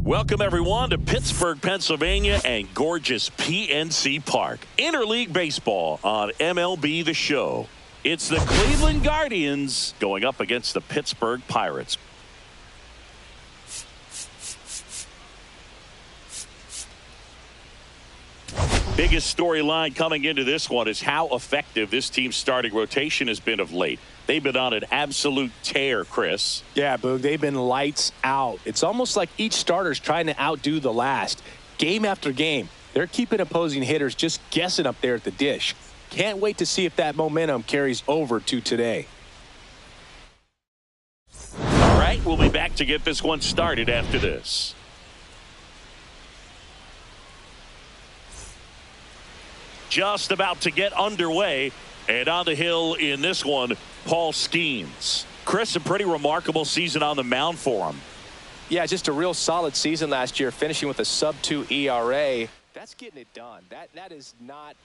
Welcome, everyone, to Pittsburgh, Pennsylvania and gorgeous PNC Park. Interleague Baseball on MLB The Show. It's the Cleveland Guardians going up against the Pittsburgh Pirates. Biggest storyline coming into this one is how effective this team's starting rotation has been of late. They've been on an absolute tear, Chris. Yeah, Boog, they've been lights out. It's almost like each starter's trying to outdo the last. Game after game, they're keeping opposing hitters just guessing up there at the dish. Can't wait to see if that momentum carries over to today. All right, we'll be back to get this one started after this. Just about to get underway, and on the hill in this one, Paul Skeens. Chris, a pretty remarkable season on the mound for him. Yeah, just a real solid season last year, finishing with a sub-2 ERA. That's getting it done. That is not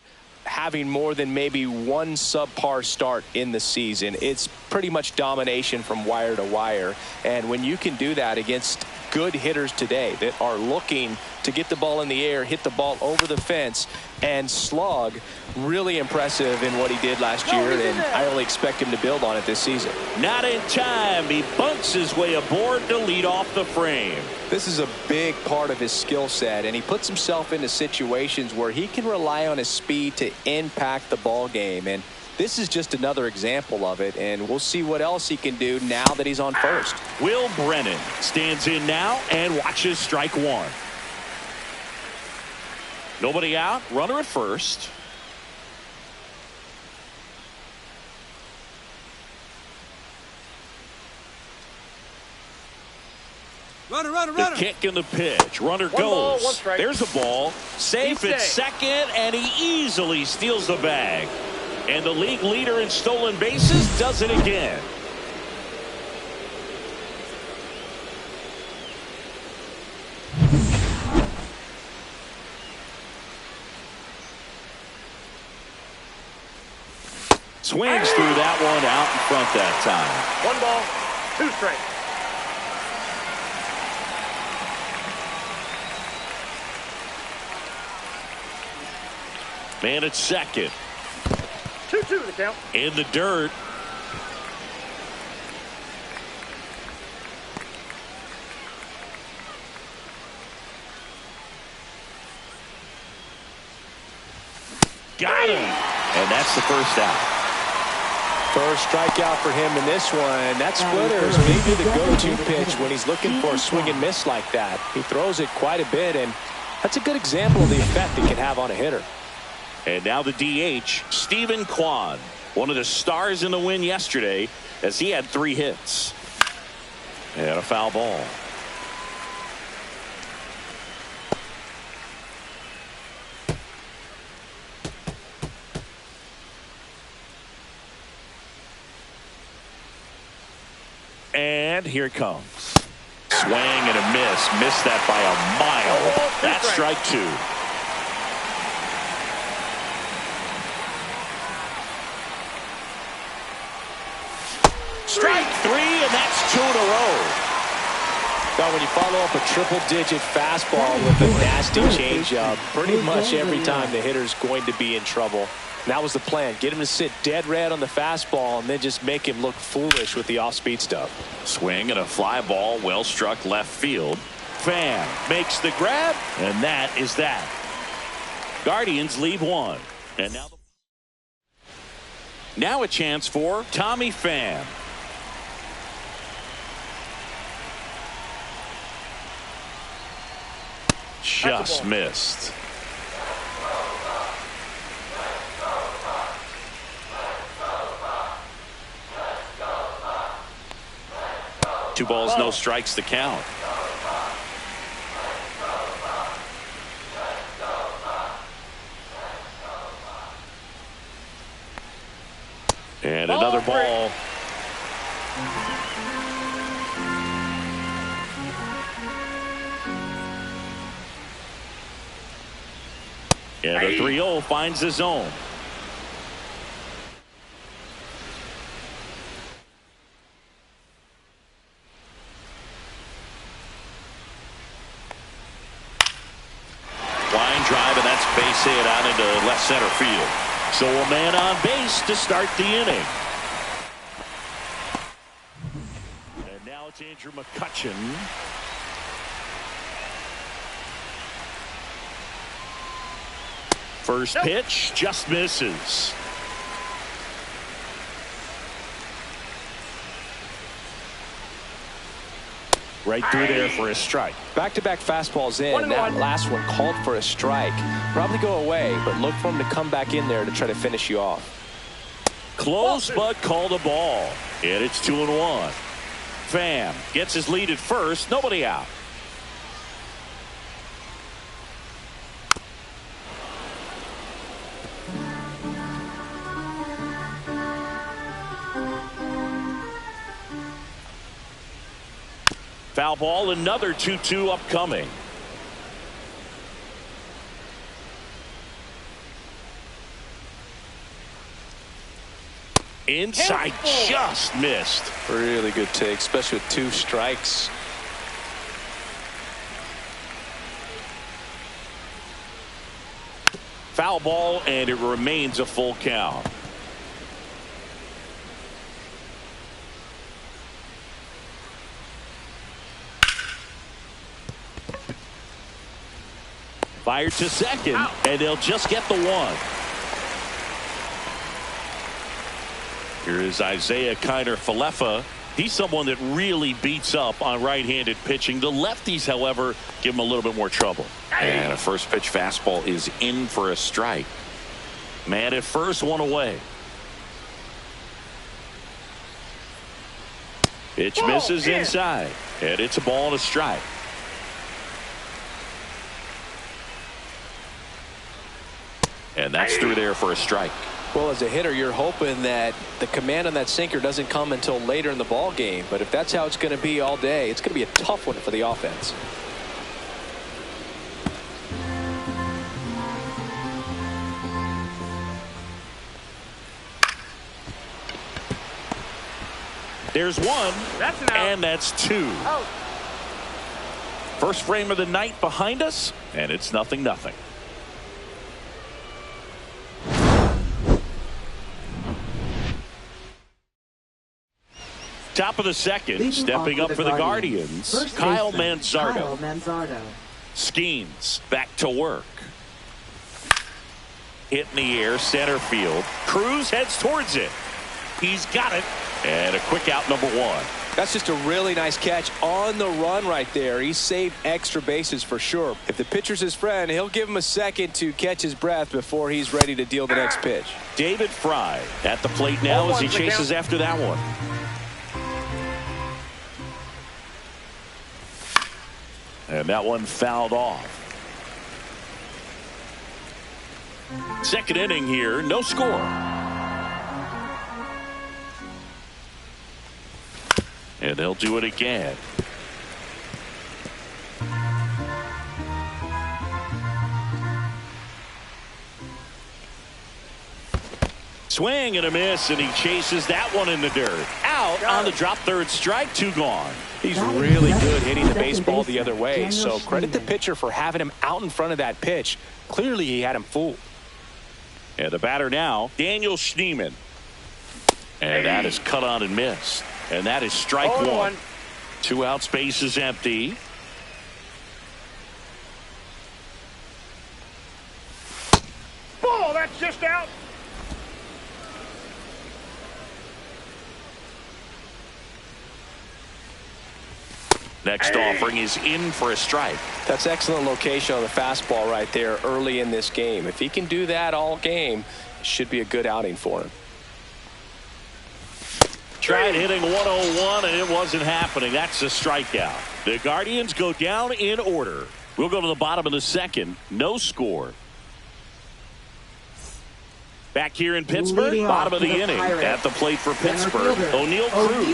having more than maybe one subpar start in the season. It's pretty much domination from wire to wire. And when you can do that against good hitters today that are looking to get the ball in the air, hit the ball over the fence, and slug, really impressive in what he did last year, and I only expect him to build on it this season. Not in time. He bunks his way aboard to lead off the frame. This is a big part of his skill set, and he puts himself into situations where he can rely on his speed to impact the ball game, and this is just another example of it, and we'll see what else he can do now that he's on first. Will Brennan stands in now and watches strike one. Nobody out, runner at first. Runner. The kick and the pitch. Runner One ball, goes. one strike. There's a ball. Safe at second, and he easily steals the bag. And the league leader in stolen bases does it again. Swings through that one out in front that time. One ball, two strikes. Man at second. 2-2 the count. In the dirt. Got him. And that's the first out. First strikeout for him in this one. That splitter is maybe the go-to pitch when he's looking for a swing and miss like that. He throws it quite a bit, and that's a good example of the effect it can have on a hitter. And now the DH, Stephen Kwan, one of the stars in the win yesterday, as he had 3 hits. And a foul ball. And here it comes. Swing and a miss. Missed that by a mile. That's strike 2. Strike 3, and that's 2 in a row. Now, when you follow up a triple-digit fastball with a nasty changeup, pretty much every time the hitter's going to be in trouble. And that was the plan. Get him to sit dead red on the fastball and then just make him look foolish with the off-speed stuff. Swing and a fly ball, well struck left field. Pham makes the grab, and that is that. Guardians leave 1. And now a chance for Tommy Pham. Just missed. Two balls, no strikes to count. And another ball. And the 3-0 finds the zone. Line drive, and that's base hit out into left center field. So a man on base to start the inning. And now it's Andrew McCutchen. First pitch just misses. Right through there for a strike. Back-to-back fastballs in. That last one called for a strike. Probably go away, but look for him to come back in there to try to finish you off. Close, but called a ball. And it's 2-1. Pham gets his lead at first. Nobody out. Foul ball, another 2-2 upcoming. Inside, just missed. Really good take, especially with 2 strikes. Foul ball, and it remains a full count. Fired to second, and they'll just get the one. Here is Isaiah Kiner-Falefa. He's someone that really beats up on right-handed pitching. The lefties, however, give him a little bit more trouble. And a first pitch fastball is in for a strike. Man at first, one away. Pitch misses inside, and it's a ball and a strike. And that's through there for a strike. Well, as a hitter, you're hoping that the command on that sinker doesn't come until later in the ball game. But if that's how it's going to be all day, it's going to be a tough one for the offense. There's one, and that's 2. First frame of the night behind us, and it's 0-0. Top of the second, stepping up for the Guardians, Kyle Manzardo. Skeens back to work. Hit in the air, center field. Cruz heads towards it. He's got it, and a quick out, number 1. That's just a really nice catch on the run right there. He saved extra bases for sure. If the pitcher's his friend, he'll give him a second to catch his breath before he's ready to deal the next pitch. David Fry at the plate now as he chases after that one. And that one fouled off. Second inning here, no score. And they'll do it again. Swing and a miss, and he chases that one in the dirt. Out on the drop, third strike, 2 gone. He's really good hitting the baseball the other way, so credit the pitcher for having him out in front of that pitch. Clearly he had him fooled. And the batter now, Daniel Schneemann. And that is cut on and missed. And that is strike 1. 2 outs, base is empty. Ball, that's just out. Next offering is in for a strike. That's excellent location on the fastball right there early in this game. If he can do that all game, it should be a good outing for him. Tried hitting 101, and it wasn't happening. That's a strikeout. The Guardians go down in order. We'll go to the bottom of the second. No score. Back here in Pittsburgh, bottom of the inning. At the plate for Pittsburgh, O'Neal Cruz.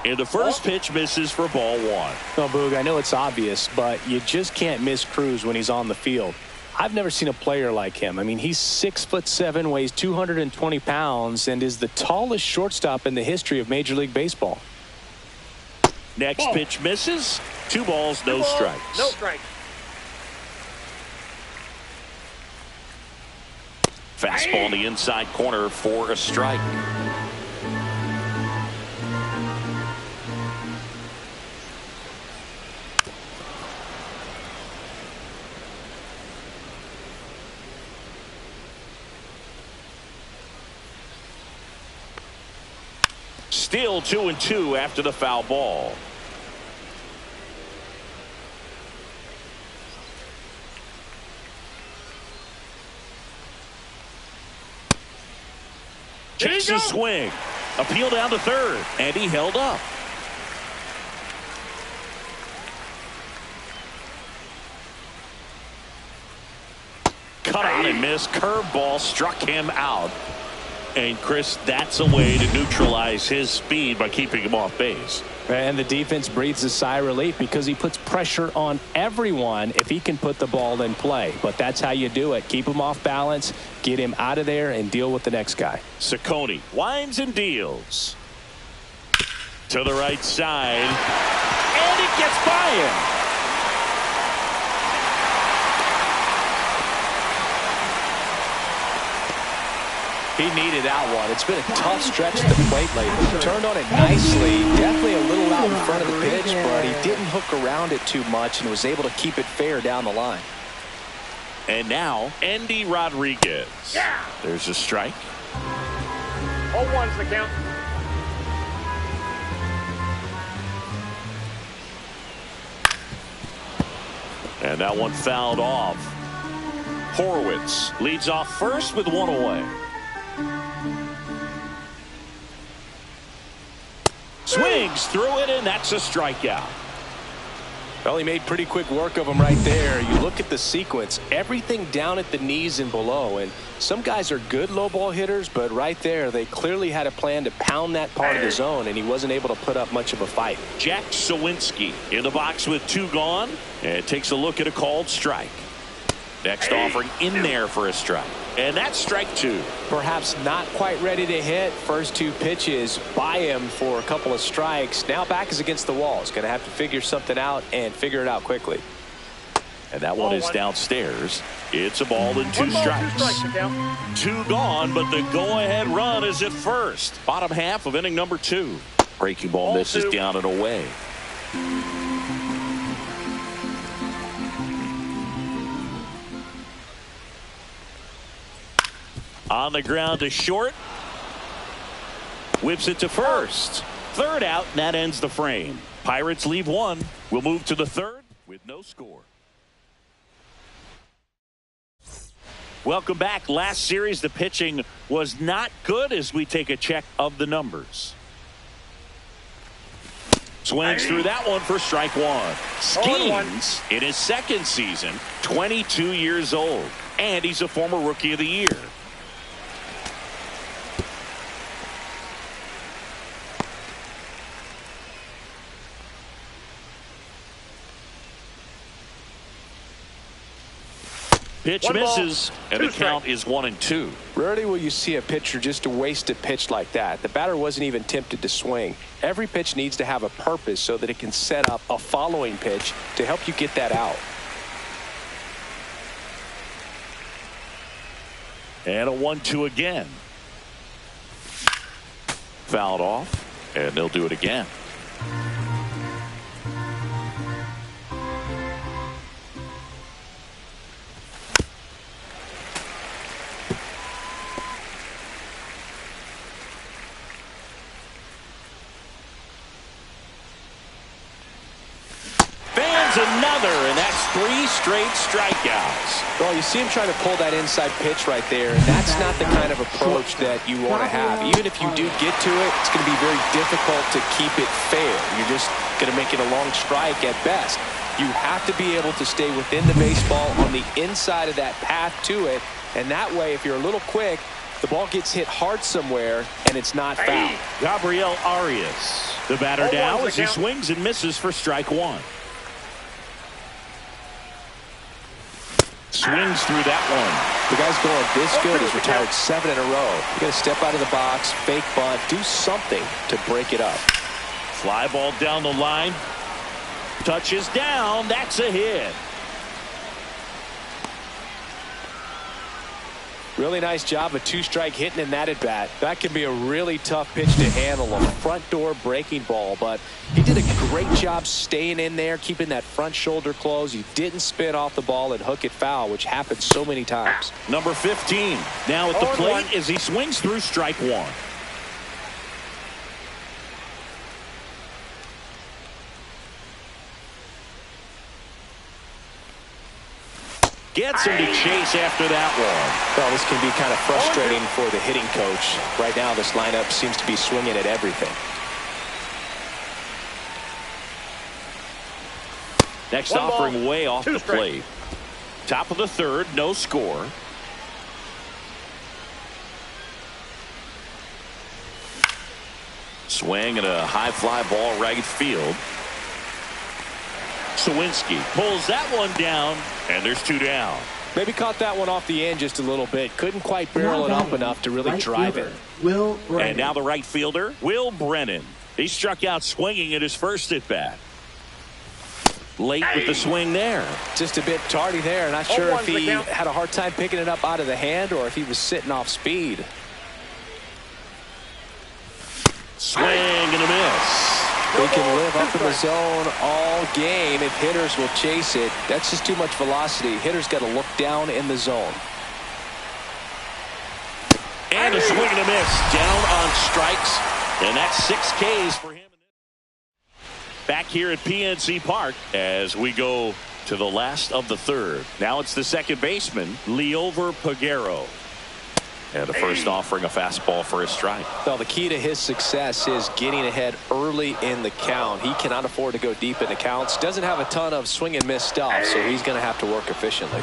And the first pitch misses for ball 1. Well, Boog, I know it's obvious, but you just can't miss Cruz when he's on the field. I've never seen a player like him. I mean, he's 6'7", weighs 220 pounds, and is the tallest shortstop in the history of Major League Baseball. Next pitch misses. 2 balls, no strikes. No strikes. Fastball in the inside corner for a strike. Still 2-2 after the foul ball. Takes a swing. Appeal down to third, and he held up. Cut on and missed. Curveball struck him out. And Chris, that's a way to neutralize his speed by keeping him off base. And the defense breathes a sigh of relief because he puts pressure on everyone if he can put the ball in play. But that's how you do it. Keep him off balance, get him out of there, and deal with the next guy. Ciccone winds and deals. To the right side. And it gets by him. He needed that one. It's been a tough stretch at the plate lately. Turned on it nicely. Definitely a little out in front of the pitch, but he didn't hook around it too much and was able to keep it fair down the line. And now, Andy Rodriguez. Yeah. There's a strike. 0-1's the count. And that one fouled off. Horowitz leads off first with 1 away. Swings through it, and that's a strikeout. Well, he made pretty quick work of him right there. You look at the sequence, everything down at the knees and below. And some guys are good low ball hitters, but right there, they clearly had a plan to pound that part of the zone, and he wasn't able to put up much of a fight. Jack Sawinski in the box with 2 gone, and takes a look at a called strike. Next offering in there for a strike. And that's strike 2. Perhaps not quite ready to hit. First 2 pitches by him for a couple of strikes. Now back is against the wall. He's going to have to figure something out and figure it out quickly. And that one is downstairs. It's a ball and 2 strikes. 2 gone, but the go-ahead run is at first. Bottom half of inning number 2. Breaking ball misses down and away. On the ground to short. Whips it to first. Third out, and that ends the frame. Pirates leave 1. We'll move to the third with no score. Welcome back. Last series, the pitching was not good as we take a check of the numbers. Swings through that one for strike 1. Skeens in his second season, 22 years old. And he's a former Rookie of the Year. Pitch misses, and the count is 1-2. Rarely will you see a pitcher just to waste a pitch like that. The batter wasn't even tempted to swing. Every pitch needs to have a purpose so that it can set up a following pitch to help you get that out. And a 1-2 again. Fouled off, and they'll do it again. Another, and that's 3 straight strikeouts. Well, you see him trying to pull that inside pitch right there, and that's not the kind of approach that you want to have. Even if you do get to it, it's going to be very difficult to keep it fair. You're just going to make it a long strike at best. You have to be able to stay within the baseball on the inside of that path to it, and that way, if you're a little quick, the ball gets hit hard somewhere, and it's not foul. Gabriel Arias, the batter now as he swings and misses for strike 1. swings through that one. The guy's going this good. He's retired 7 in a row. You got to step out of the box, fake bunt, do something to break it up. Fly ball down the line. Touches down. That's a hit. Really nice job of two-strike hitting in that at-bat. That can be a really tough pitch to handle, a front-door breaking ball, but he did a great job staying in there, keeping that front shoulder closed. He didn't spin off the ball and hook it foul, which happens so many times. Number 15 now at the plate as he swings through strike one. Gets him to chase after that one. Well, this can be kind of frustrating for the hitting coach. Right now, this lineup seems to be swinging at everything. Next offering way off the plate. Top of the third, no score. Swing and a high fly ball right field. Sawinski pulls that one down, and there's 2 down. Maybe caught that one off the end just a little bit. Couldn't quite barrel it up enough to really drive it. And now the right fielder, Will Brennan. He struck out swinging at his first at bat. Late with the swing there. Just a bit tardy there. Not sure if he had a hard time picking it up out of the hand or if he was sitting off speed. Swing and a miss. They can live up in the zone all game if hitters will chase it. That's just too much velocity. Hitters got to look down in the zone. And a swing and a miss. Down on strikes. And that's 6 Ks for him. Back here at PNC Park as we go to the last of the third. Now it's the second baseman, Liover Peguero. And the first offering a fastball for a strike. Well, the key to his success is getting ahead early in the count. He cannot afford to go deep in the counts. Doesn't have a ton of swing and miss stuff, so he's going to have to work efficiently.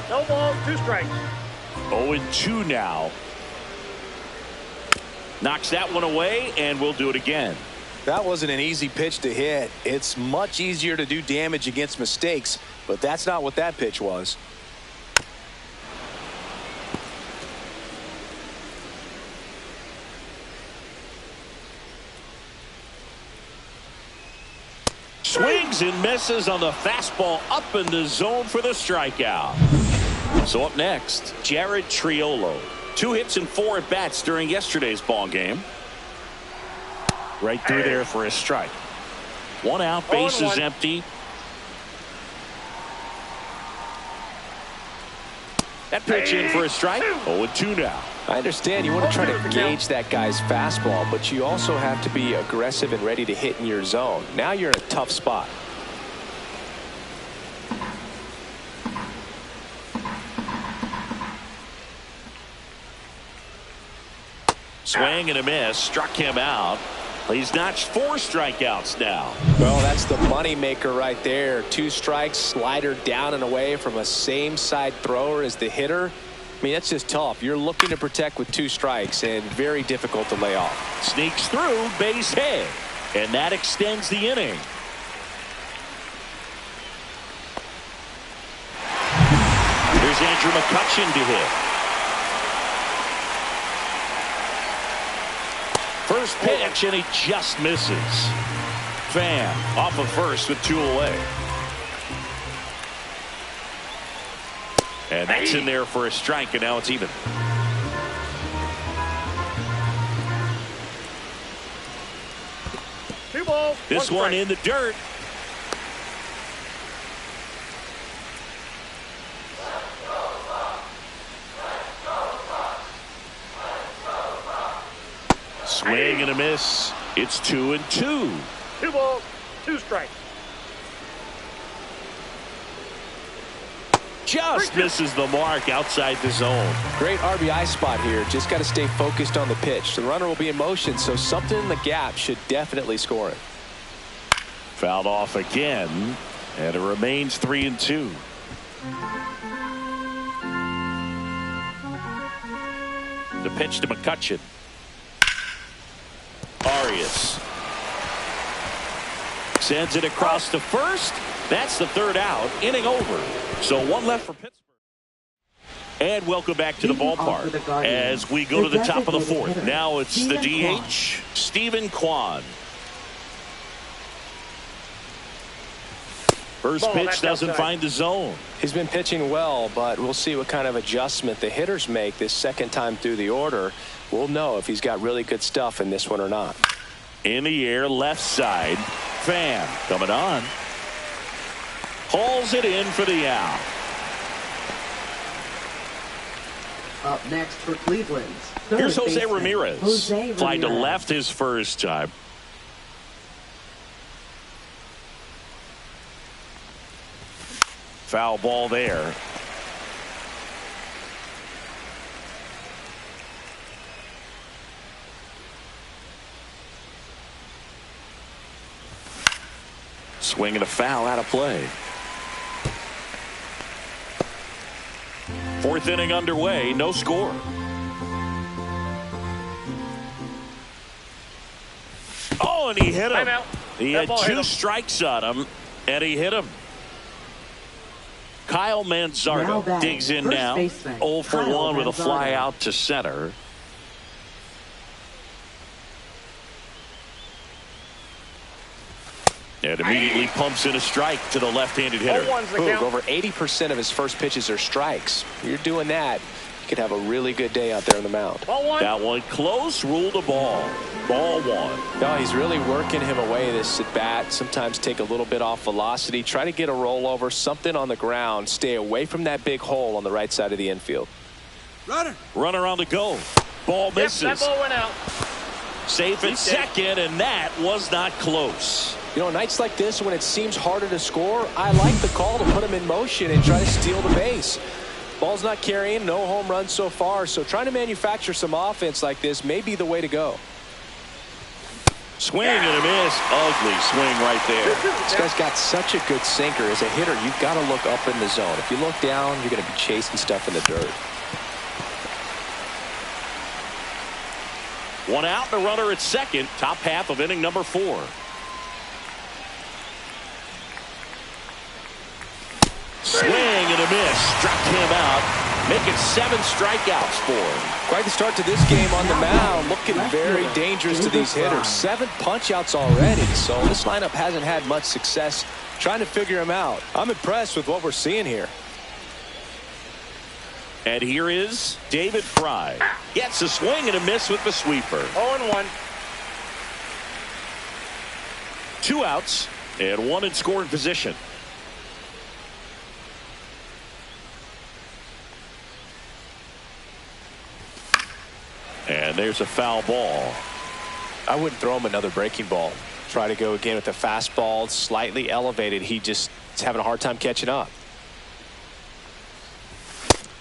No balls, 2 strikes. 0-2 now. Knocks that one away, and we'll do it again. That wasn't an easy pitch to hit. It's much easier to do damage against mistakes, but that's not what that pitch was. Swings and misses on the fastball up in the zone for the strikeout. So up next, Jared Triolo. 2 hits and 4 at bats during yesterday's ball game. Right through there for a strike. 1 out, bases empty. That pitch in for a strike. 0-2 now. I understand you want to try to gauge that guy's fastball, but you also have to be aggressive and ready to hit in your zone. Now you're in a tough spot. Swing and a miss. Struck him out. He's notched 4 strikeouts now. Well, that's the money maker right there. 2 strikes, slider down and away from a same side thrower as the hitter. I mean, that's just tough. You're looking to protect with 2 strikes and very difficult to lay off. Sneaks through, base hit, and that extends the inning. Here's Andrew McCutchen to hit. First pitch, and he just misses. Pham off of first with 2 away. And that's in there for a strike, and now it's even. Two balls. This one in the dirt. Swing and a miss. It's 2-2. 2 balls, 2 strikes. Just misses the mark outside the zone. Great RBI spot here. Just got to stay focused on the pitch. The runner will be in motion, so something in the gap should definitely score it. Fouled off again, and it remains 3-2. The pitch to McCutchen. Arias sends it across to first, That's the third out, inning over. So one left for Pittsburgh. And welcome back to the ballpark as we go to the top of the fourth. Now it's the DH, Stephen Kwan. First pitch doesn't find the zone. He's been pitching well, but we'll see what kind of adjustment the hitters make this second time through the order. We'll know if he's got really good stuff in this one or not. In the air, left side. Pham coming on. Hauls it in for the out. Up next for Cleveland. Here's Jose Ramirez. Fly to left his first time. Foul ball there. Swing and a foul out of play. Fourth inning underway, no score. Oh, and he hit him. He had two strikes on him, and he hit him. Kyle Manzardo digs in now. 0 for 1 with a fly out to center. And immediately pumps in a strike to the left-handed hitter. Over 80% of his first pitches are strikes. You're doing that, you could have a really good day out there on the mound. That one close, ruled a ball. Ball one. No, he's really working him away this at bat. Sometimes take a little bit off velocity. Try to get a rollover, something on the ground. Stay away from that big hole on the right side of the infield. Runner on the go. Ball misses. That ball went out. Safe at second, and that was not close. You know, nights like this when it seems harder to score, I like the call to put him in motion and try to steal the base. Ball's not carrying, no home runs so far, so trying to manufacture some offense like this may be the way to go. Swing and a miss. Ugly swing right there. This guy's got such a good sinker. As a hitter, you've got to look up in the zone. If you look down, you're going to be chasing stuff in the dirt. One out, and a runner at second. Top half of inning number 4. Swing and a miss. Struck him out, making 7 strikeouts for him. Quite the start to this game on the mound. Looking very dangerous to these hitters. 7 punch-outs already, so this lineup hasn't had much success trying to figure him out. I'm impressed with what we're seeing here. And here is David Fry. Gets a swing and a miss with the sweeper. 0-1. 2 outs and 1 in scoring position. And there's a foul ball. I wouldn't throw him another breaking ball. Try to go again with the fastball, slightly elevated. He just is having a hard time catching up.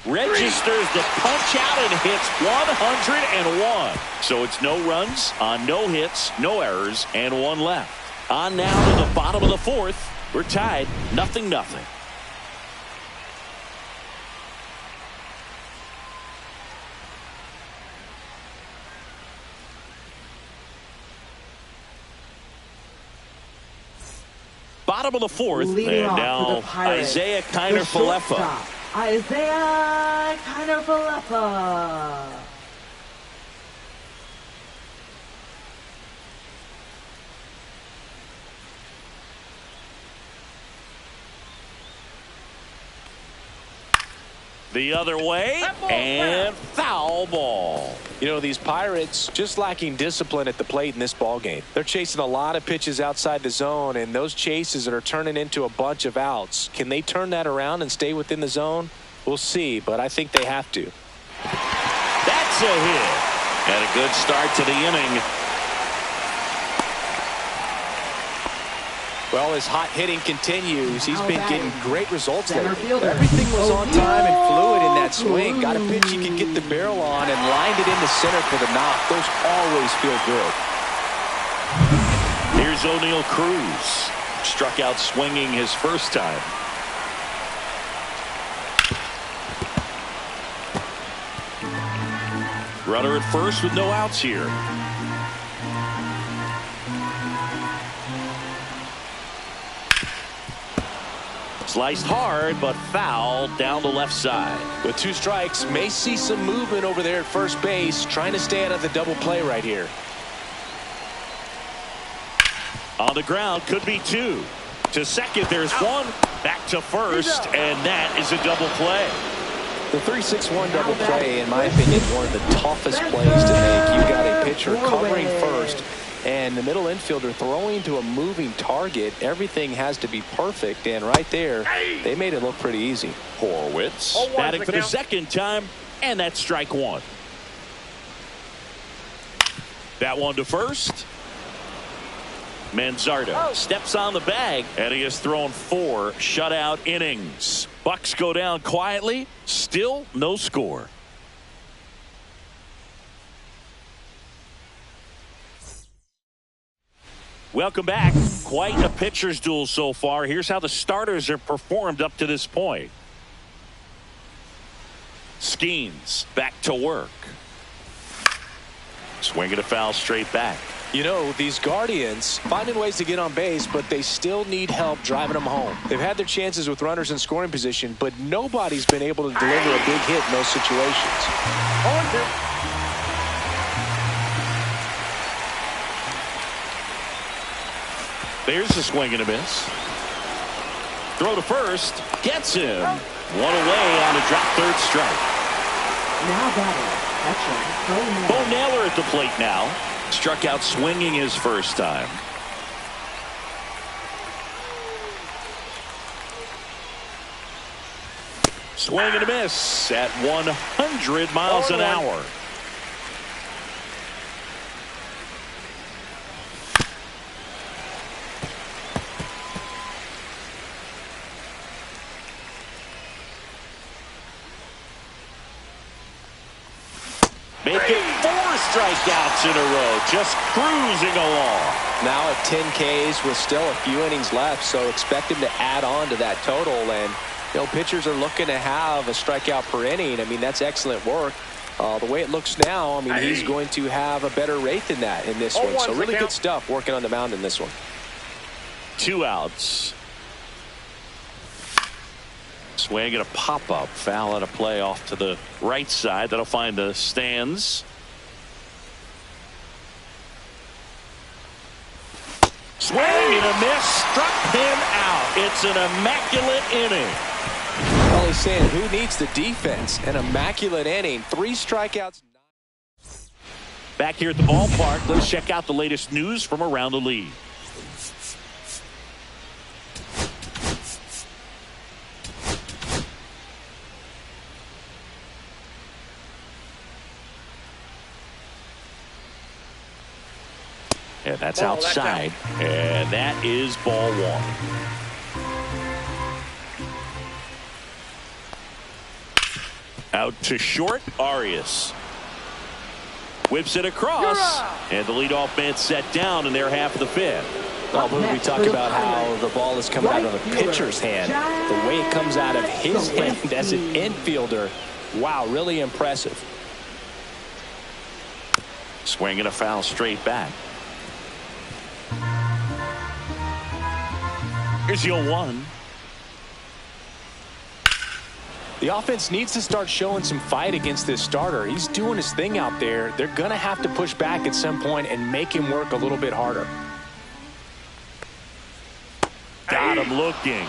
Registers the punch out and hits 101. So it's no runs on no hits, no errors, and 1 left. On now to the bottom of the 4th. We're tied 0-0. Bottom of the 4th, Leading and now Isaiah Kiner-Falefa. Isaiah Kiner-Falefa. The other way, and foul ball. You know, these Pirates just lacking discipline at the plate in this ball game. They're chasing a lot of pitches outside the zone, and those chases that are turning into a bunch of outs. Can they turn that around and stay within the zone? We'll see, but I think they have to. That's a hit. And a good start to the inning. Well, his hot hitting continues. He's been getting great results lately. Fielder. Everything was on time and fluid in that swing. Got a pitch he could get the barrel on and lined it into center for the knock. Those always feel good. Here's O'Neal Cruz. Struck out swinging his first time. Runner at first with no outs here. Sliced hard, but fouled down the left side. With 2 strikes, may see some movement over there at first base, trying to stay out of the double play right here. On the ground, could be 2. To second, there's 1. Back to first, and that is a double play. The 3-6-1 double play, in my opinion, one of the toughest plays to make. You got a pitcher covering first, and the middle infielder throwing to a moving target. Everything has to be perfect, and right there, they made it look pretty easy. Horwitz batting for the second time, and that's strike 1. That one to first. Manzardo steps on the bag, and he has thrown 4 shutout innings. Bucks go down quietly, still no score. Welcome back. Quite a pitcher's duel so far. Here's how the starters have performed up to this point. Skeens back to work. Swinging a foul straight back. You know, these Guardians finding ways to get on base, but they still need help driving them home. They've had their chances with runners in scoring position, but nobody's been able to deliver a big hit in those situations. There's a swing and a miss. Throw to first. Gets him. 1 away on a drop third strike. Now batting, catcher, Bo Naylor at the plate now. Struck out swinging his first time. Swing and a miss at 100 miles an hour. Making 4 strikeouts in a row, just cruising along. Now at 10 Ks with still a few innings left, so expect him to add on to that total. And, you know, pitchers are looking to have a strikeout per inning. I mean, that's excellent work. The way it looks now, I mean, he's going to have a better rate than that in this one. So really good stuff working on the mound in this one. 2 outs. Swing and a pop-up. Foul at a play off to the right side. That'll find the stands. Swing and a miss. Struck him out. It's an immaculate inning. Well, he's saying, who needs the defense? An immaculate inning. 3 strikeouts. Back here at the ballpark, let's check out the latest news from around the league. And that's outside. And that is ball 1. Out to short, Arias. Whips it across. And the leadoff man set down in their half of the 5th. Well, we talk about how the ball is coming out of a pitcher's hand. The way it comes out of his hand as an infielder. Wow, really impressive. Swinging a foul straight back. Here's your 1. The offense needs to start showing some fight against this starter. He's doing his thing out there. They're going to have to push back at some point and make him work a little bit harder. Got him looking.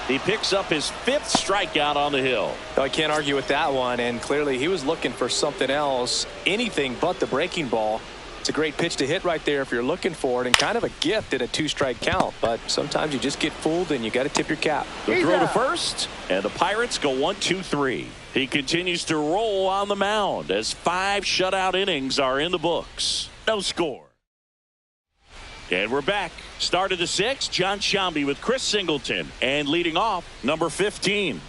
He picks up his 5th strikeout on the hill. I can't argue with that one, and clearly he was looking for something else, anything but the breaking ball. It's a great pitch to hit right there if you're looking for it, and kind of a gift in a 2-strike count. But sometimes you just get fooled and you got to tip your cap. The throw to first, and the Pirates go 1-2-3. He continues to roll on the mound as 5 shutout innings are in the books. No score. And we're back. Start of the 6th, John Sciambi with Chris Singleton, and leading off, number 15.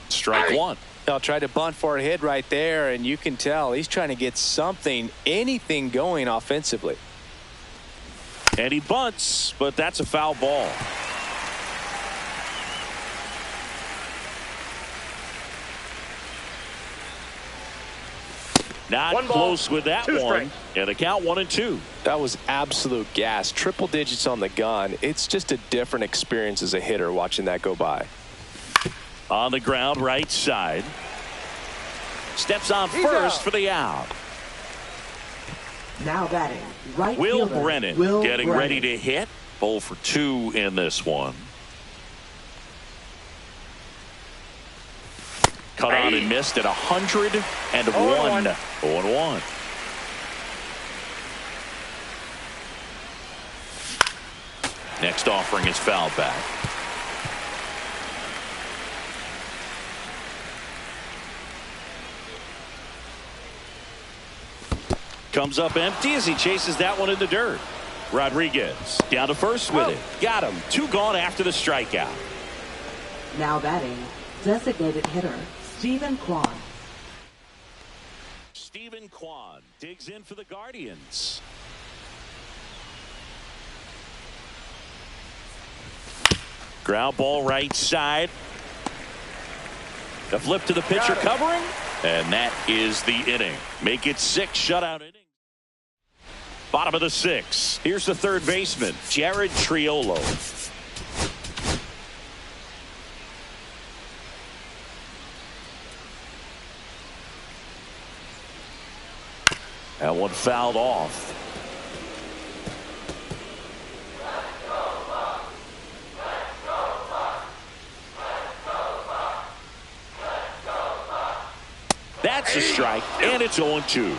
Strike 1. They'll try to bunt for a hit right there, and you can tell he's trying to get something, anything going offensively. And he bunts, but that's a foul ball. Not One ball, close with that two one. strikes. And the count 1-2. That was absolute gas. Triple digits on the gun. It's just a different experience as a hitter watching that go by. On the ground, right side. Steps on He's first out. for the out. Now batting, right Will fielder, Brennan Will getting Brennan. ready to hit. 0 for 2 in this one. Cut on and missed at 101. 0-1. Next offering is fouled back. Comes up empty as he chases that one in the dirt. Rodriguez down to first with it. Got him. 2 gone after the strikeout. Now batting, designated hitter, Stephen Kwan. Stephen Kwan digs in for the Guardians. Ground ball right side. The flip to the pitcher covering. And that is the inning. Make it 6 shutout innings. Bottom of the 6th. Here's the third baseman, Jared Triolo. That one fouled off. That's a strike, and it's 0-2.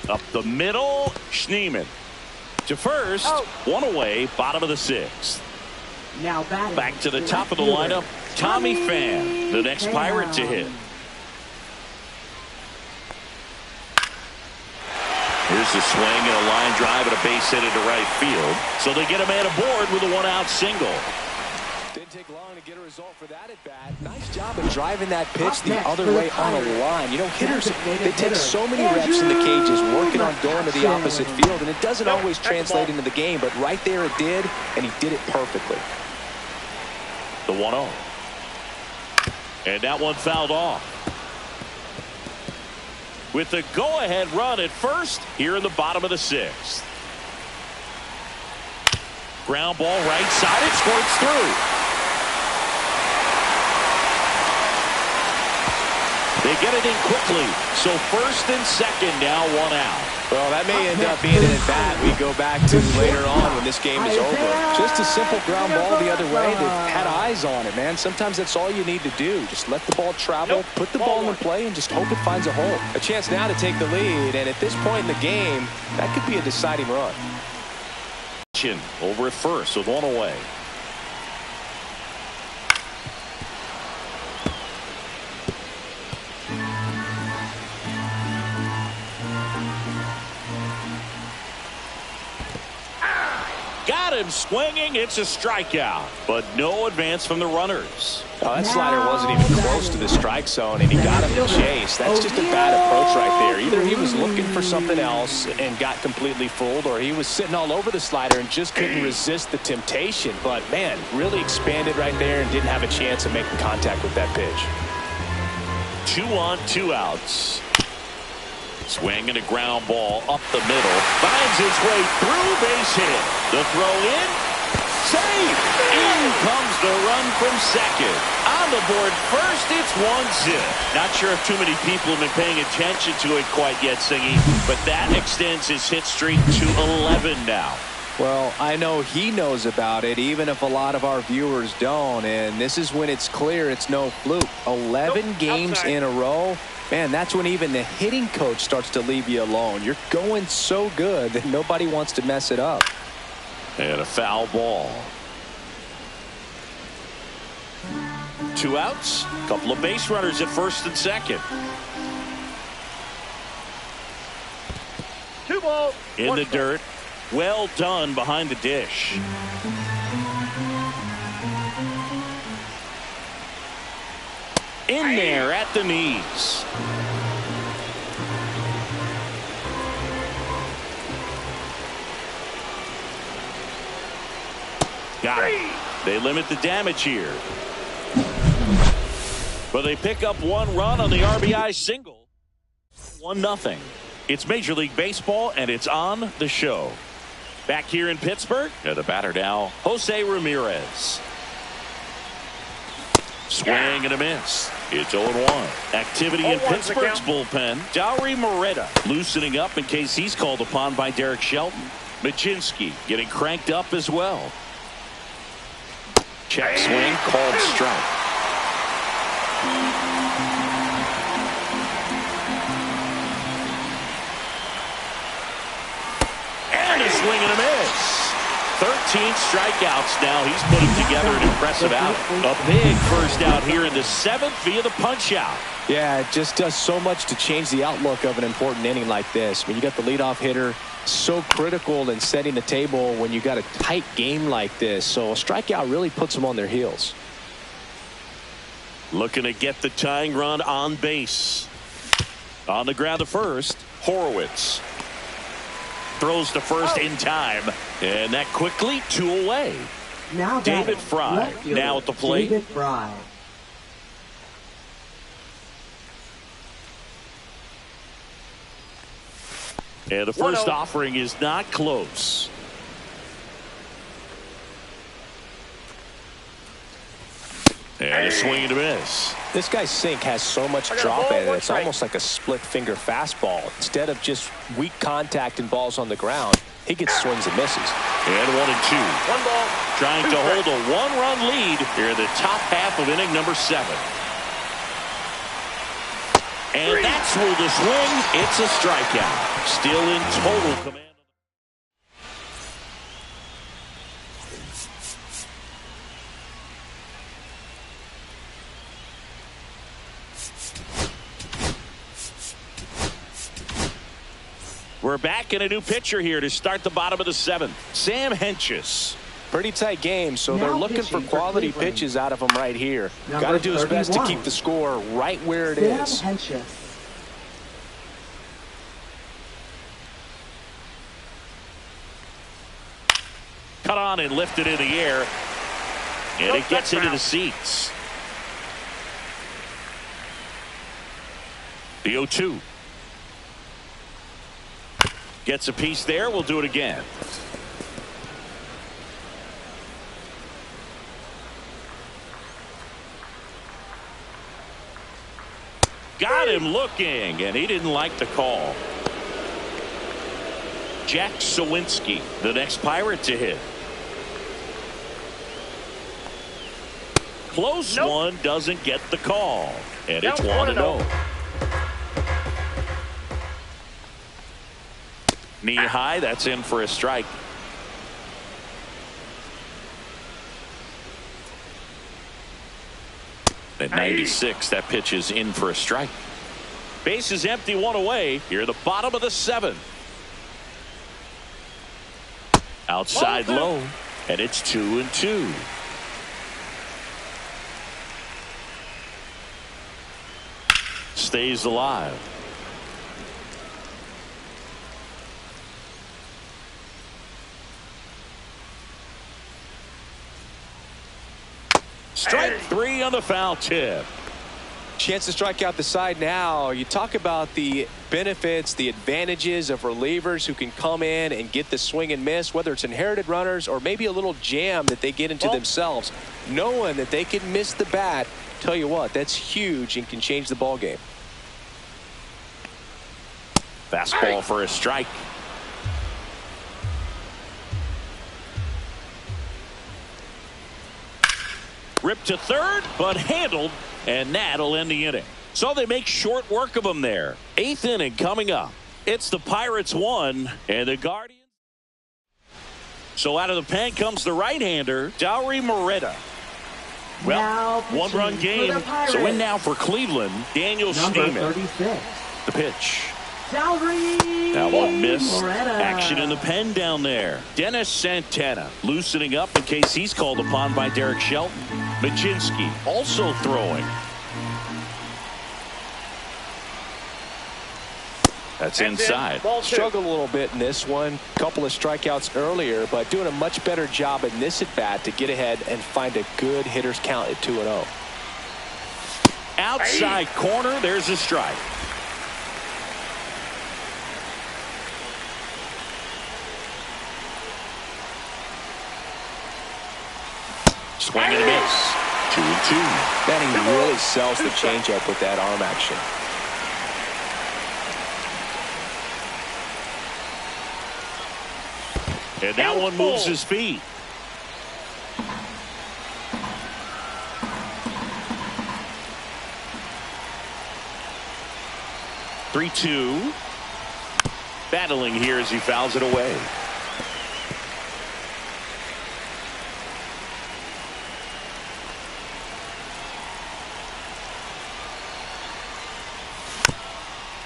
Up the middle, Schneemann. To first, one away, bottom of the 6th. Now batting, Back to the top of the right lineup, fielder, Tommy Pham, the next Pirate to hit. Here's the swing and a line drive and a base hit into right field. So they get a man aboard with a 1-out single. Didn't take long to get a result for that at bat. Nice job of driving that pitch Up the next other for the way on a Pirates. line. You know, hitters, Designated they take hitter, so many reps in the cages working on going to the McCutcheon. opposite field, and it doesn't Nope, always that's the translate ball. into the game, but right there it did, and he did it perfectly. The 1-0. And that one fouled off. With the go-ahead run at first here in the bottom of the 6th. Ground ball right side. It squirts through. They get it in quickly. So first and second now 1 out. Well, that may end up being an at-bat we go back to later on when this game is over. Just a simple ground ball the other way that had eyes on it, man. Sometimes that's all you need to do. Just let the ball travel, put the ball in play, and just hope it finds a hole. A chance now to take the lead, and at this point in the game, that could be a deciding run. Over at first with 1 away. Got him swinging. It's a strikeout, but no advance from the runners. Oh, that slider wasn't even close to the strike zone, and he got him to chase. That's just a bad approach right there. Either he was looking for something else and got completely fooled, or he was sitting all over the slider and just couldn't resist the temptation. But, man, really expanded right there and didn't have a chance of making contact with that pitch. 2 on, 2 outs. Swing and a ground ball up the middle. Finds its way through, base hit. The throw in. Safe. In comes the run from second. On the board first, it's 1-0. Not sure if too many people have been paying attention to it quite yet, Singy, but that extends his hit streak to 11 now. Well, I know he knows about it, even if a lot of our viewers don't. And this is when it's clear it's no fluke. 11 games outside. in a row. Man, that's when even the hitting coach starts to leave you alone. You're going so good that nobody wants to mess it up. And a foul ball. 2 outs. Couple of base runners at first and second. 2 balls. In 1 the strike. dirt. Well done behind the dish. In there at the knees. Got it. They limit the damage here. But they pick up one run on the RBI single. 1-0. It's Major League Baseball, and it's on the show. Back here in Pittsburgh, the batter now, Jose Ramirez. Swing and a miss. It's 0-1. Activity in Pittsburgh's bullpen. Dauri Moreta loosening up in case he's called upon by Derek Shelton. Machinsky getting cranked up as well. Check swing, called strike. And a swing and a miss. 13 strikeouts now. He's putting together an impressive outing. A big first out here in the 7th via the punch out. Yeah, it just does so much to change the outlook of an important inning like this. When you got the leadoff hitter, so critical in setting the table when you got a tight game like this. So a strikeout really puts them on their heels. Looking to get the tying run on base. On the ground to first, Horowitz. Throws to first in time. And that quickly 2 away. Now David Fry now at the plate. David Fry. And the first offering is not close. And a swing and a miss. This guy's sink has so much drop in it. It's almost like a split finger fastball. Instead of just weak contact and balls on the ground, he gets swings and misses. And 1-2. 1 ball. Trying to hold a 1-run lead here in the top half of inning number 7. And that's with the swing. It's a strikeout. Still in total command. We're back in a new pitcher here to start the bottom of the 7th. Sam Hentges. Pretty tight game, so they're looking for quality pitches out of him right here. Got to do his 31. best to keep the score right where it is. Sam Hentges. Cut on and lifted in the air. And it gets into the seats. The 0-2. Gets a piece there. We'll do it again. Got him looking, and he didn't like the call. Jack Sawinski, the next Pirate to hit. Close one, doesn't get the call. And it's 1-0. Knee high, that's in for a strike. At 96, that pitch is in for a strike. Base is empty, 1 away. Here at the bottom of the 7th. Outside low, and it's 2-2. Stays alive. Strike 3 on the foul tip. Chance to strike out the side now. You talk about the benefits, the advantages of relievers who can come in and get the swing and miss, whether it's inherited runners or maybe a little jam that they get into themselves. Knowing that they can miss the bat, tell you what, that's huge and can change the ball game. Fastball for a strike. Ripped to third, but handled, and that'll end the inning. So they make short work of them there. 8th inning coming up. It's the Pirates 1 and the Guardians. So out of the pen comes the right-hander, Dauri Moreta. Well, 1-run game. So in now for Cleveland, Daniel Schneemann. The pitch. That one miss. Action in the pen down there. Dennis Santana loosening up in case he's called upon by Derek Shelton. Machinsky also throwing. That's inside. Ball 2. Struggled a little bit in this one. Couple of strikeouts earlier, but doing a much better job in this at bat to get ahead and find a good hitter's count at 2-0. Outside corner, there's a strike. Swing and a miss. 2-2. Man, he really sells the changeup with that arm action. And that one moves his feet. Three-two. Battling here as he fouls it away.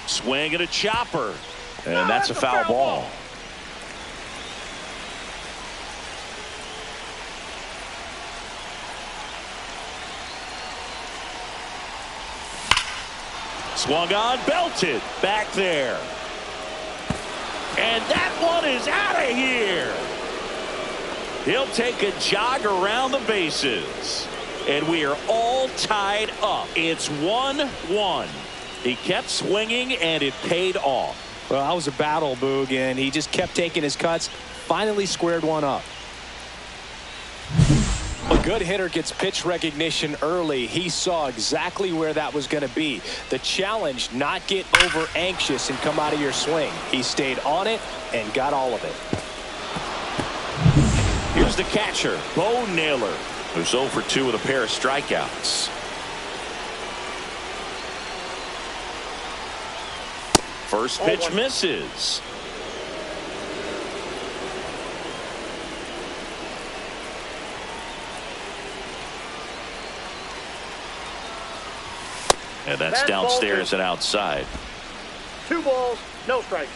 Swing and a chopper. And that's a foul ball. Swung on, belted. Back there. And that one is out of here. He'll take a jog around the bases. And we are all tied up. It's 1-1. He kept swinging, and it paid off. Well, that was a battle, Boog, and he just kept taking his cuts. Finally squared one up. A good hitter gets pitch recognition early. He saw exactly where that was going to be. The challenge, not get over anxious and come out of your swing. He stayed on it and got all of it. Here's the catcher, Bo Naylor, who's 0 for 2 with a pair of strikeouts. First pitch misses. And that's downstairs and outside. 2 balls, no strikes.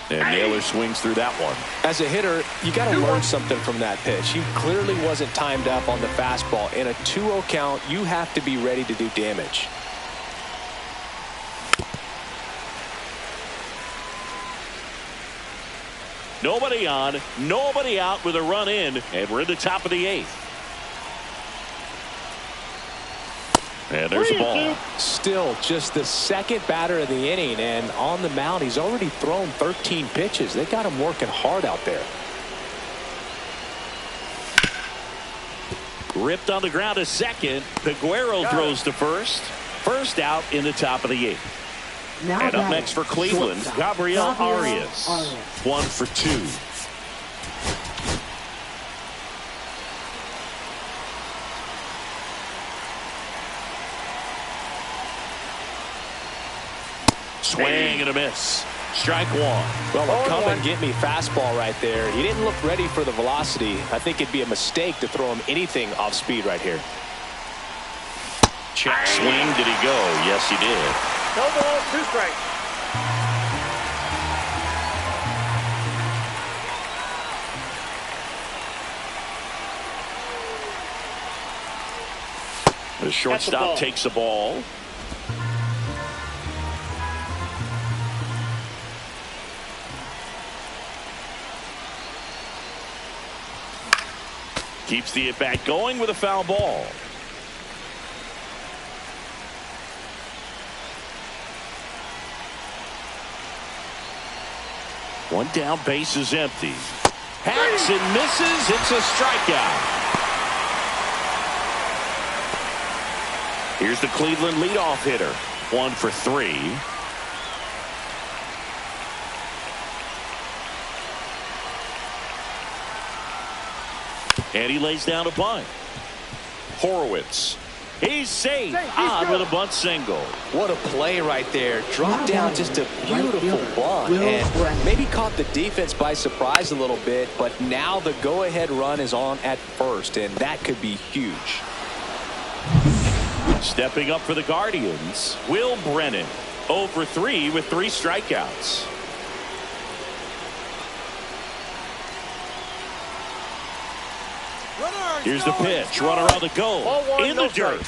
And Naylor swings through that one. As a hitter, you got to learn something from that pitch. He clearly wasn't timed up on the fastball. In a 2-0 count, you have to be ready to do damage. Nobody on, nobody out with a run in, and we're in the top of the 8th. And there's a ball. Still just the second batter of the inning, and on the mound, he's already thrown 13 pitches. They got him working hard out there. Ripped on the ground to second. Peguero throws to first. First out in the top of the 8th. Now And up next for Cleveland, Gabriel Arias. 1 for 2. Swing and a miss. Strike 1. Well, a come and get me fastball right there. He didn't look ready for the velocity. I think it'd be a mistake to throw him anything off speed right here. Check swing. Did he go? Yes, he did. No balls, 2 strikes. The shortstop takes the ball. Keeps the at-bat going with a foul ball. One down, base is empty. Hacks and misses. It's a strikeout. Here's the Cleveland leadoff hitter. 1 for 3. And he lays down a bunt. Horowitz. He's safe. On with a bunt single. What a play right there. Dropped down just a beautiful bunt. And maybe caught the defense by surprise a little bit. But now the go-ahead run is on at first. And that could be huge. Stepping up for the Guardians, Will Brennan. 0 for 3 with 3 strikeouts. Runner Here's the pitch. Runner on the go. Ball one, In no the dirt.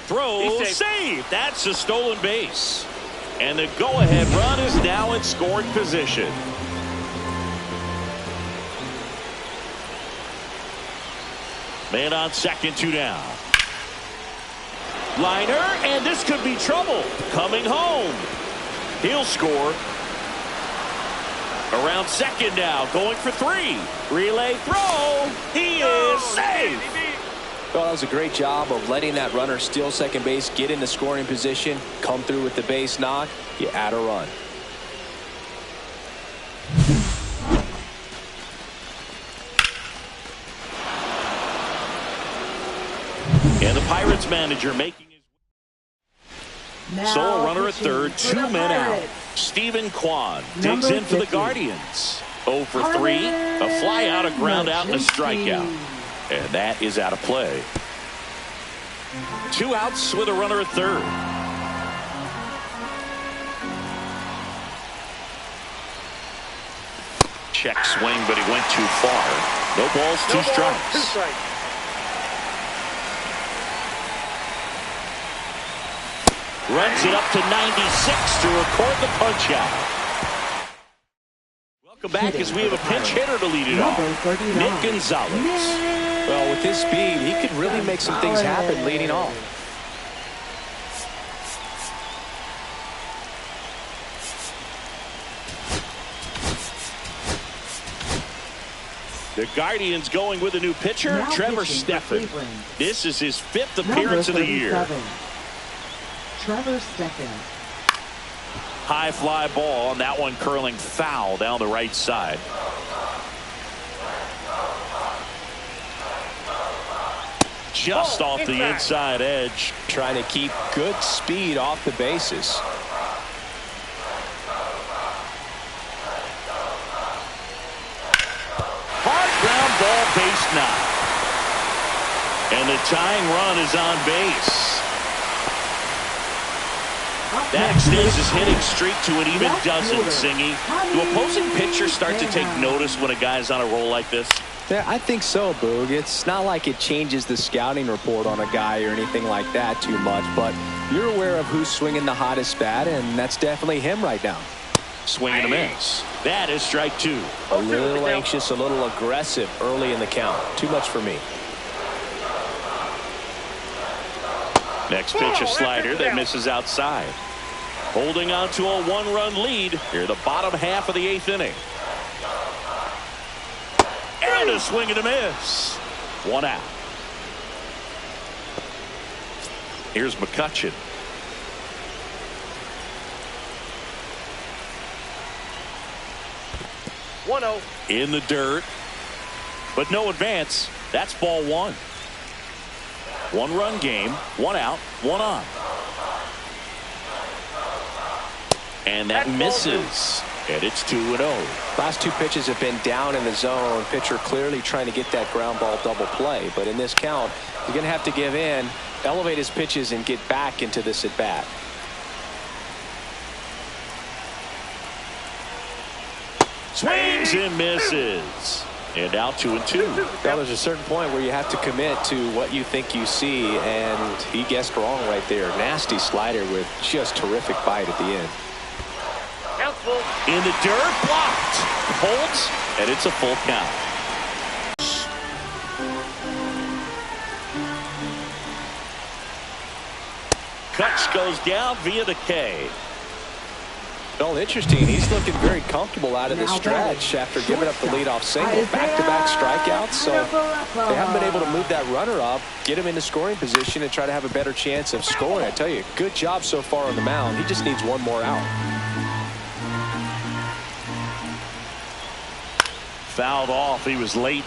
Throw. He's safe. Save. That's a stolen base. And the go-ahead run is now in scoring position. Man on second, 2 down. Liner, and this could be trouble. Coming home. He'll score. Around second now, going for 3. Relay throw. He is safe. Well, that was a great job of letting that runner steal second base, get into scoring position, come through with the base knock. You add a run. And the Pirates manager making his Now sole runner at pitching third, for 2 the men out. Pirates. Stephen Kwan digs Number in for the 50. Guardians. 0 for 3, a fly out, a ground out, and a strikeout. And that is out of play. 2 outs with a runner at third. Check swing, but he went too far. No balls, 2 No ball, strikes. 2 strikes. Runs it up to 96 to record the punch out. Welcome back as we have a pinch hitter to lead it off. Number 39. Nick Gonzalez. Well, with his speed, he could really make some things happen leading off. The Guardians going with a new pitcher, Now Trevor pitching for Stephan. Cleveland. This is his 5th Number appearance of the year. 37. Trevor Stephan. High fly ball, and that one curling foul down the right side. Just Ball, off the inside edge. Trying to keep good speed off the bases. Hard ground ball, base knock. And the tying run is on base. That extends his hitting streak to an even dozen, Singy. Do opposing pitchers start to take notice when a guy's on a roll like this? Yeah, I think so, Boog. It's not like it changes the scouting report on a guy or anything like that too much, but you're aware of who's swinging the hottest bat, and that's definitely him right now. Swing and a miss. That is strike 2. A little anxious, a little aggressive early in the count. Too much for me. Next pitch, a slider that misses outside. Holding on to a 1-run lead here, the bottom half of the 8th inning. And a swing and a miss. 1 out. Here's McCutchen. One-zero. In the dirt, but no advance. That's ball 1. 1-run game, 1 out, 1 on. And that misses. And it's 2-0. Last 2 pitches have been down in the zone. Pitcher clearly trying to get that ground ball double play. But in this count, you're going to have to give in, elevate his pitches, and get back into this at bat. Swings and misses. And now 2-2. Now there's a certain point where you have to commit to what you think you see, and he guessed wrong right there. Nasty slider with just terrific bite at the end. Count full. In the dirt, blocked. Holds, and it's a full count. Kutch goes down via the K. Well, interesting. He's looking very comfortable out of the stretch after giving up the leadoff single. Back-to-back strikeouts, so they haven't been able to move that runner up, get him into scoring position, and try to have a better chance of scoring. I tell you, good job so far on the mound. He just needs 1 more out. Fouled off. He was late.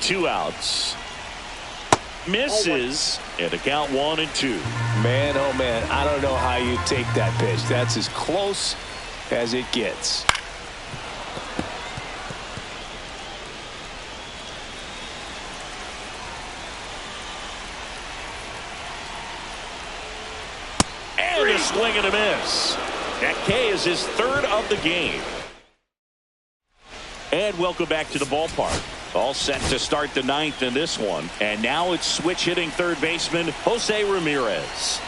Two outs. Misses. And the count 1-2. Man, oh man, I don't know how you take that pitch. That's as close as it gets. And a swing and a miss. That K is his 3rd of the game. And welcome back to the ballpark. All set to start the ninth in this one. And now it's switch hitting third baseman Jose Ramirez.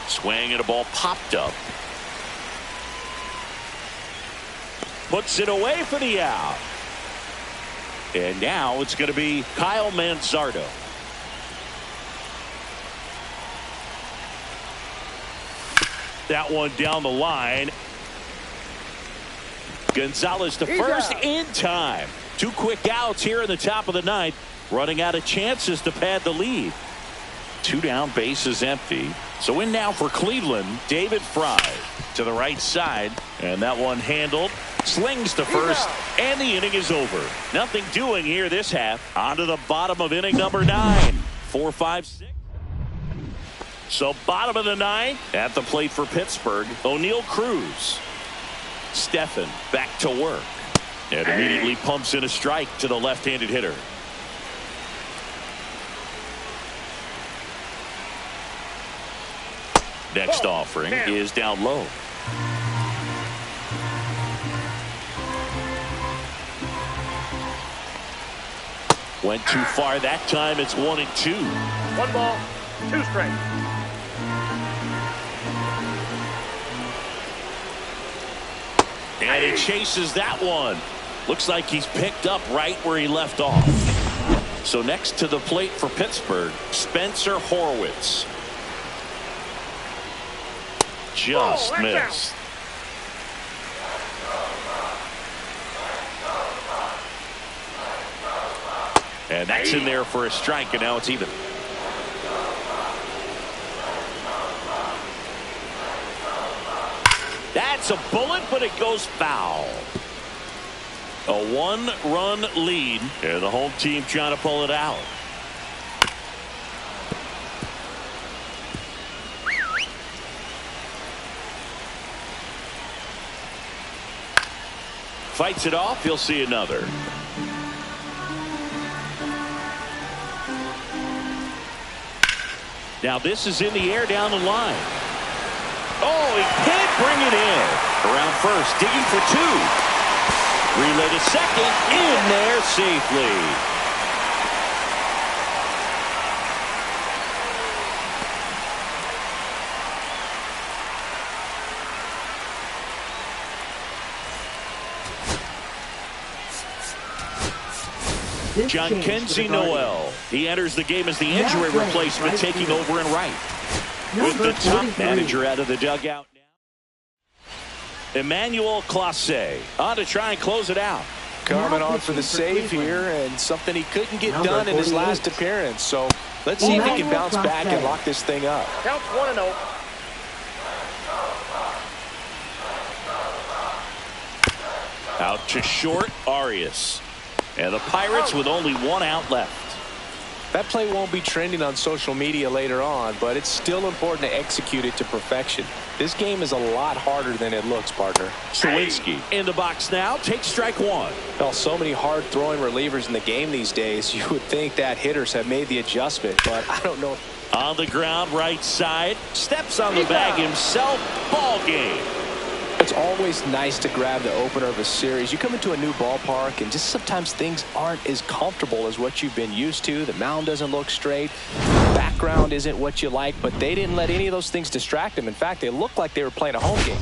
Swing and a ball popped up. Puts it away for the out. And now it's going to be Kyle Manzardo. That one down the line. Gonzalez to first in time. 2 quick outs here in the top of the ninth. Running out of chances to pad the lead. 2 down, bases empty. So in now for Cleveland, David Fry to the right side. And that one handled. Slings to first. And the inning is over. Nothing doing here this half. On to the bottom of inning number 9. 4, 5, 6. So bottom of the 9th. At the plate for Pittsburgh, O'Neal Cruz. Stephan back to work. And immediately pumps in a strike to the left-handed hitter. Next offering is down low. Went too far that time. It's 1-2. 1 ball, 2 strikes. And he chases that one. Looks like he's picked up right where he left off. So next to the plate for Pittsburgh, Spencer Horwitz. Just missed. And that's in there for a strike, and now it's even. That's a bullet, but it goes foul. A 1-run lead, and the home team trying to pull it out. Fights it off. He'll see another. Now this is in the air down the line. Oh, he can't bring it in. Around first, digging for 2. Relay to second, in there safely. John Kenzie Noel. He enters the game as the injury replacement, taking over in right. With the top manager out of the dugout now. Emmanuel Clase on to try and close it out. Coming on for the save here, and something he couldn't get done in his last appearance. So let's see if he can bounce back and lock this thing up. Counts 1-0. Out to short, Arias. And the Pirates with only 1 out left. That play won't be trending on social media later on, but it's still important to execute it to perfection. This game is a lot harder than it looks, partner. Sawinski in the box now. Takes strike 1. Well, so many hard-throwing relievers in the game these days, you would think that hitters have made the adjustment, but I don't know. On the ground, right side. Steps on the bag himself. Ball game. It's always nice to grab the opener of a series. You come into a new ballpark, and just sometimes things aren't as comfortable as what you've been used to. The mound doesn't look straight. Background isn't what you like, but they didn't let any of those things distract them. In fact, they looked like they were playing a home game.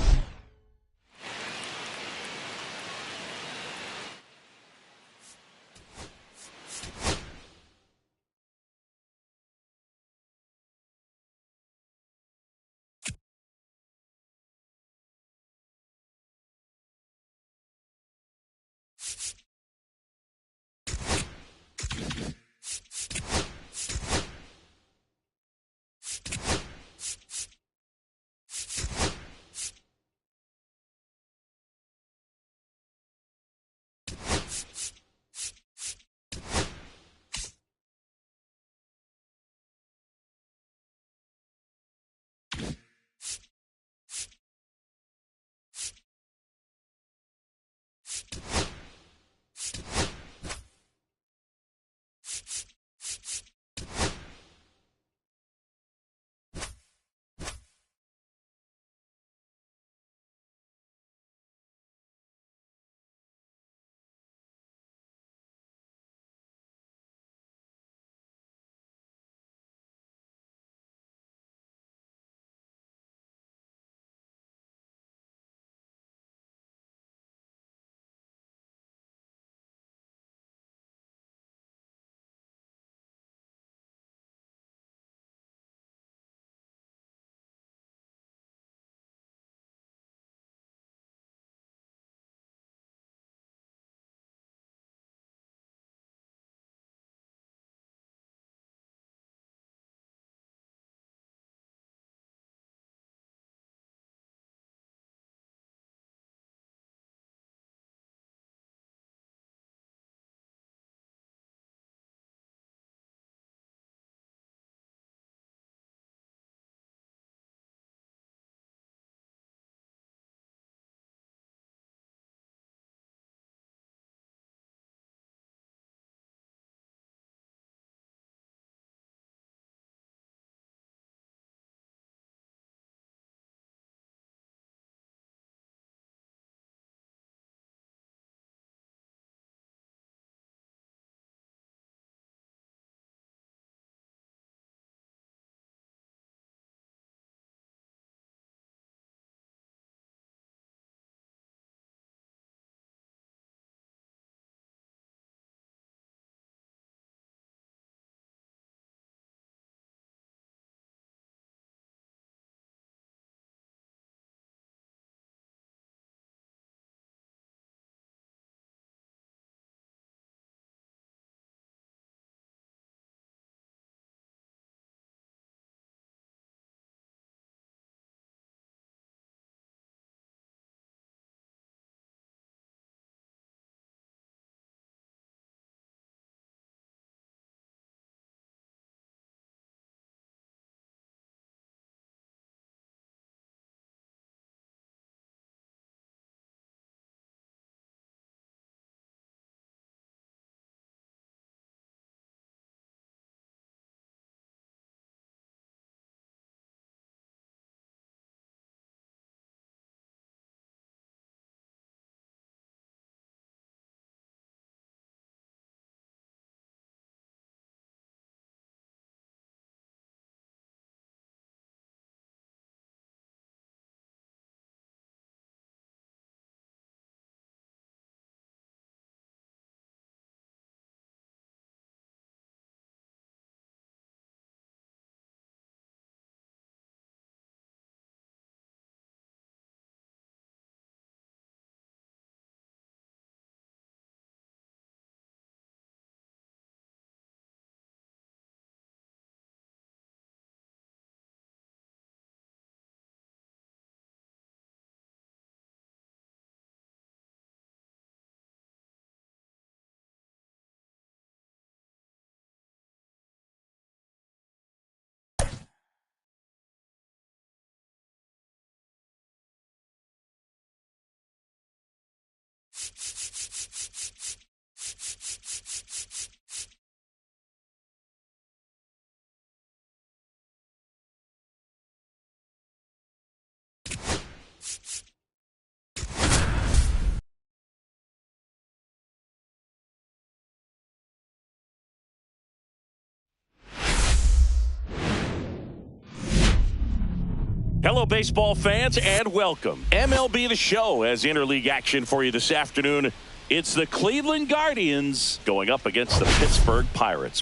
Hello, baseball fans, and welcome. MLB The Show has interleague action for you this afternoon. It's the Cleveland Guardians going up against the Pittsburgh Pirates.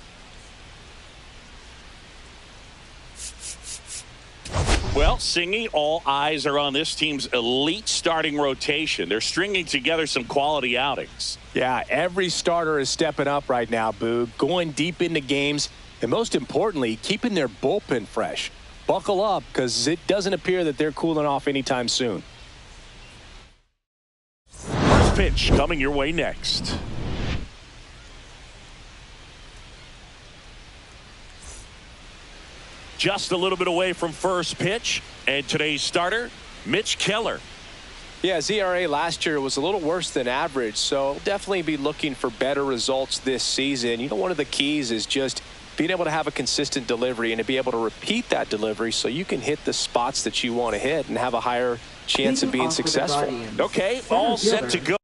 Well, Singy, all eyes are on this team's elite starting rotation. They're stringing together some quality outings. Yeah, every starter is stepping up right now, Boog, going deep into games, and most importantly, keeping their bullpen fresh. Buckle up, because it doesn't appear that they're cooling off anytime soon. First pitch coming your way next. Just a little bit away from first pitch, and today's starter, Mitch Keller. Yeah, his ERA last year was a little worse than average, so definitely be looking for better results this season. You know, one of the keys is just being able to have a consistent delivery and to be able to repeat that delivery so you can hit the spots that you want to hit and have a higher chance of being successful. Okay, all set to go.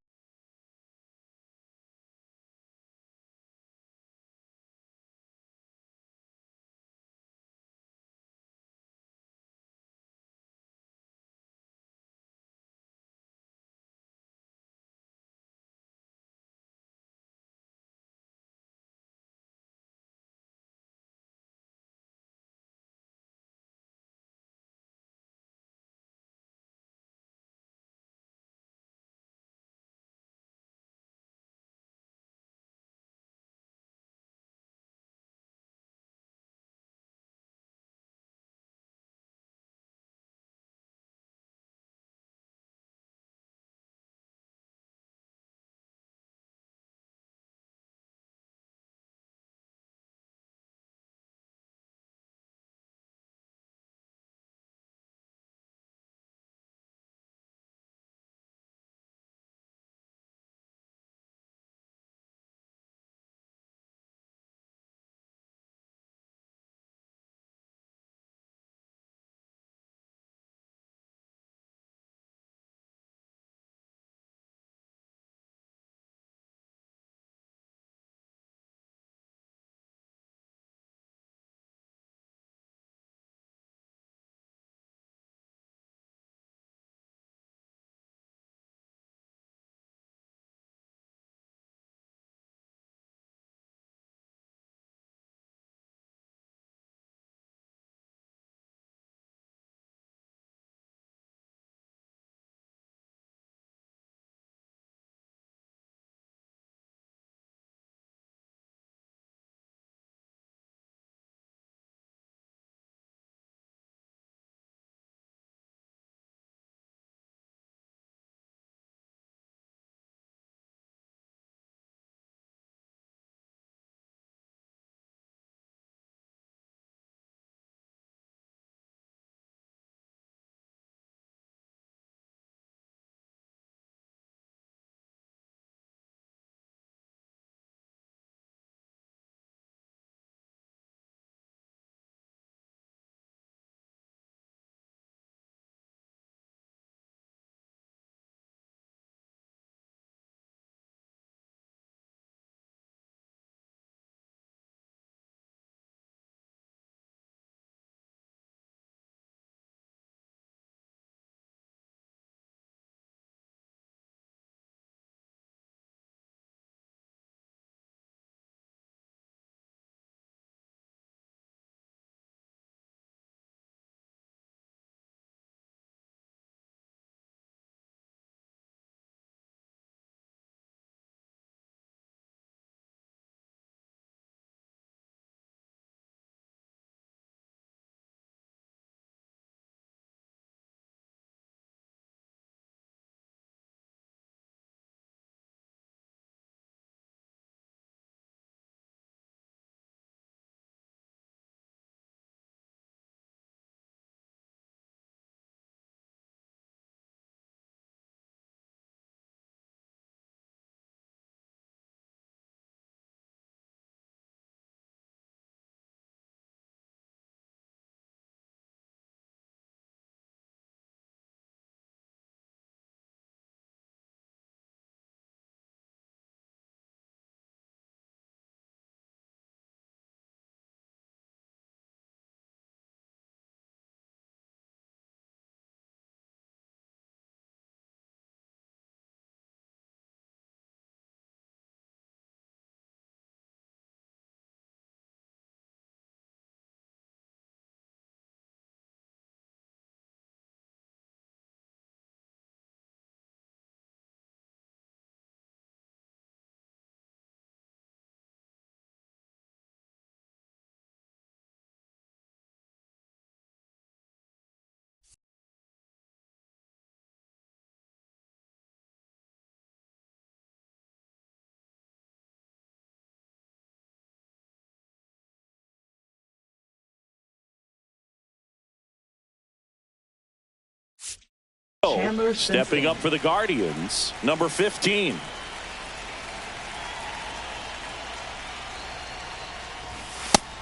Chandler stepping Simpson. up for the Guardians, number 15.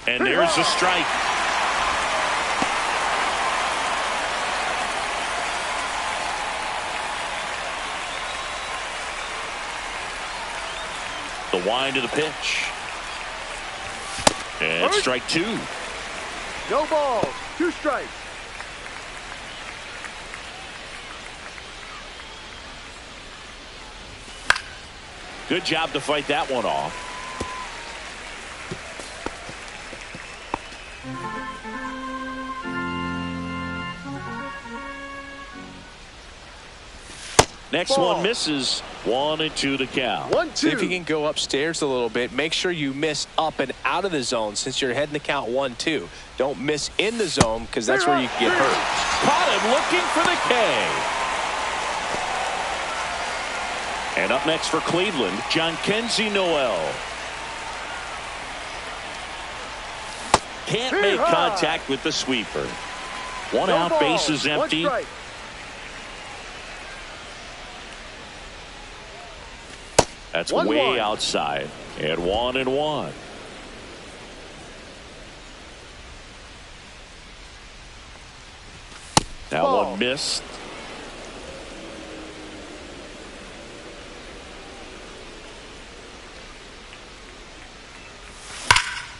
And there's a strike. The wind of the pitch. And strike two. No balls. 2 strikes. Good job to fight that one off. Next one misses. 1-2 the count. 1-2. See if you can go upstairs a little bit. Make sure you miss up and out of the zone since you're heading the count 1-2. Don't miss in the zone because that's where you can get hurt. Caught him looking for the K. And up next for Cleveland, John Kenzie Noel. Can't make contact with the sweeper. One No out, balls. bases 1 empty. strike. That's 1-1. way outside. And 1-1. That Ball. one missed.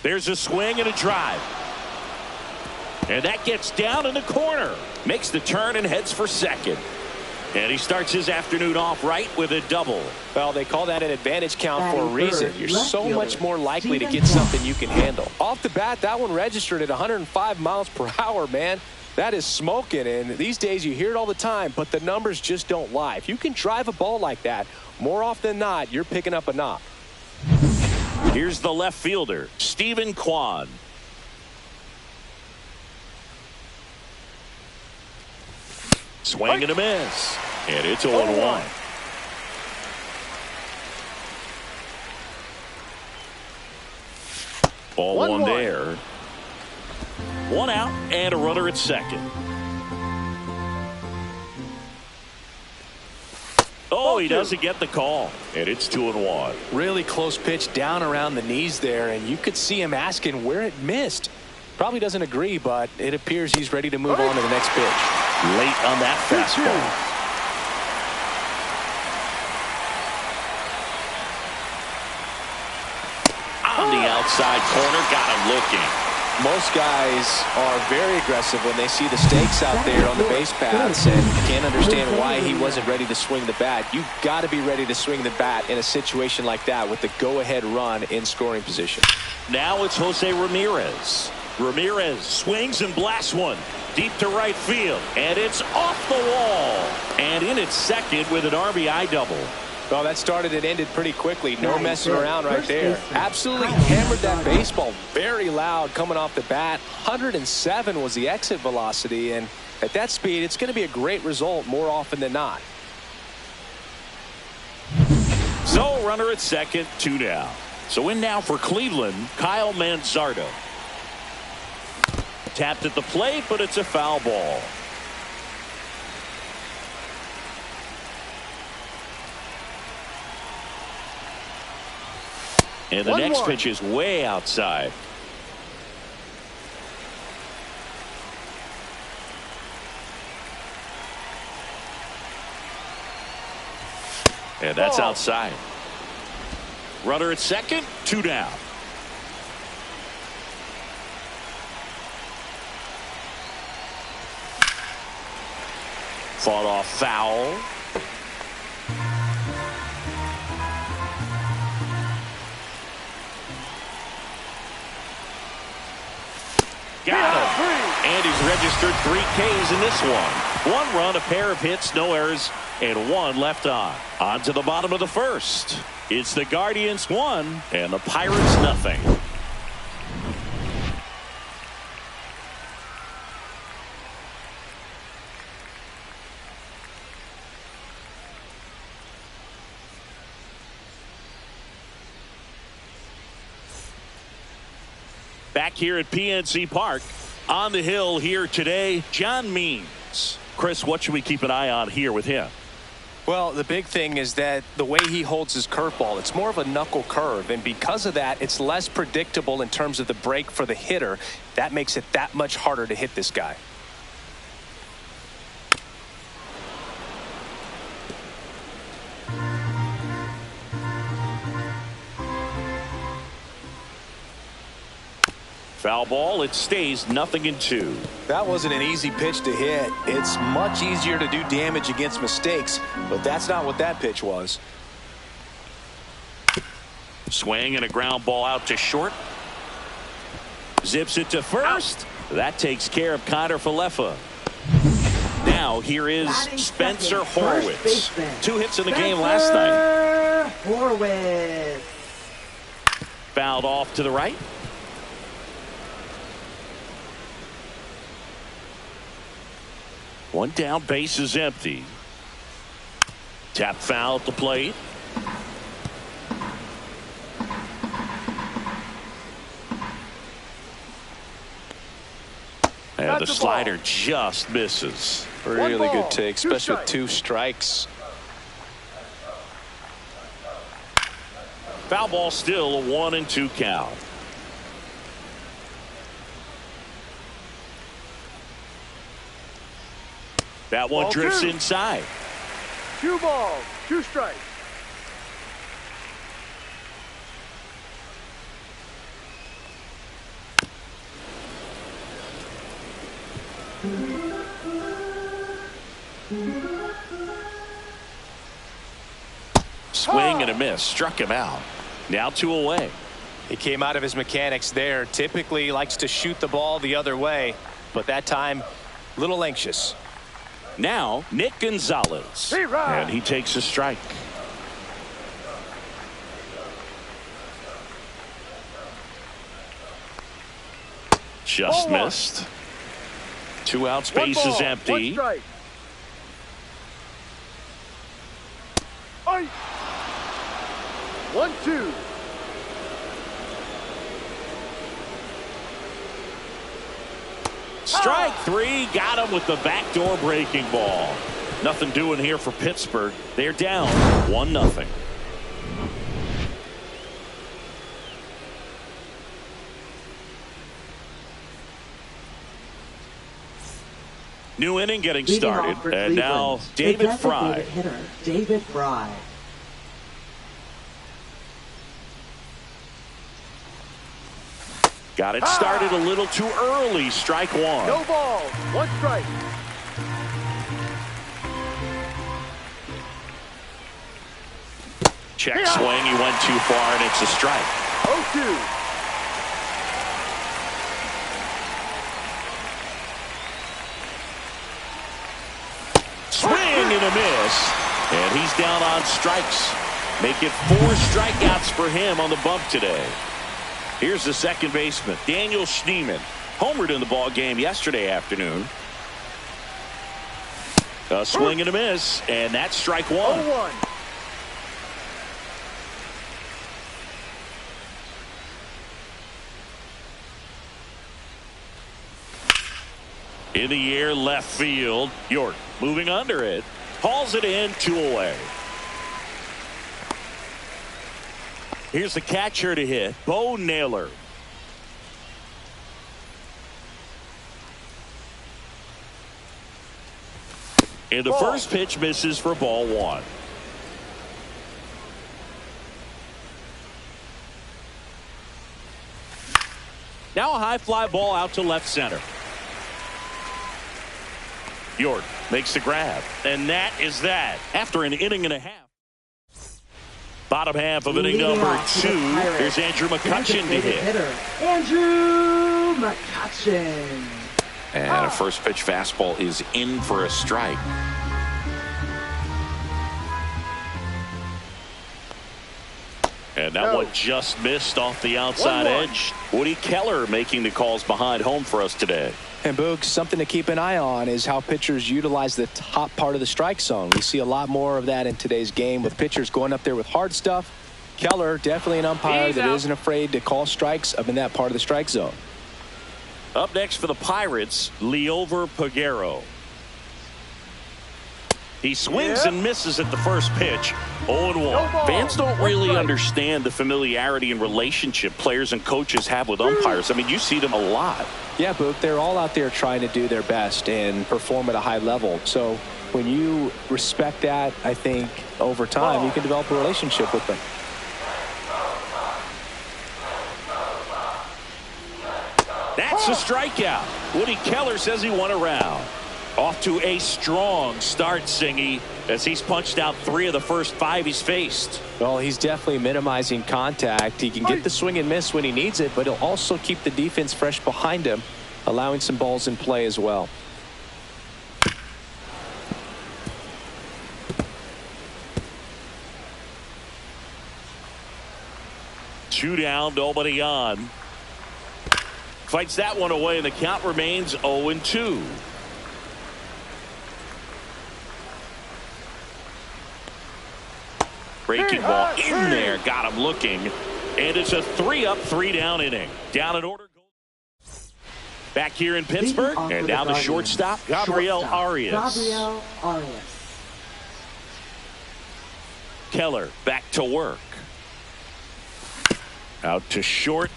There's a swing and a drive. And that gets down in the corner. Makes the turn and heads for second. And he starts his afternoon off right with a double. Well, they call that an advantage count for a Batting reason. third, You're left so fielder, much more likely to Steven get something Kwan. you can handle. Off the bat, that one registered at 105 miles per hour, man. That is smoking, and these days you hear it all the time, but the numbers just don't lie. If you can drive a ball like that, more often than not, you're picking up a knock. Here's the left fielder, Steven Kwan. Swing and a miss. And it's 0-1. Ball 1 there. 1 out and a runner at second. Oh, he doesn't get the call. And it's 2-1. Really close pitch down around the knees there, and you could see him asking where it missed. Probably doesn't agree, but it appears he's ready to move on to the next pitch. Late on that fastball. On the outside corner, got him looking. Most guys are very aggressive when they see the stakes out there on the base paths and can't understand why he wasn't ready to swing the bat. You've got to be ready to swing the bat in a situation like that with the go-ahead run in scoring position. Now it's Jose Ramirez. Ramirez swings and blasts one deep to right field, and it's off the wall and in its second with an RBI double. Well, that started and ended pretty quickly. No Right, messing around right first there. baseman. Absolutely Kyle hammered that Lowry. baseball very loud coming off the bat. 107 was the exit velocity, and at that speed, it's going to be a great result more often than not. So runner at second, 2 down. So in now for Cleveland, Kyle Manzardo. Tapped at the plate, but it's a foul ball. And the next pitch is way outside. And that's outside. Runner at second, 2 down. Fought off foul. Got him. And he's registered 3 Ks in this one. 1 run, a pair of hits, no errors, and 1 left on. On to the bottom of the first. It's the Guardians 1 and the Pirates nothing. Back here at PNC Park, on the hill here today, John Means. Chris, what should we keep an eye on here with him? Well, the big thing is that the way he holds his curveball, it's more of a knuckle curve, and because of that, it's less predictable in terms of the break for the hitter. That makes it that much harder to hit this guy. Foul ball. It stays 0-2. That wasn't an easy pitch to hit. It's much easier to do damage against mistakes, but that's not what that pitch was. Swing and a ground ball out to short. Zips it to first. That takes care of Connor Falefa. Now here is Spencer Horwitz. 2 hits in the game last night. Horwitz. Fouled off to the right. One down, base is empty. Tap foul at the plate. And the slider just misses. Really good take, especially with 2 strikes. Foul ball, still a 1-2 count. That one Ball drifts 2. inside. 2 balls, 2 strikes. Swing and a miss. Struck him out. Now 2 away. He came out of his mechanics there. Typically likes to shoot the ball the other way, but that time a little anxious. Now Nick Gonzalez. And he takes a strike. Just missed. 2 outs, base is empty. 1 strike. 1-2. Strike 3, got him with the backdoor breaking ball. Nothing doing here for Pittsburgh. They're down 1-0. New inning getting started, and now David Fry. Hitter, David Fry. Got it started a little too early. Strike 1. No balls, 1 strike. Check swing. He went too far, and it's a strike. 0-2. Swing and a miss. And he's down on strikes. Make it 4 strikeouts for him on the bump today. Here's the second baseman, Daniel Schneemann. Homered in the ball game yesterday afternoon. A swing and a miss, and that's strike 1. 0-1. In the air, left field. York moving under it. Hauls it in, 2 away. Here's the catcher to hit, Bo Naylor. And the first pitch misses for ball 1. Now a high fly ball out to left center. York makes the grab, and that is that. After an inning and a half. Bottom half of inning number 2. Here's Andrew McCutchen to hit. Hitter, Andrew McCutchen. And a first pitch fastball is in for a strike. And that one just missed off the outside edge. Woody Keller making the calls behind home for us today. And Boog, something to keep an eye on is how pitchers utilize the top part of the strike zone. We see a lot more of that in today's game with pitchers going up there with hard stuff. Keller, definitely an umpire that isn't afraid to call strikes up in that part of the strike zone. Up next for the Pirates, Liover Peguero. He swings and misses at the first pitch. 0-1. Fans don't really understand the familiarity and relationship players and coaches have with umpires. I mean, you see them a lot. Yeah, Boog, they're all out there trying to do their best and perform at a high level. So when you respect that, I think over time you can develop a relationship with them. That's a strikeout. Woody Keller says he won a round. Off to a strong start, Singy, as he's punched out 3 of the first 5 he's faced. Well, he's definitely minimizing contact. He can get the swing and miss when he needs it, but he'll also keep the defense fresh behind him, allowing some balls in play as well. Two down, nobody on. Fights that one away, and the count remains 0-2. Breaking ball in there, got him looking, and it's a 3-up, 3-down inning. Down in order. Back here in Pittsburgh, and now the shortstop, Gabriel Arias. Keller back to work. Out to short,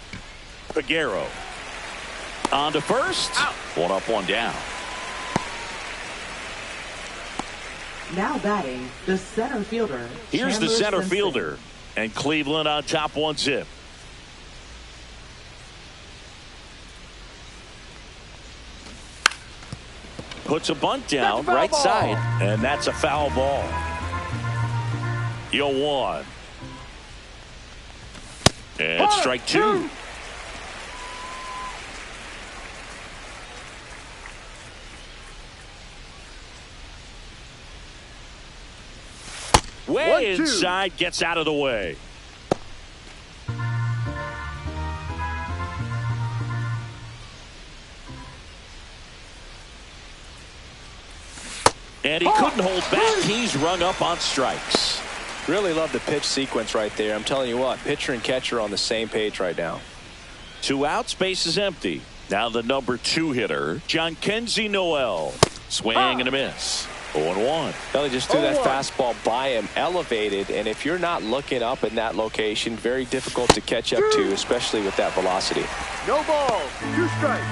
Figueroa. On to first. Out. 1 up, 1 down. Now batting, the center fielder. Here's the center fielder. And Cleveland on top 1-0. Puts a bunt down right side. And that's a foul ball. 0-1. And strike 2. Way inside, gets out of the way. And he couldn't hold back. He's rung up on strikes. Really love the pitch sequence right there. I'm telling you what, pitcher and catcher on the same page right now. 2 outs, base is empty. Now the number 2 hitter, Jhonkensy Noel. Swing and a miss. 0-1. They just threw that fastball by him, elevated, and if you're not looking up in that location, very difficult to catch up to, especially with that velocity. No ball, 2 strikes.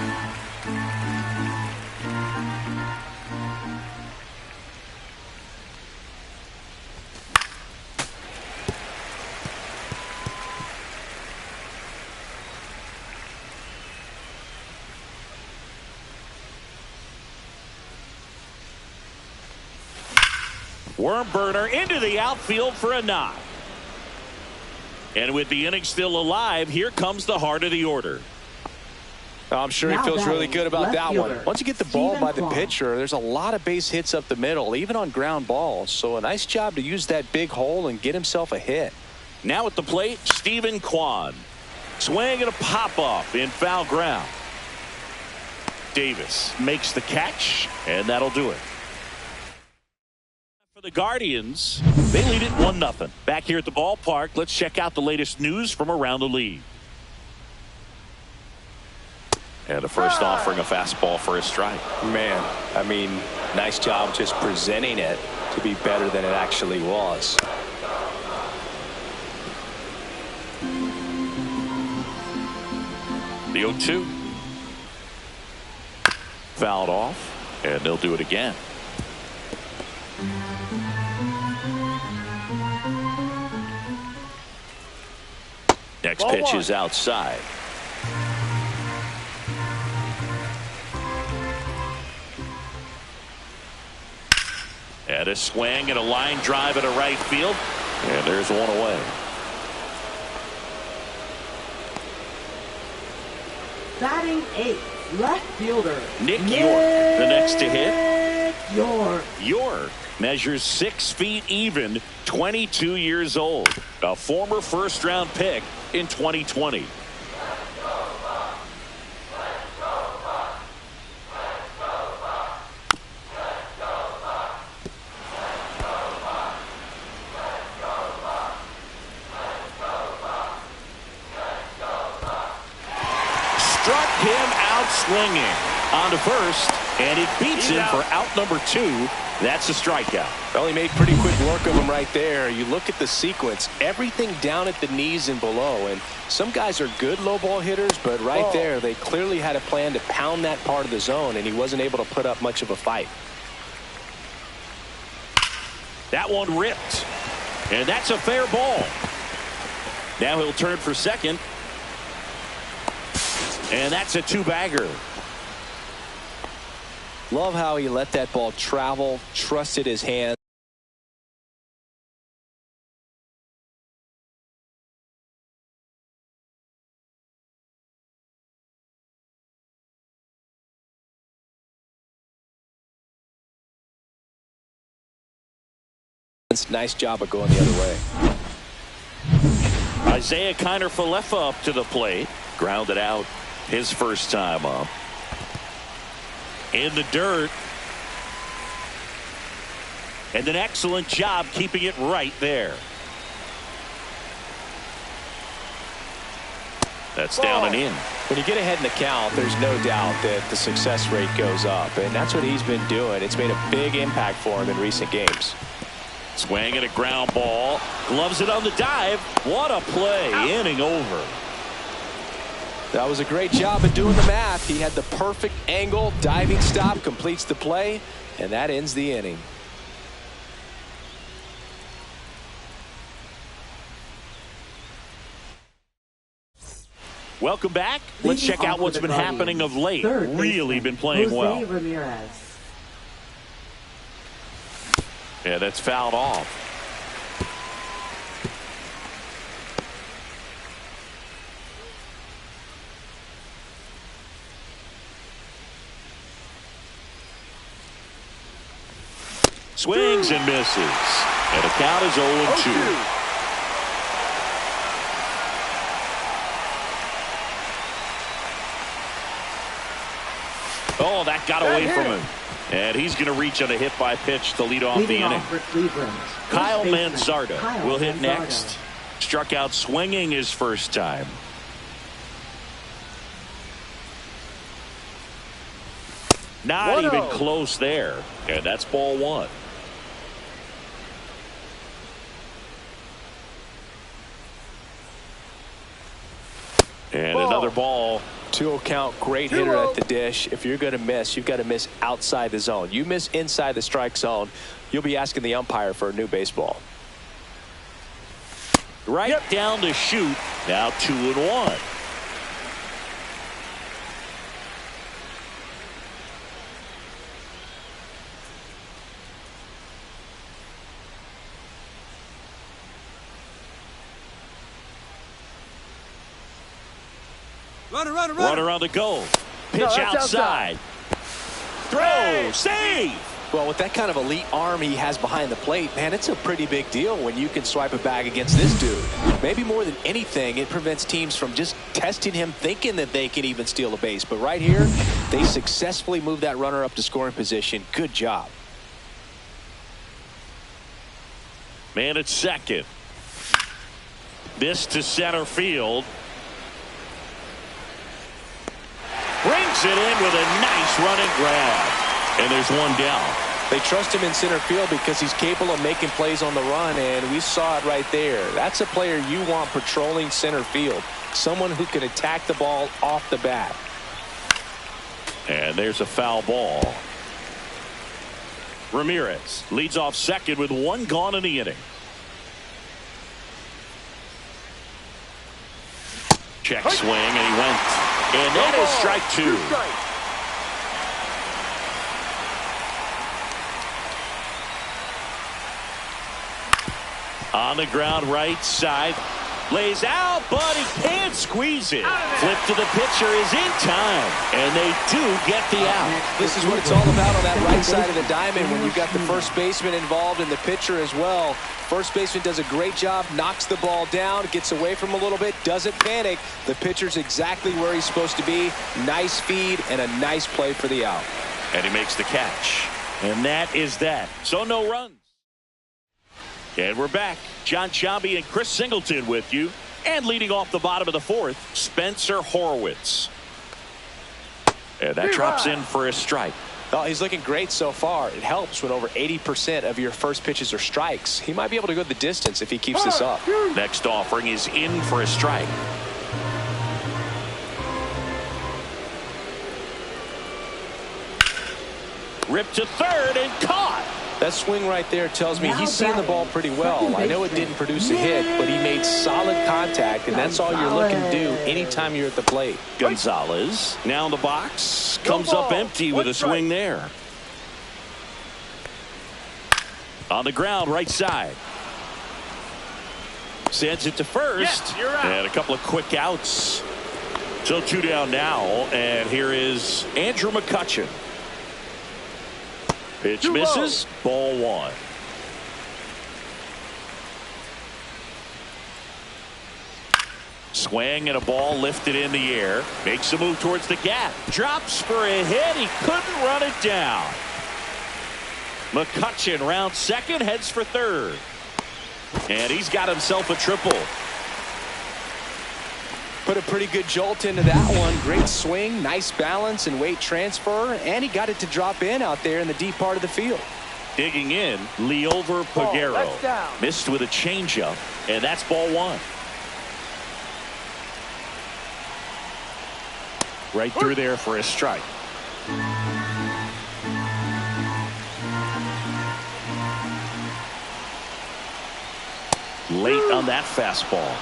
Worm burner into the outfield for a knock. And with the inning still alive, here comes the heart of the order. I'm sure he feels really good about that one. Once you get the ball by the pitcher, there's a lot of base hits up the middle, even on ground balls. So a nice job to use that big hole and get himself a hit. Now at the plate, Stephen Kwan. Swing and a pop-off in foul ground. Davis makes the catch, and that'll do it. For the Guardians, they lead it 1-0. Back here at the ballpark, let's check out the latest news from around the league. And the first offering a fastball for a strike. Man, I mean, nice job just presenting it to be better than it actually was. The 0-2. Fouled off, and they'll do it again. Next pitch is outside. And a swing and a line drive at a right field. And there's one away. Batting 8th, left fielder Nick York, the next to hit. York Measures 6 feet even, 22 years old. A former first-round pick in 2020. Struck him out swinging. On to first, and it beats him for out number 2. That's a strikeout. Well, he made pretty quick work of him right there. You look at the sequence, everything down at the knees and below. And some guys are good low ball hitters, but right there, they clearly had a plan to pound that part of the zone, and he wasn't able to put up much of a fight. That one ripped. And that's a fair ball. Now he'll turn for second. And that's a two-bagger. Love how he let that ball travel, trusted his hands. Nice job of going the other way. Isaiah Kiner-Falefa up to the plate. Grounded out his first time up. In the dirt. And an excellent job keeping it right there. That's down and in. When you get ahead in the count, there's no doubt that the success rate goes up, and that's what he's been doing. It's made a big impact for him in recent games. Swing and a ground ball. Gloves it on the dive. What a play. Inning over. That was a great job of doing the math. He had the perfect angle. Diving stop completes the play, and that ends the inning. Welcome back. Let's check out what's been happening of late. Really been playing well. Ramirez. Yeah, that's fouled off. Swings and misses. And the count is 0-2. Oh, that got away from him. And he's going to reach on a hit by pitch to lead off the inning. Kyle Manzardo will hit next. Struck out swinging his first time. Not even close there. And that's ball one. And another ball. 2-0 count, great hitter at the dish. If you're going to miss, you've got to miss outside the zone. You miss inside the strike zone, you'll be asking the umpire for a new baseball. Right down to shoot. Now 2-1. Runner on the goal. Pitch outside. Throw. Save. Well, with that kind of elite arm he has behind the plate, man, it's a pretty big deal when you can swipe a bag against this dude. Maybe more than anything, it prevents teams from just testing him, thinking that they can even steal a base. But right here, they successfully moved that runner up to scoring position. Good job. Man at second. This to center field. Brings it in with a nice running grab. And there's one down. They trust him in center field because he's capable of making plays on the run, and we saw it right there. That's a player you want patrolling center field. Someone who can attack the ball off the bat. And there's a foul ball. Ramirez leads off second with one gone in the inning. Check swing, and he went. And that is strike two. On the ground right side. Lays out, but he can't squeeze it. Flip to the pitcher is in time. And they do get the out. This is what it's all about on that right side of the diamond when you've got the first baseman involved and the pitcher as well. First baseman does a great job, knocks the ball down, gets away from him a little bit, doesn't panic. The pitcher's exactly where he's supposed to be. Nice feed and a nice play for the out. And he makes the catch. And that is that. So no runs. And we're back. John Sciambi and Chris Singleton with you. And leading off the bottom of the fourth, Spencer Horwitz. And that drops in for a strike. Oh, he's looking great so far. It helps when over 80% of your first pitches are strikes. He might be able to go the distance if he keeps this up. Next offering is in for a strike. Ripped to third and caught. That swing right there tells me he's seeing the ball pretty well. I know it didn't produce a hit, but he made solid contact, and that's all you're looking to do anytime you're at the plate. Gonzalez now in the box. Comes up empty with a swing there. On the ground, right side. Sends it to first. And a couple of quick outs. So 2 down now, and here is Andrew McCutchen. Pitch misses. Ball 1. Swing and a ball lifted in the air. Makes a move towards the gap. Drops for a hit. He couldn't run it down. McCutchen rounds second, heads for third. And he's got himself a triple. Put a pretty good jolt into that one. Great swing, nice balance and weight transfer, and he got it to drop in out there in the deep part of the field. Digging in, Leover Peguero. Missed with a changeup, and that's ball 1. Right through there for a strike. Late on that fastball.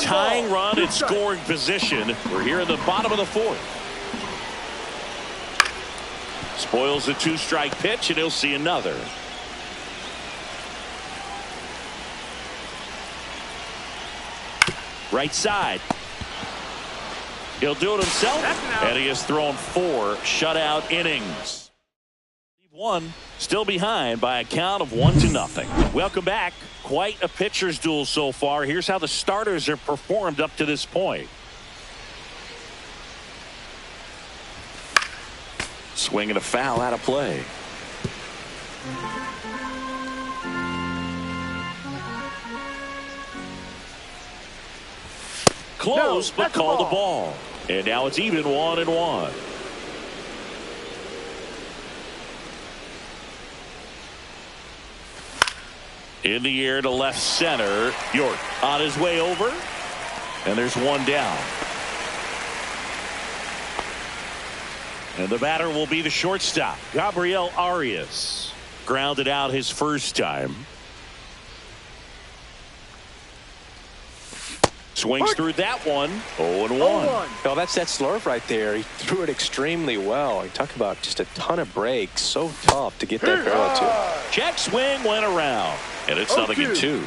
Tying run in scoring position. We're here in the bottom of the 4th. Spoils the 2-strike pitch, and he'll see another. Right side. He'll do it himself, and he has thrown 4 shutout innings. 1 still behind by a count of 1-0. Welcome back. Quite a pitcher's duel so far. Here's how the starters have performed up to this point. Swing and a foul out of play. Close, but called the ball. And now it's even 1-1. In the air to left center. York on his way over. And there's 1 down. And the batter will be the shortstop, Gabriel Arias. Grounded out his first time. Swings through that one. 0-1. Oh, that's that slurve right there. He threw it extremely well. You talk about just a ton of breaks. So tough to get that barrel to. Check swing went around. And it's 0-2.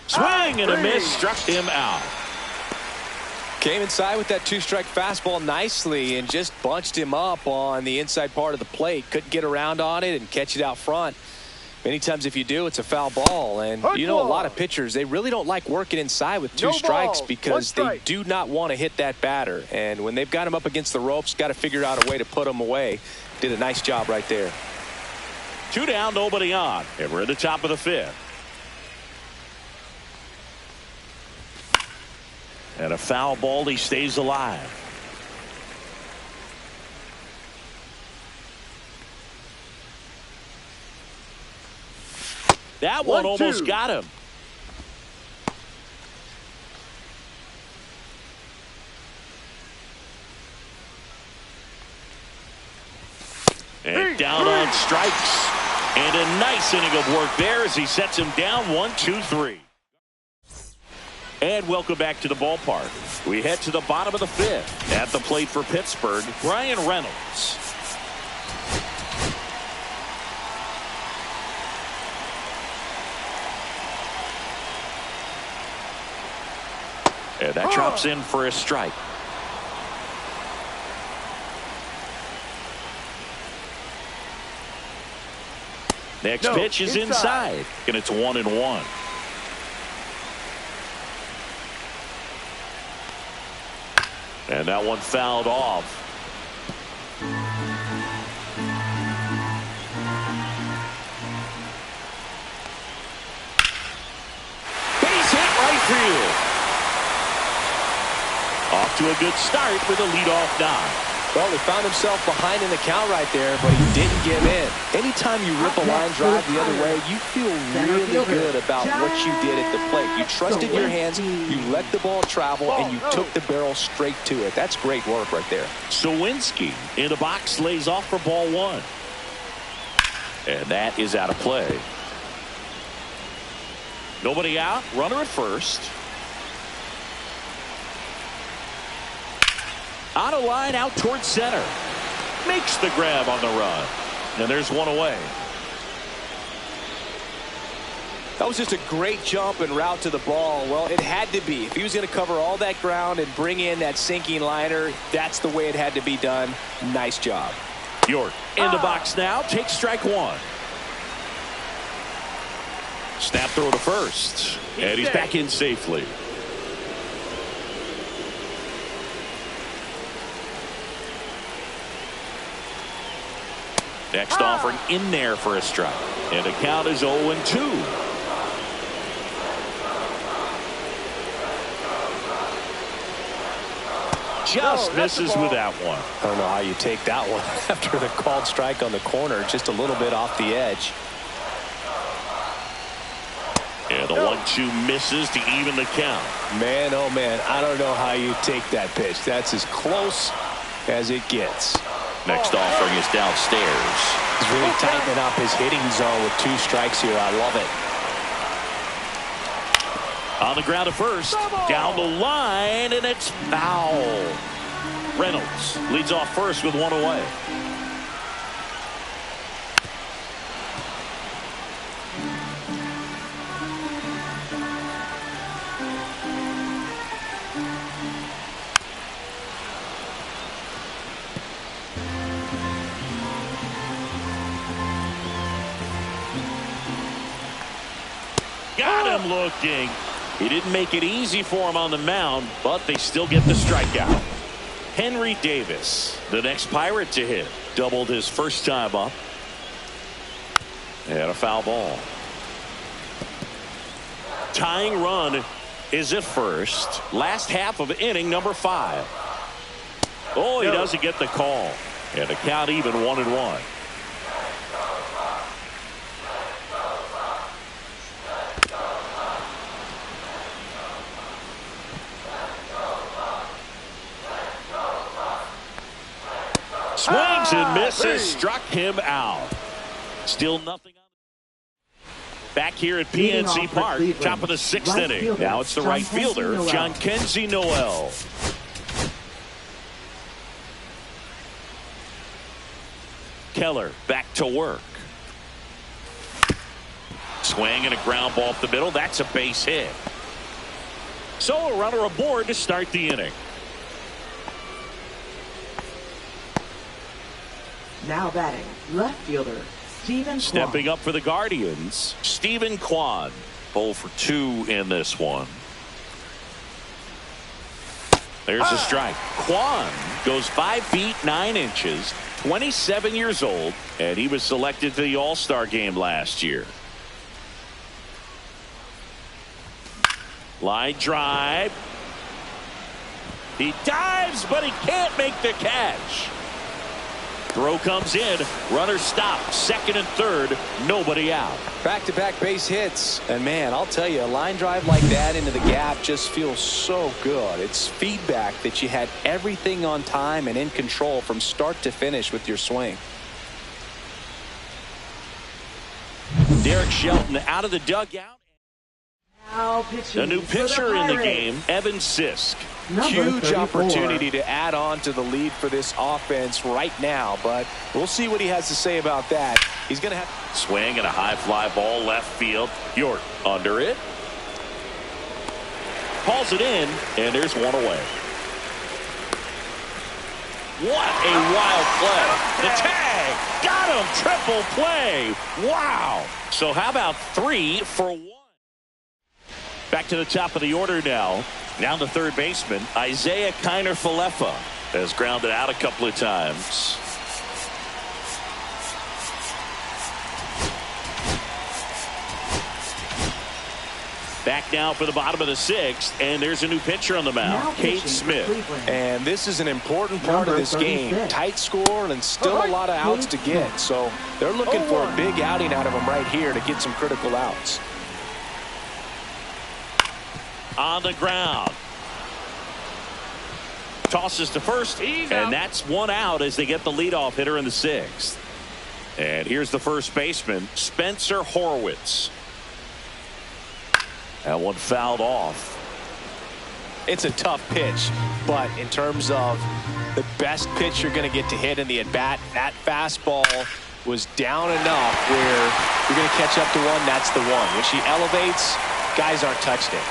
Swing and a miss. Struck him out. Came inside with that 2-strike fastball nicely and just bunched him up on the inside part of the plate. Couldn't get around on it and catch it out front. Many times if you do, it's a foul ball. And you know, a lot of pitchers, they really don't like working inside with 2 strikes because they do not want to hit that batter. And when they've got him up against the ropes, got to figure out a way to put him away. Did a nice job right there. 2 down, nobody on. And we're at the top of the 5th. And a foul ball, he stays alive. That one almost got him. And down on strikes. And a nice inning of work there as he sets him down 1-2-3. And welcome back to the ballpark. We head to the bottom of the 5th. At the plate for Pittsburgh, Brian Reynolds. And that drops in for a strike. Next pitch is inside. And it's 1-1. And that one fouled off. Base hit right field. Off off to a good start with a leadoff knock. Well, he found himself behind in the count right there, but he didn't give in. Anytime you rip a line drive the other way, you feel really good about what you did at the plate. You trusted your hands, you let the ball travel, and you took the barrel straight to it. That's great work right there. Sawinski in the box lays off for ball one. And that is out of play. Nobody out, runner at first. On a line out towards center. Makes the grab on the run. And there's one away. That was just a great jump and route to the ball. Well, it had to be. If he was going to cover all that ground and bring in that sinking liner, that's the way it had to be done. Nice job. York in the box now. Takes strike one. Snap throw to first. And he's back in safely. Next offering in there for a strike. And the count is 0-2. Just misses with that one. I don't know how you take that one after the called strike on the corner. Just a little bit off the edge. And the 1-2 misses to even the count. Man, oh man, I don't know how you take that pitch. That's as close as it gets. Next offering is downstairs. He's really tightening up his hitting zone with 2 strikes here. I love it. On the ground at first. Down the line, and it's foul. Reynolds leads off first with one away. Got him looking. He didn't make it easy for him on the mound, but they still get the strikeout. Henry Davis, the next Pirate to hit. Doubled his first time up. And a foul ball. Tying run is at first. Last half of inning number 5. Oh, he doesn't get the call. And the count even 1-1. Swings and misses. Struck him out. Still nothing on. Back here at PNC Park, top of the 6th inning. Now it's the right fielder, Jhonkensy Noel. Keller back to work. Swing and a ground ball up the middle. That's a base hit. So a runner aboard to start the inning. Now batting, left fielder, Stephen Kwan. Stepping up for the Guardians, Stephen Kwan. 0 for 2 in this one. There's a strike. Kwan goes 5 feet 9 inches, 27 years old, and he was selected to the All-Star game last year. Line drive. He dives, but he can't make the catch. Throw comes in. Runner stops. Second and third. Nobody out. Back-to-back base hits. And man, I'll tell you, a line drive like that into the gap just feels so good. It's feedback that you had everything on time and in control from start to finish with your swing. Derek Shelton out of the dugout. The new pitcher in the game, Evan Sisk. Huge opportunity to add on to the lead for this offense right now, but we'll see what he has to say about that. He's going to have swing and a high fly ball left field. York under it. Calls it in, and there's one away. What a wild play. The tag. Got him. Triple play. Wow. So how about 3 for 1? Back to the top of the order now. Down to third baseman, Isaiah Kiner-Falefa has grounded out a couple of times. Back now for the bottom of the sixth, and there's a new pitcher on the mound, Kate Smith. And this is an important part of this game. Tight score and still a lot of outs to get. So they're looking for a big outing out of him right here to get some critical outs. On the ground. Tosses to first, and that's one out as they get the leadoff hitter in the sixth. And here's the first baseman, Spencer Horwitz. That one fouled off. It's a tough pitch, but in terms of the best pitch you're going to get to hit in the at-bat, that fastball was down enough where you're going to catch up to one. That's the one. When she elevates, guys aren't touched it.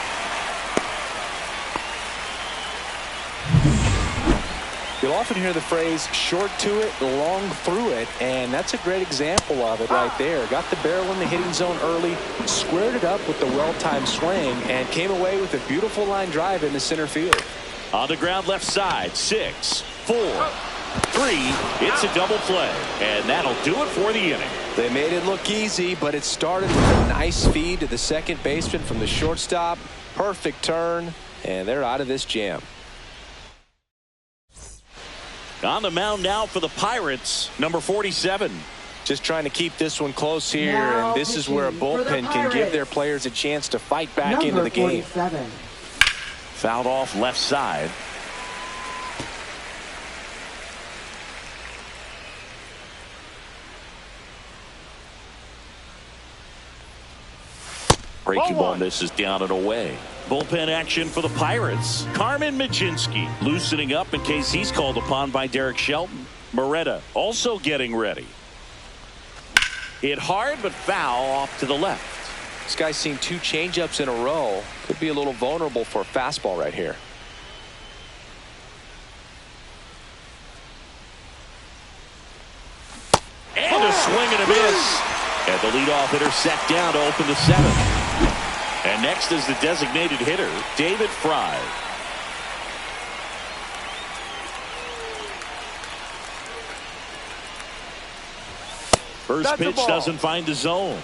You'll often hear the phrase short to it, long through it, and that's a great example of it right there. Got the barrel in the hitting zone early, squared it up with the well-timed swing, and came away with a beautiful line drive into center field. On the ground left side, 6, 4, 3. It's a double play, and that'll do it for the inning. They made it look easy, but it started with a nice feed to the second baseman from the shortstop. Perfect turn, and they're out of this jam. On the mound now for the Pirates, number 47. Just trying to keep this one close here, and this is where a bullpen can give their players a chance to fight back into the game. 47. Fouled off left side. Breaking ball misses down and away. Bullpen action for the Pirates. Carmen Michinski loosening up in case he's called upon by Derek Shelton. Moretta also getting ready. Hit hard but foul off to the left. This guy's seen 2 changeups in a row. Could be a little vulnerable for a fastball right here. And a swing and a miss. And the leadoff hitter set down to open the 7th. And next is the designated hitter, David Fry. First pitch doesn't find the zone.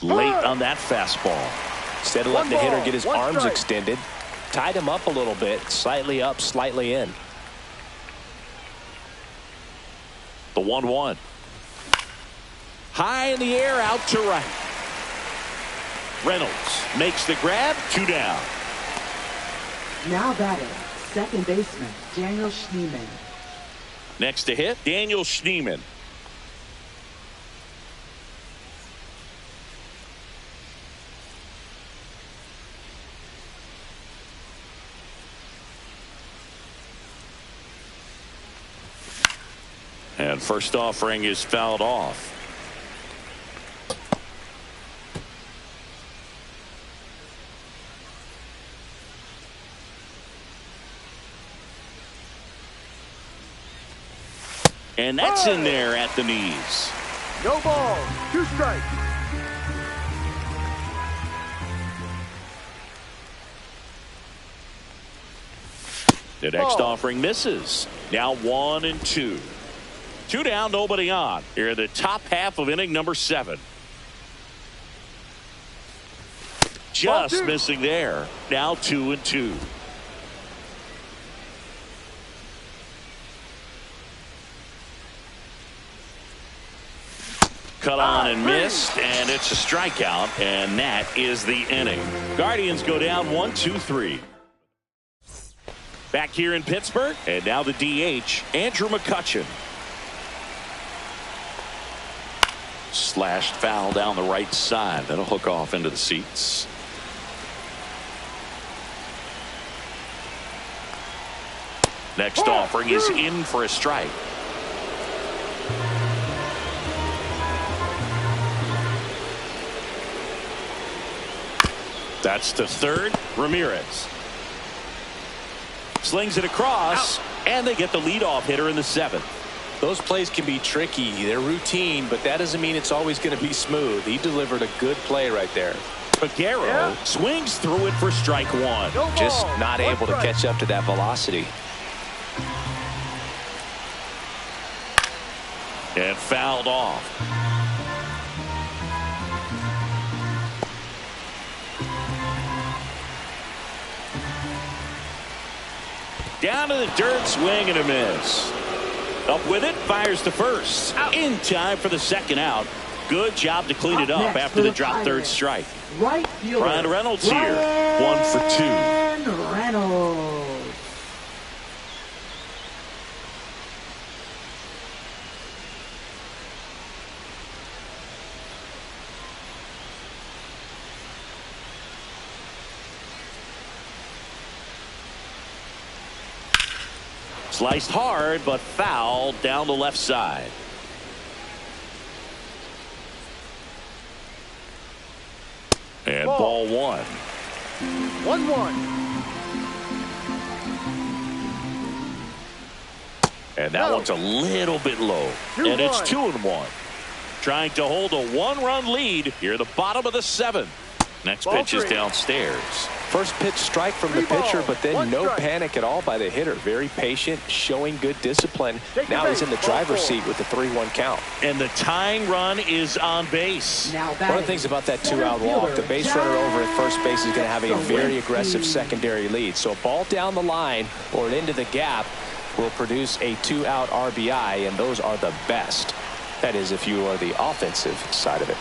Late on that fastball. Instead of letting the hitter get his arms extended, tied him up a little bit, slightly up, slightly in. The 1-1. High in the air, out to right. Reynolds makes the grab, 2 down. Now batting, second baseman, Daniel Schneemann. Next to hit, Daniel Schneemann. And first offering is fouled off. And that's in there at the knees. No ball. 2 strikes. The next offering misses. Now 1 and 2. 2 down, nobody on. Here in the top half of inning number 7. Just missing there. Now 2 and 2. Cut on and missed, and it's a strikeout, and that is the inning. Guardians go down 1-2-3. Back here in Pittsburgh, and now the DH, Andrew McCutchen. Slashed foul down the right side. That'll hook off into the seats. Next offering is in for a strike. That's to third. Ramirez slings it across, and they get the leadoff hitter in the 7th. Those plays can be tricky. They're routine, but that doesn't mean it's always going to be smooth. He delivered a good play right there. Figueroa swings through it for strike 1. Just not able to catch up to that velocity. And fouled off. Down to the dirt, swing and a miss. Up with it, fires to first. In time for the second out. Good job to clean it up after the drop third strike. Right fielder, Ryan Reynolds here, 1 for 2. Reynolds. Sliced hard, but fouled down the left side. And ball 1. 1-1. And that one's a little bit low. And it's 2-1. Trying to hold a 1-run lead here at the bottom of the 7th. Next pitch is downstairs. First pitch strike from the pitcher, but then no panic at all by the hitter. Very patient, showing good discipline. Now he's in the driver's seat with the 3-1 count. And the tying run is on base. One of the things about that 2-out walk, the base runner over at first base is going to have a very aggressive secondary lead. So a ball down the line or into the gap will produce a 2-out RBI, and those are the best. That is, if you are the offensive side of it.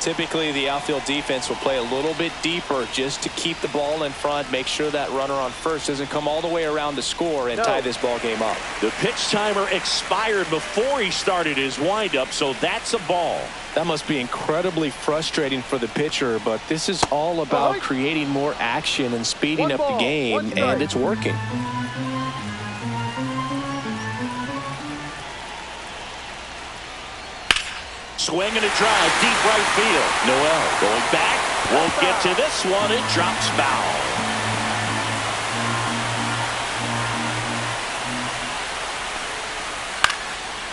Typically, the outfield defense will play a little bit deeper just to keep the ball in front, make sure that runner on first doesn't come all the way around to score and tie this ball game up. The pitch timer expired before he started his windup, so that's a ball. That must be incredibly frustrating for the pitcher, but this is all about creating more action and speeding up the game, and it's working. Swing and a drive, deep right field. Noel going back, won't get to this one. It drops foul.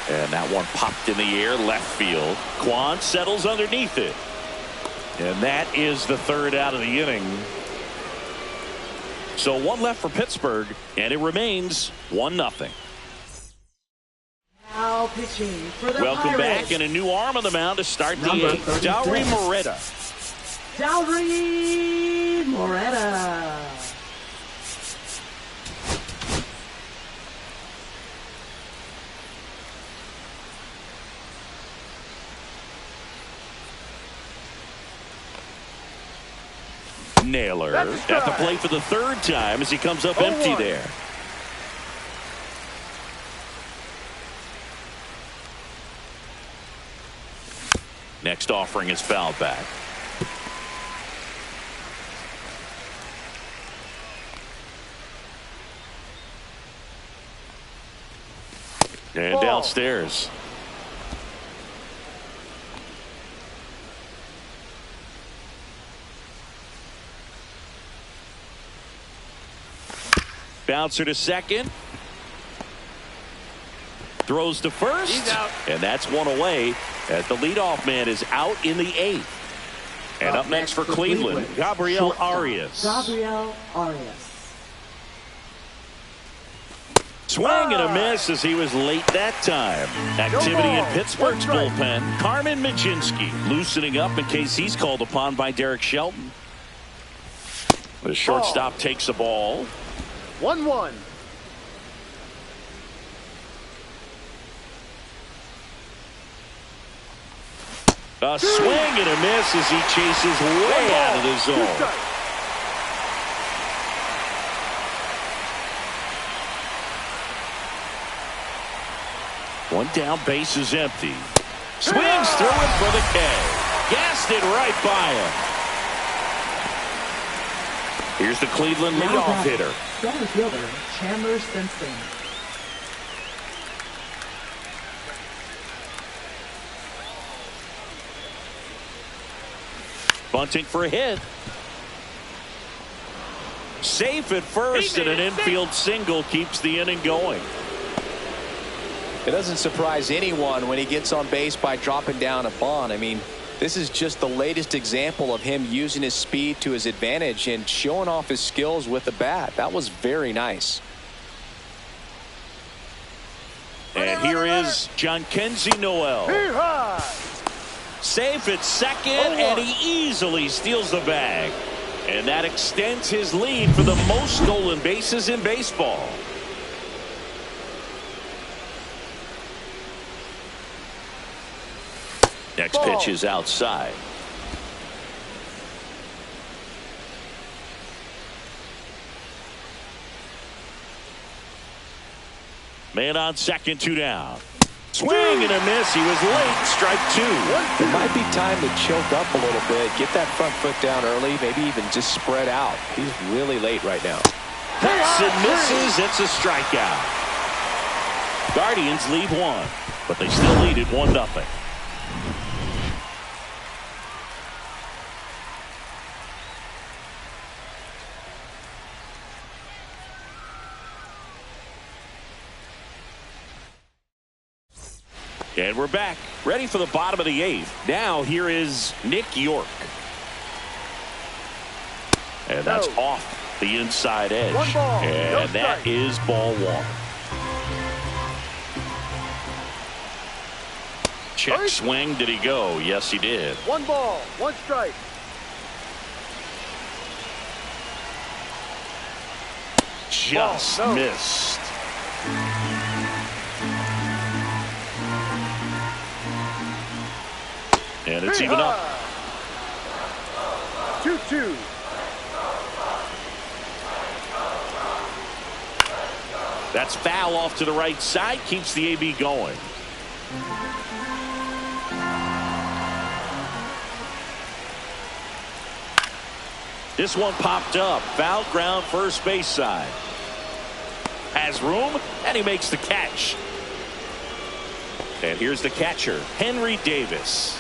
And that one popped in the air, left field. Quan settles underneath it. And that is the 3rd out of the inning. So 1 left for Pittsburgh, and it remains 1-0. Now pitching for the Welcome Pirates. back, and a new arm on the mound to start the Number 8th. Dauri 36. Moreta. Dauri Moreta. Naylor at the plate for the 3rd time as he comes up empty there. Next offering is fouled back. And downstairs. Bouncer to second. Throws to first. He's out. And that's one away as the leadoff man is out in the 8th. And up next for Cleveland, Gabriel Arias. Gabriel Arias. Swing and a miss as he was late that time. Activity in Pittsburgh's bullpen. Carmen Mlodzinski loosening up in case he's called upon by Derek Shelton. The shortstop takes the ball. 1-1. A swing and a miss as he chases way out of the zone. One down, base is empty. Swings through it for the K. Gassed it right by him. Here's the Cleveland leadoff hitter. Center fielder Chandler Simpson. Bunting for a hit. Safe at first, and an infield single keeps the inning going. It doesn't surprise anyone when he gets on base by dropping down a bunt. I mean, this is just the latest example of him using his speed to his advantage and showing off his skills with the bat. That was very nice. And And here is Jhonkensy Noel. Safe at second, and he easily steals the bag. And that extends his lead for the most stolen bases in baseball. Next pitch is outside. Man on second, 2 down. Swing and a miss. He was late. Strike 2. It might be time to choke up a little bit. Get that front foot down early. Maybe even just spread out. He's really late right now. Cuts and misses. It's a strikeout. Guardians lead 1, but they still lead it 1-0. And we're back, ready for the bottom of the 8th. Now here is Nick York. And that's off the inside edge. And that is ball 1. Check swing. Did he go? Yes, he did. 1 ball, 1 strike. Just missed. And it's even up. 2-2. That's foul off to the right side. Keeps the AB going. This one popped up. Foul ground, first base side. Has room, and he makes the catch. And here's the catcher, Henry Davis.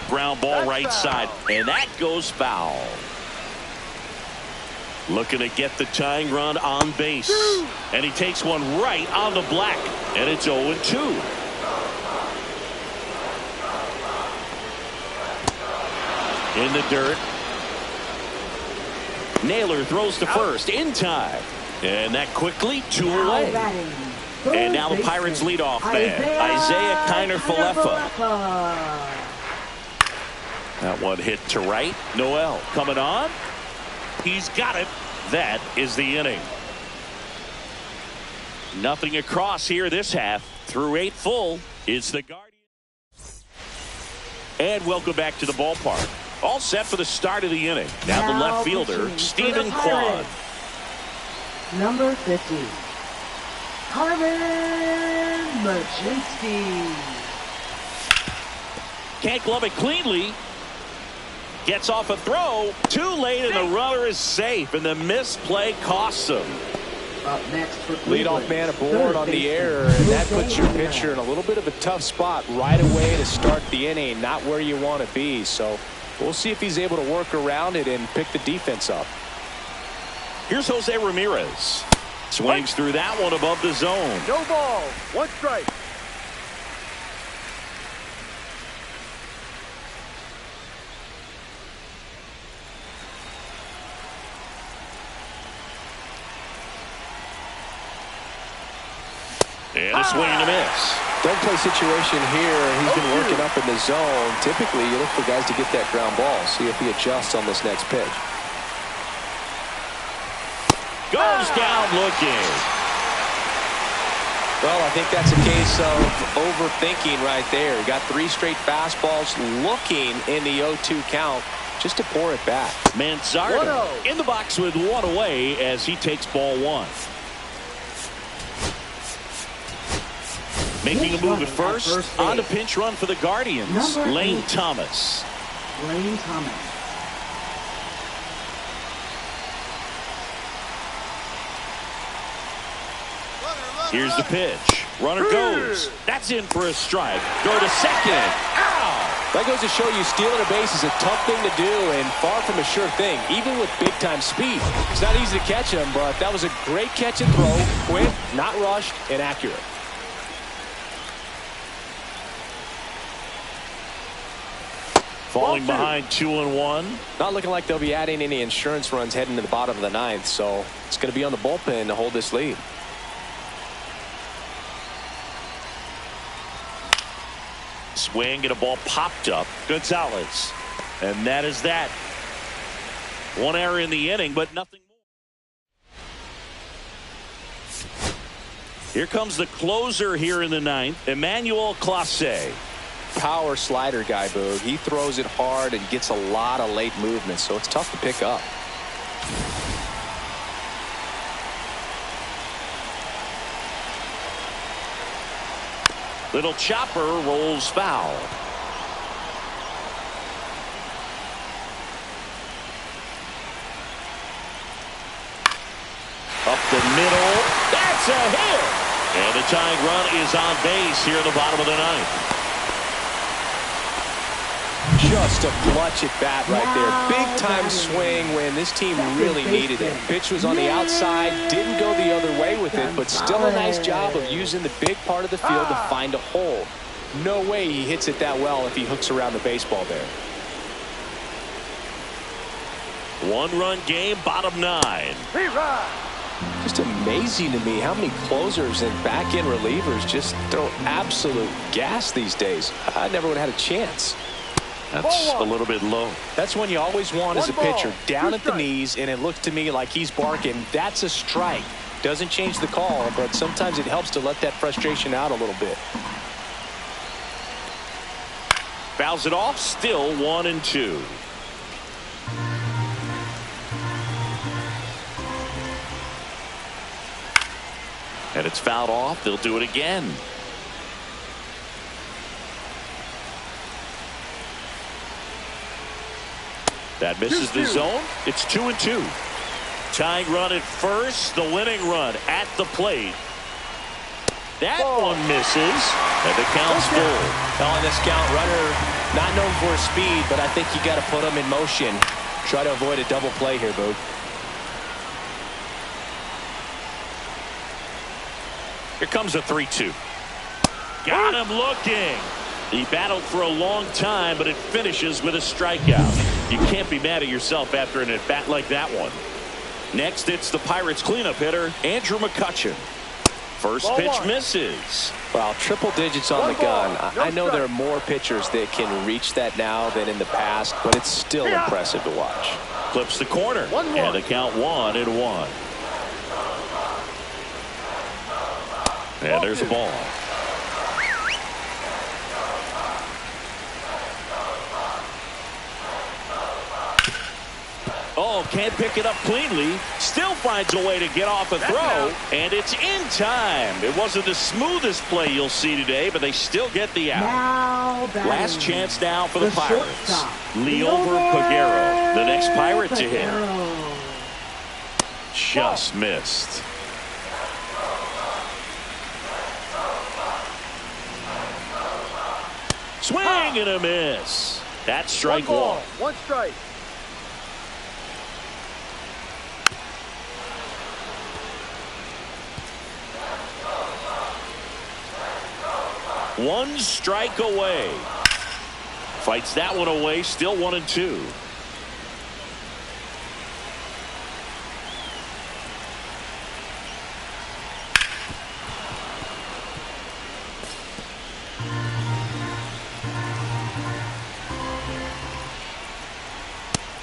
Ground ball right side, and that goes foul. Looking to get the tying run on base. And he takes one right on the black, and it's 0-2. In the dirt. Naylor throws to first in time. And that quickly 2 away. And now the Pirates lead off man, Isaiah Kiner-Falefa. That one hit to right. Noel coming on. He's got it. That is the inning. Nothing across here this half. Through 8 full, it's the Guardians. And welcome back to the ballpark. All set for the start of the inning. Now the left fielder, Stephen Kwan. Number 50, Carmen Mlodzinski. Can't glove it cleanly. Gets off a throw. Too late, and the runner is safe. And the misplay costs him. Up next for Leadoff man aboard on the error, and that puts your pitcher in a little bit of a tough spot right away to start the inning. Not where you want to be. So we'll see if he's able to work around it and pick the defense up. Here's Jose Ramirez. Swings through that one above the zone. No ball, 1 strike. And a swing and a miss. Double play situation here. He's been working up in the zone. Typically, you look for guys to get that ground ball. See if he adjusts on this next pitch. Goes down looking. Well, I think that's a case of overthinking right there. He got 3 straight fastballs looking in the 0-2 count just to pour it back. Manzardo in the box with 1 away as he takes ball 1. Making a move at first on the pinch run for the Guardians, Lane Thomas. Lane Thomas. Here's the pitch. Runner goes. That's in for a strike. Go to second. Ow! That goes to show you stealing a base is a tough thing to do and far from a sure thing, even with big-time speed. It's not easy to catch him, but that was a great catch and throw. Quick, not rushed, and accurate. Falling behind 2-1. Not looking like they'll be adding any insurance runs heading to the bottom of the 9th, so it's going to be on the bullpen to hold this lead. Swing and a ball popped up. Gonzalez. And that is that. One error in the inning, but nothing more. Here comes the closer here in the ninth, Emmanuel Clase. Power slider guy, Boog. He throws it hard and gets a lot of late movement, so it's tough to pick up. Little chopper rolls foul. Up the middle. That's a hit. And the tying run is on base here in the bottom of the ninth. Just a clutch at bat right there. Big time swing when this team really needed it. Pitch was on the outside, didn't go the other way with it, but still a nice job of using the big part of the field to find a hole. No way he hits it that well if he hooks around the baseball there. One-run game, bottom nine. Just amazing to me how many closers and back-end relievers just throw absolute gas these days. I never would have had a chance. That's a little bit low. That's one you always want as a pitcher. Down at the knees, and it looks to me like he's barking. That's a strike. Doesn't change the call, but sometimes it helps to let that frustration out a little bit. Fouls it off, still 1-2. And it's fouled off. They'll do it again. That misses the zone. It's 2-2. Tying run at first. The winning run at the plate. That one misses. And the count's full. On this count, runner not known for his speed, but I think you got to put him in motion. Try to avoid a double play here, Boog. Here comes a 3-2. Got him looking. He battled for a long time, but it finishes with a strikeout. You can't be mad at yourself after an at-bat like that one. Next, it's the Pirates cleanup hitter, Andrew McCutchen. First pitch misses. Well, triple digits on the gun. I know there are more pitchers that can reach that now than in the past, but it's still impressive to watch. Clips the corner, and the count 1-1. And there's a ball. Oh, can't pick it up cleanly. Still finds a way to get off a throw, and it's in time. It wasn't the smoothest play you'll see today, but they still get the out. Last chance now for the Pirates. Leover Peguero, the next Pirate to hit. Just missed. Swing and a miss. That's strike one. One strike. One strike away. Fights that one away. Still 1-2.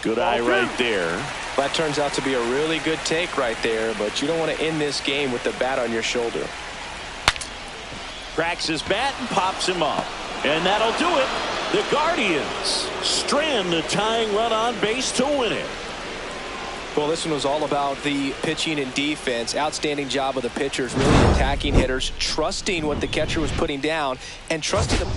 Good eye right there. That turns out to be a really good take right there, but you don't want to end this game with the bat on your shoulder. Cracks his bat and pops him up. And that'll do it. The Guardians strand the tying run on base to win it. Well, this one was all about the pitching and defense. Outstanding job of the pitchers, really attacking hitters, trusting what the catcher was putting down, and trusting the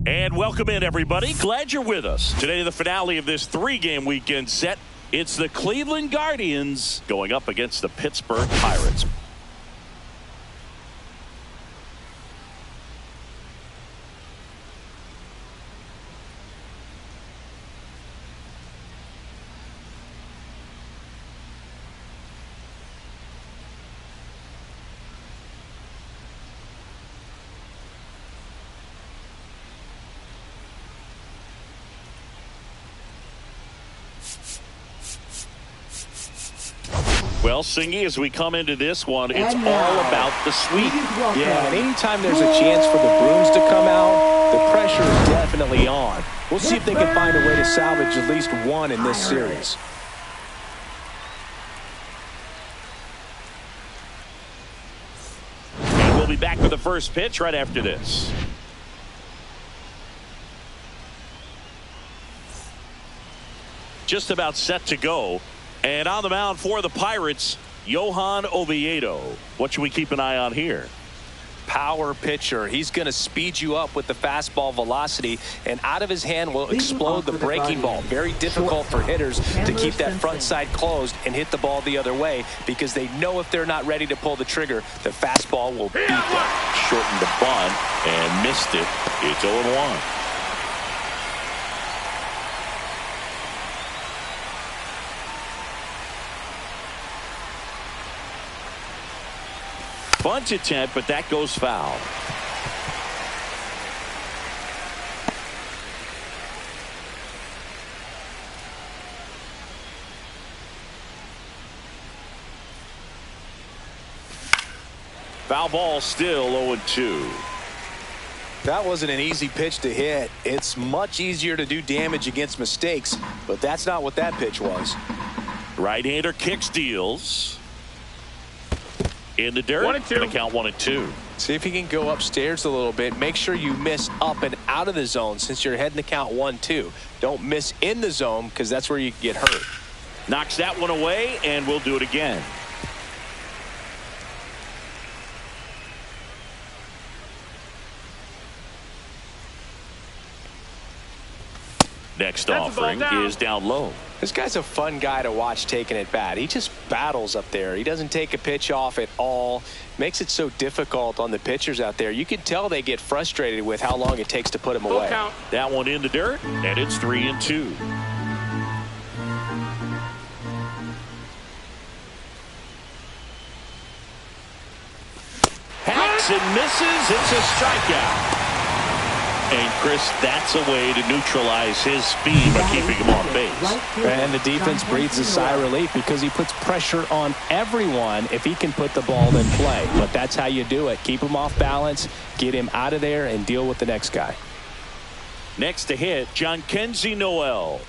And welcome in, everybody. Glad you're with us. Today, the finale of this 3-game weekend set. It's the Cleveland Guardians going up against the Pittsburgh Pirates. Well, Singy, as we come into this one, it's all about the sweep. Yeah, and anytime there's a chance for the brooms to come out, the pressure is definitely on. We'll see if they can find a way to salvage at least one in this series. And we'll be back with the first pitch right after this. Just about set to go. And on the mound for the Pirates, Johan Oviedo. What should we keep an eye on here? Power pitcher. He's going to speed you up with the fastball velocity, and out of his hand will explode the breaking ball. Very difficult for hitters to keep that front side closed and hit the ball the other way, because they know if they're not ready to pull the trigger, the fastball will beat them. Shortened the bunt and missed it. It's 0-1. Bunt attempt, but that goes foul. Foul ball, still 0-2. That wasn't an easy pitch to hit. It's much easier to do damage against mistakes, but that's not what that pitch was. Right-hander kicks, deals. In the dirt. 1-2. Gonna count 1-2. See if he can go upstairs a little bit. Make sure you miss up and out of the zone since you're heading to count 1-2. Don't miss in the zone, because that's where you get hurt. Knocks that one away, and we'll do it again. Next offering is down low. This guy's a fun guy to watch taking at bat. He just battles up there. He doesn't take a pitch off at all. Makes it so difficult on the pitchers out there. You can tell they get frustrated with how long it takes to put him away. That one in the dirt, and it's 3-2. Hacks and misses. It's a strikeout. And, Chris, that's a way to neutralize his speed by keeping him off base. And the defense breathes a sigh of relief, because he puts pressure on everyone if he can put the ball in play. But that's how you do it. Keep him off balance, get him out of there, and deal with the next guy. Next to hit, Jhonkensy Noel.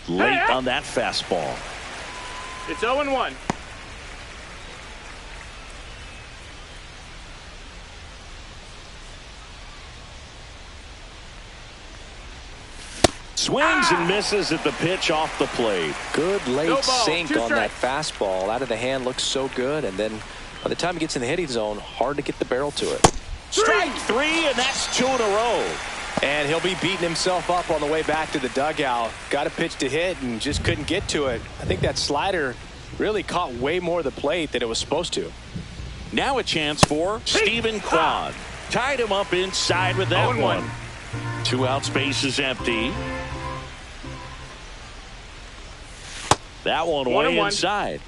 Late on that fastball. It's 0-1. Swings and misses at the pitch off the plate. Good late No ball, sink 2 on that strikes. fastball. Out of the hand looks so good, and then by the time he gets in the hitting zone, hard to get the barrel to it. Strike 3, and that's 2 in a row. And he'll be beating himself up on the way back to the dugout. Got a pitch to hit and just couldn't get to it. I think that slider really caught way more of the plate than it was supposed to. Now a chance for Stephen Kwan. Tied him up inside with that 0-1. one. 2 out, space is empty. That one way 1-1. inside.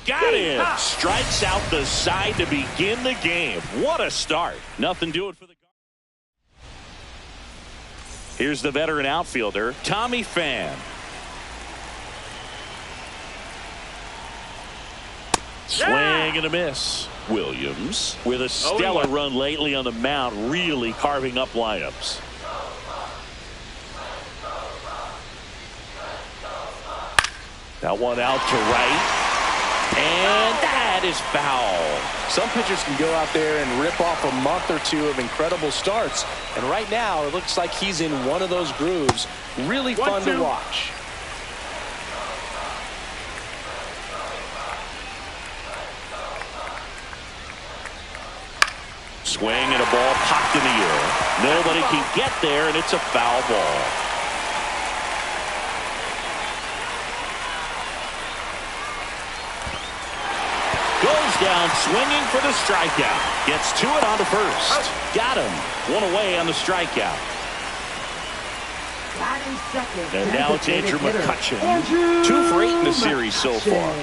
Got him. Strikes out the side to begin the game. What a start. Nothing doing for the. Here's the veteran outfielder, Tommy Pham. Swing and a miss. Williams, with a stellar run lately on the mound, really carving up lineups. That one out to right. And that is foul. Some pitchers can go out there and rip off a month or two of incredible starts. And right now, it looks like he's in one of those grooves. Really fun to watch. Swing and a ball popped in the air. Nobody can get there, and it's a foul ball. Goes down swinging for the strikeout. Gets to it on to first. Got him. One away on the strikeout. And now it's Andrew McCutchen. 2 for 8 in the series so far.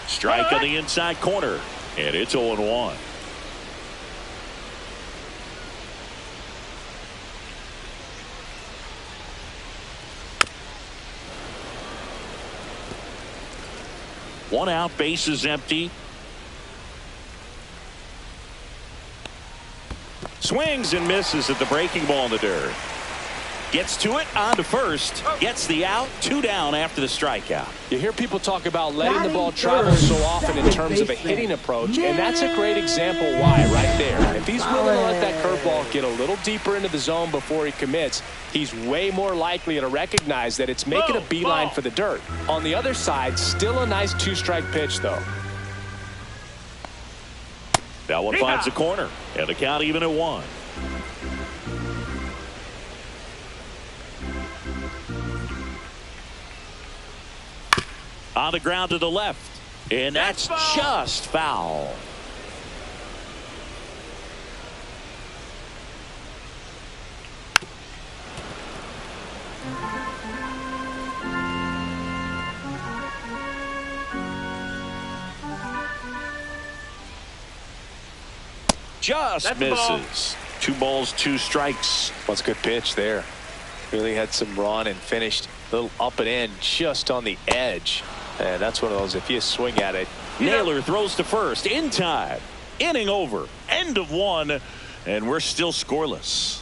Strike on the inside corner. And it's 0-1. One out, base is empty. Swings and misses at the breaking ball in the dirt. Gets to it, on to first. Gets the out, 2 down after the strikeout. You hear people talk about letting the ball travel so often in terms of a hitting approach, and that's a great example why right there. If he's willing to let that curveball get a little deeper into the zone before he commits, he's way more likely to recognize that it's making a beeline for the dirt. On the other side, still a nice 2-strike pitch, though. That one finds the corner, and the count even at 1. On the ground to the left, and that's just foul. Just misses. 2 balls, 2 strikes. That's a good pitch there. Really had some run and finished a little up and in just on the edge. And that's one of those, if you swing at it. Naylor throws to first in time. Inning over. End of 1. And we're still scoreless.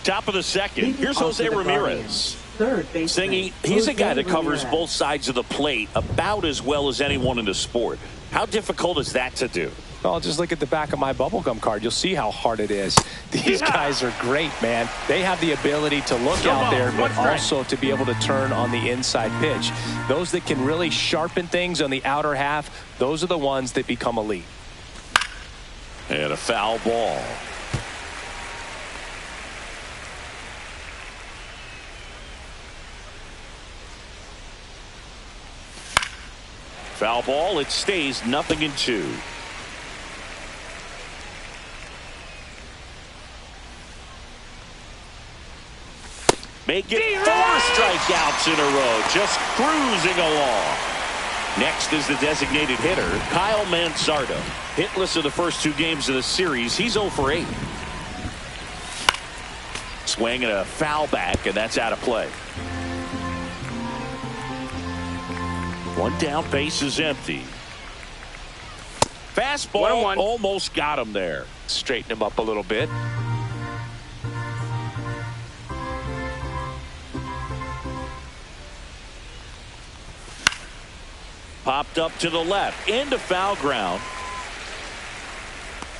Top of the second. Here's Jose Ramirez. Singy, he's a guy that covers both sides of the plate about as well as anyone in the sport. How difficult is that to do? Well, just look at the back of my bubblegum card. You'll see how hard it is. These guys are great, man. They have the ability to look out there, but also to be able to turn on the inside pitch. Those that can really sharpen things on the outer half, those are the ones that become elite. And a foul ball. Foul ball. It stays 0-2. Make it 4 strikeouts in a row. Just cruising along. Next is the designated hitter, Kyle Manzardo. Hitless in the first 2 games of the series. He's 0 for 8. Swing and a foul back, and that's out of play. 1 down, base is empty. Fastball 1-1. almost got him there. Straighten him up a little bit. Popped up to the left, into foul ground.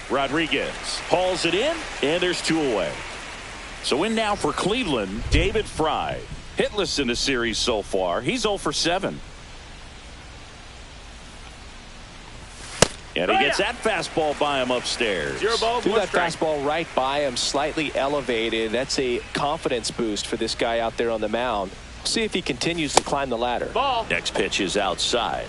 Rodriguez hauls it in, and there's 2 away. So in now for Cleveland, David Fry. Hitless in the series so far. He's 0 for 7. And he gets that fastball by him upstairs. 0 balls, Threw 1 that strike. fastball right by him, slightly elevated. That's a confidence boost for this guy out there on the mound. See if he continues to climb the ladder. Ball. Next pitch is outside.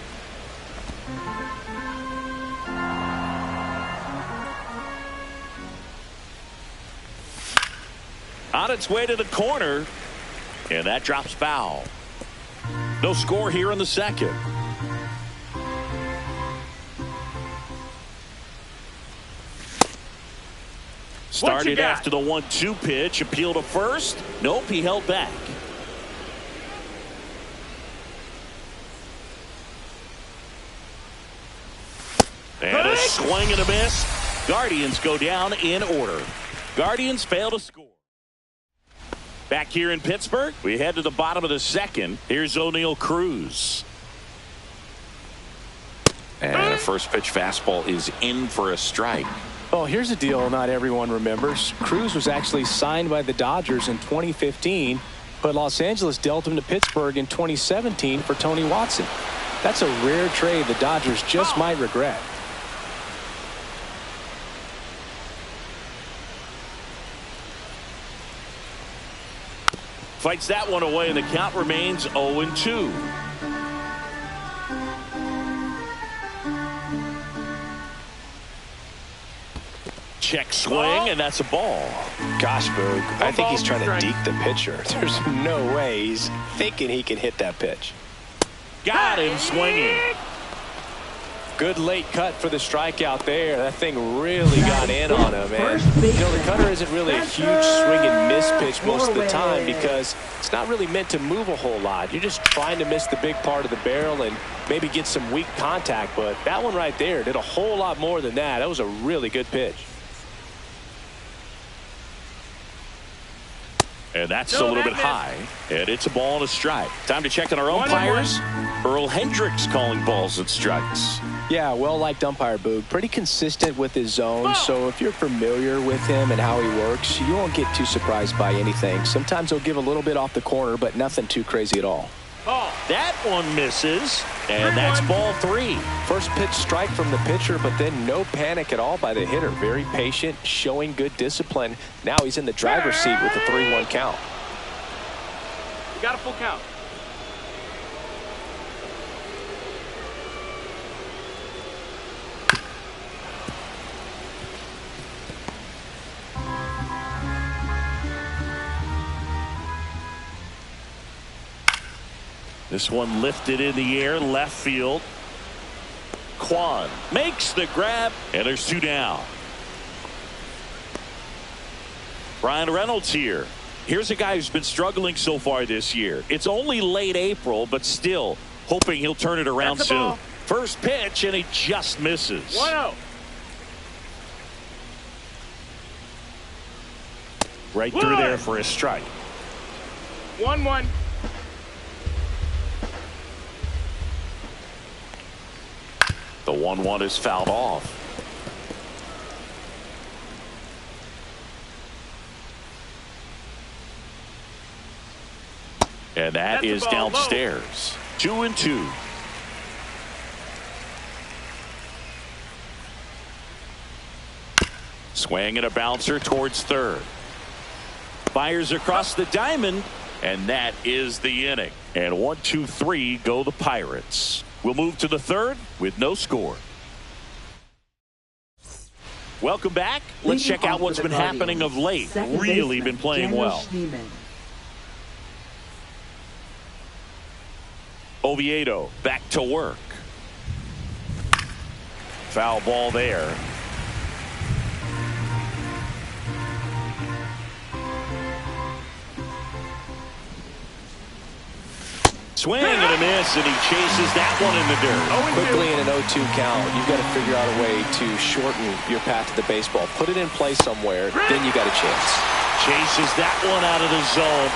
On its way to the corner, and that drops foul. No score here in the second. Started after the 1-2 pitch. Appeal to first. Nope, he held back. And a swing and a miss. Guardians go down in order. Guardians fail to score. Back here in Pittsburgh, we head to the bottom of the second. Here's O'Neal Cruz. And a first pitch fastball is in for a strike. Well, here's a deal not everyone remembers. Cruz was actually signed by the Dodgers in 2015, but Los Angeles dealt him to Pittsburgh in 2017 for Tony Watson. That's a rare trade the Dodgers just might regret. Fights that one away, and the count remains 0-2. Check swing, and that's a ball. Gosh, Boog, I think he's trying to deke the pitcher. There's no way he's thinking he can hit that pitch. Got him swinging. Good late cut for the strikeout there. That thing really got in on him, man. You know, the cutter isn't really a huge swing and miss pitch most of the time because it's not really meant to move a whole lot. You're just trying to miss the big part of the barrel and maybe get some weak contact. But that one right there did a whole lot more than that. That was a really good pitch. And that's a little bit high. And it's a ball and a strike. Time to check on our umpires. Earl Hendricks calling balls and strikes. Yeah, well-liked umpire, Boog. Pretty consistent with his zone, so if you're familiar with him and how he works, you won't get too surprised by anything. Sometimes he'll give a little bit off the corner, but nothing too crazy at all. That one misses, and that's ball 3. First pitch strike from the pitcher, but then no panic at all by the hitter. Very patient, showing good discipline. Now he's in the driver's seat with the 3-1 count. You got a full count. This one lifted in the air, left field. Kwan makes the grab, and there's 2 down. Brian Reynolds here. Here's a guy who's been struggling so far this year. It's only late April, but still hoping he'll turn it around soon. Ball. First pitch, and he just misses. 1-0. Right through there for a strike. 1-1. The 1-1 is fouled off. And that is downstairs. 2-2. Swing and a bouncer towards third. Fires across the diamond, and that is the inning. And 1-2-3 go the Pirates. We'll move to the third with no score. Welcome back. Let's check out what's been happening of late. Really been playing well. Oviedo back to work. Foul ball there. Swing and a miss, and he chases that one in the dirt. Quickly in an 0-2 count, you've got to figure out a way to shorten your path to the baseball. Put it in play somewhere, then you got a chance. Chases that one out of the zone.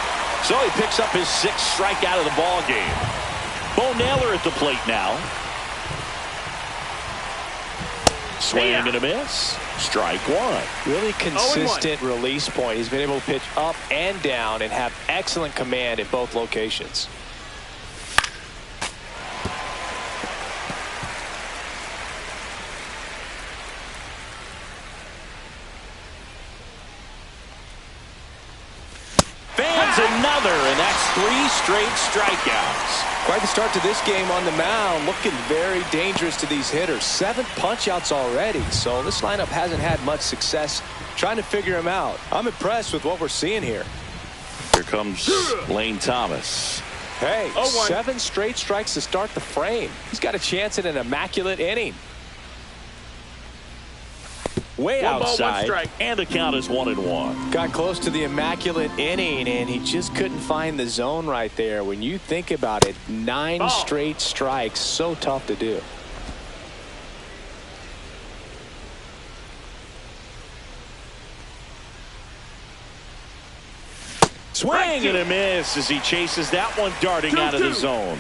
So he picks up his 6th strikeout of the ball game. Bo Naylor at the plate now. Swing and a miss. Strike 1. Really consistent release point. He's been able to pitch up and down and have excellent command in both locations. Another, and that's 3 straight strikeouts. Quite the start to this game on the mound. Looking very dangerous to these hitters. 7 punch-outs already, so this lineup hasn't had much success trying to figure him out. I'm impressed with what we're seeing here. Here comes Lane Thomas. Hey, 7 straight strikes to start the frame. He's got a chance at an immaculate inning. Way outside, and the count is 1-1. Got close to the immaculate inning, and he just couldn't find the zone right there. When you think about it, 9 straight strikes, so tough to do. Swing and a miss as he chases that one darting out of the zone.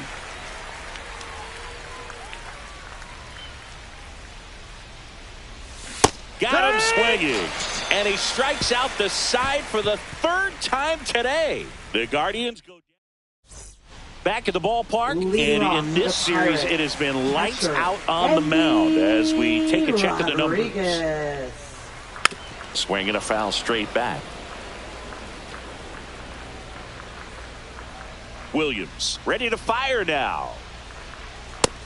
Got him swinging. And he strikes out the side for the third time today. The Guardians go back at the ballpark, and in this series it has been lights out on the mound as we take a check of the numbers. Swing and a foul straight back. Williams ready to fire now.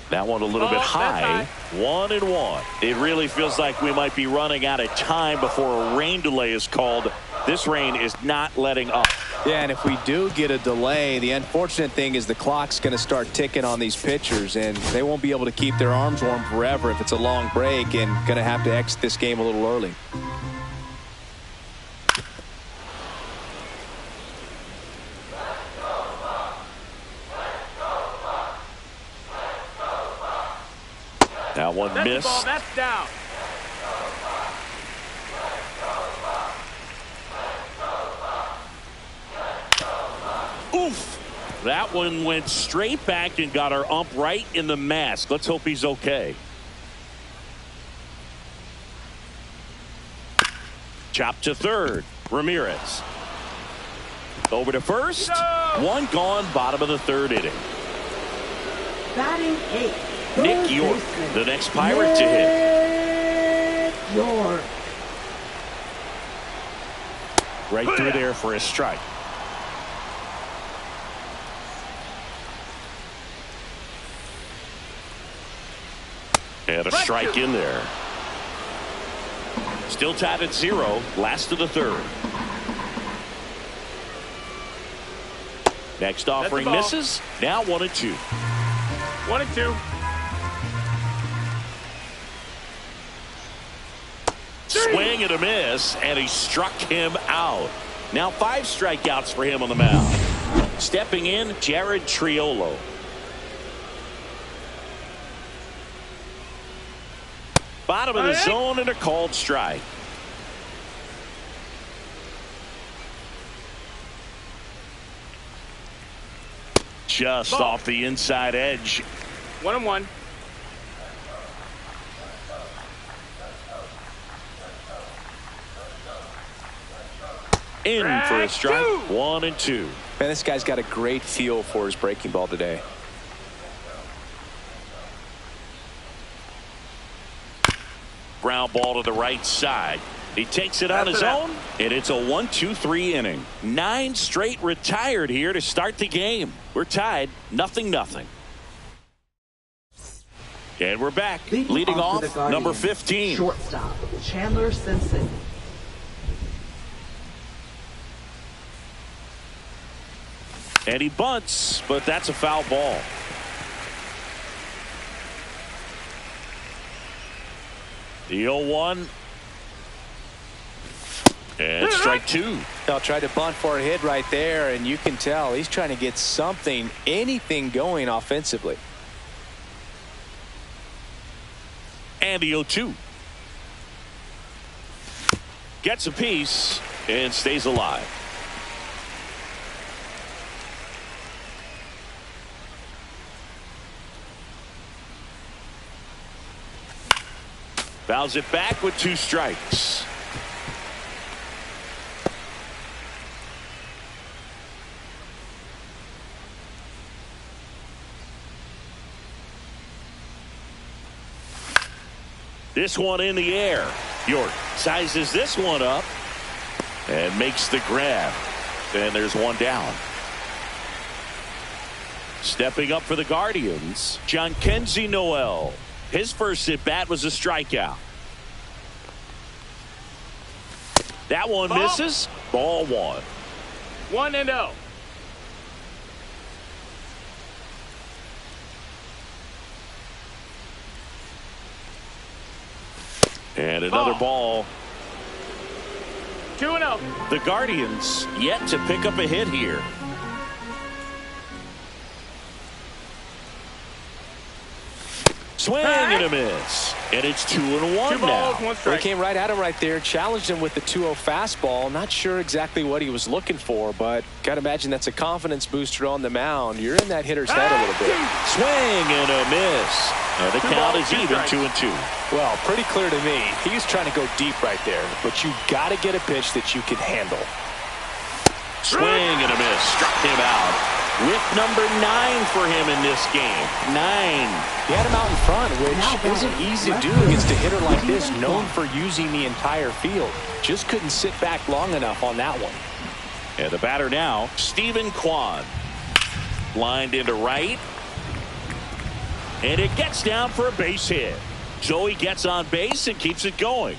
That one a little bit high. 1-1. It really feels like we might be running out of time before a rain delay is called. This rain is not letting up. Yeah, and if we do get a delay, the unfortunate thing is the clock's going to start ticking on these pitchers, and they won't be able to keep their arms warm forever if it's a long break, and going to have to exit this game a little early. That one missed. Ball, that's down. Oof. That one went straight back and got our ump right in the mask. Let's hope he's okay. Chop to third. Ramirez. Over to first. One gone, bottom of the third inning. Batting 8. Nick York, the next Pirate to hit. York. Right through there for a strike. And a strike in there. Still tied at 0. Last of the third. Next offering misses. Now 1-2. 1-2. Swing and a miss, and he struck him out. Now 5 strikeouts for him on the mound. Stepping in, Jared Triolo. Bottom of the zone and a called strike. Just off the inside edge. 1-1. In for a strike. 1-2. Man, this guy's got a great feel for his breaking ball today. Ground ball to the right side. He takes it on his own, and it's a 1-2-3 inning. 9 straight retired here to start the game. We're tied 0-0. And we're back. Leading off, number 15. Shortstop, Chandler Simpson. And he bunts, but that's a foul ball. The 0-1. And strike 2. I'll try to bunt for a hit right there, and you can tell he's trying to get something, anything going offensively. And the 0-2. Gets a piece and stays alive. Fouls it back with 2 strikes. This one in the air. York sizes this one up and makes the grab. And there's one down. Stepping up for the Guardians, Jhonkensy Noel. His first at bat was a strikeout. That one misses. Ball 1. 1-0. And another ball. 2-0. The Guardians yet to pick up a hit here. Swing and a miss. And it's 2-1 2 balls, now. 1 Well, he strike. came right at him right there, challenged him with the 2-0 fastball. Not sure exactly what he was looking for, but got to imagine that's a confidence booster on the mound. You're in that hitter's head a little bit. Swing and a miss. And the 2 count balls, is 2 even, strikes. 2-2. Well, pretty clear to me. He's trying to go deep right there, but you got to get a pitch that you can handle. Swing and a miss. Struck him out. With number 9 for him in this game. 9. He had him out in front, which isn't easy to do against a hitter like this, known for using the entire field. Just couldn't sit back long enough on that one. And the batter now, Stephen Kwan. Lined into right. And it gets down for a base hit. So he gets on base and keeps it going.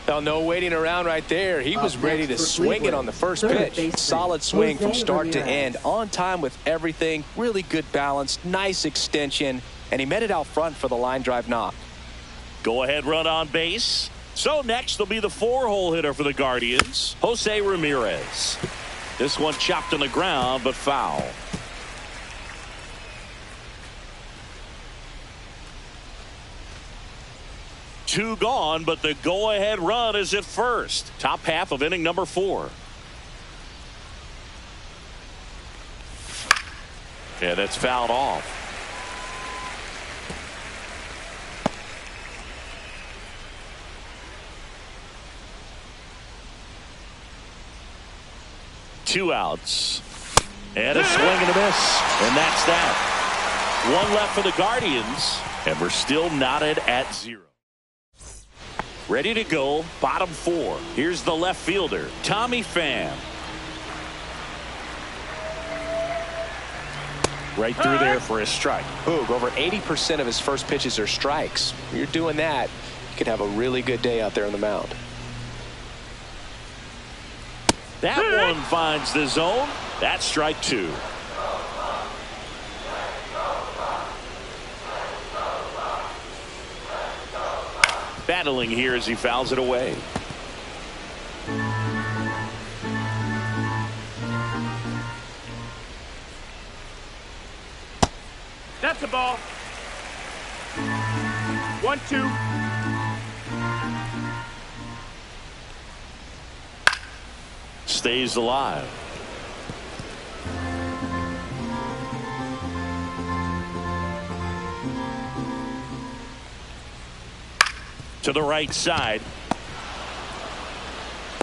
Now, no waiting around right there. He was ready to swing it on the first pitch. Solid swing from start to end. On time with everything. Really good balance. Nice extension. And he met it out front for the line drive knock. Go ahead run on base. So next will be the 4-hole hitter for the Guardians, Jose Ramirez. This one chopped on the ground, but foul. Two gone, but the go-ahead run is at first. Top half of inning number 4. Yeah, that's fouled off. Two outs. And a swing and a miss. And that's that. One left for the Guardians. And we're still knotted at 0. Ready to go, bottom 4. Here's the left fielder, Tommy Pham. Right through there for a strike. Boog, over 80% of his first pitches are strikes. When you're doing that, you can have a really good day out there on the mound. That one finds the zone. That's strike 2. Battling here as he fouls it away. That's a ball. 1-2. Stays alive. To the right side.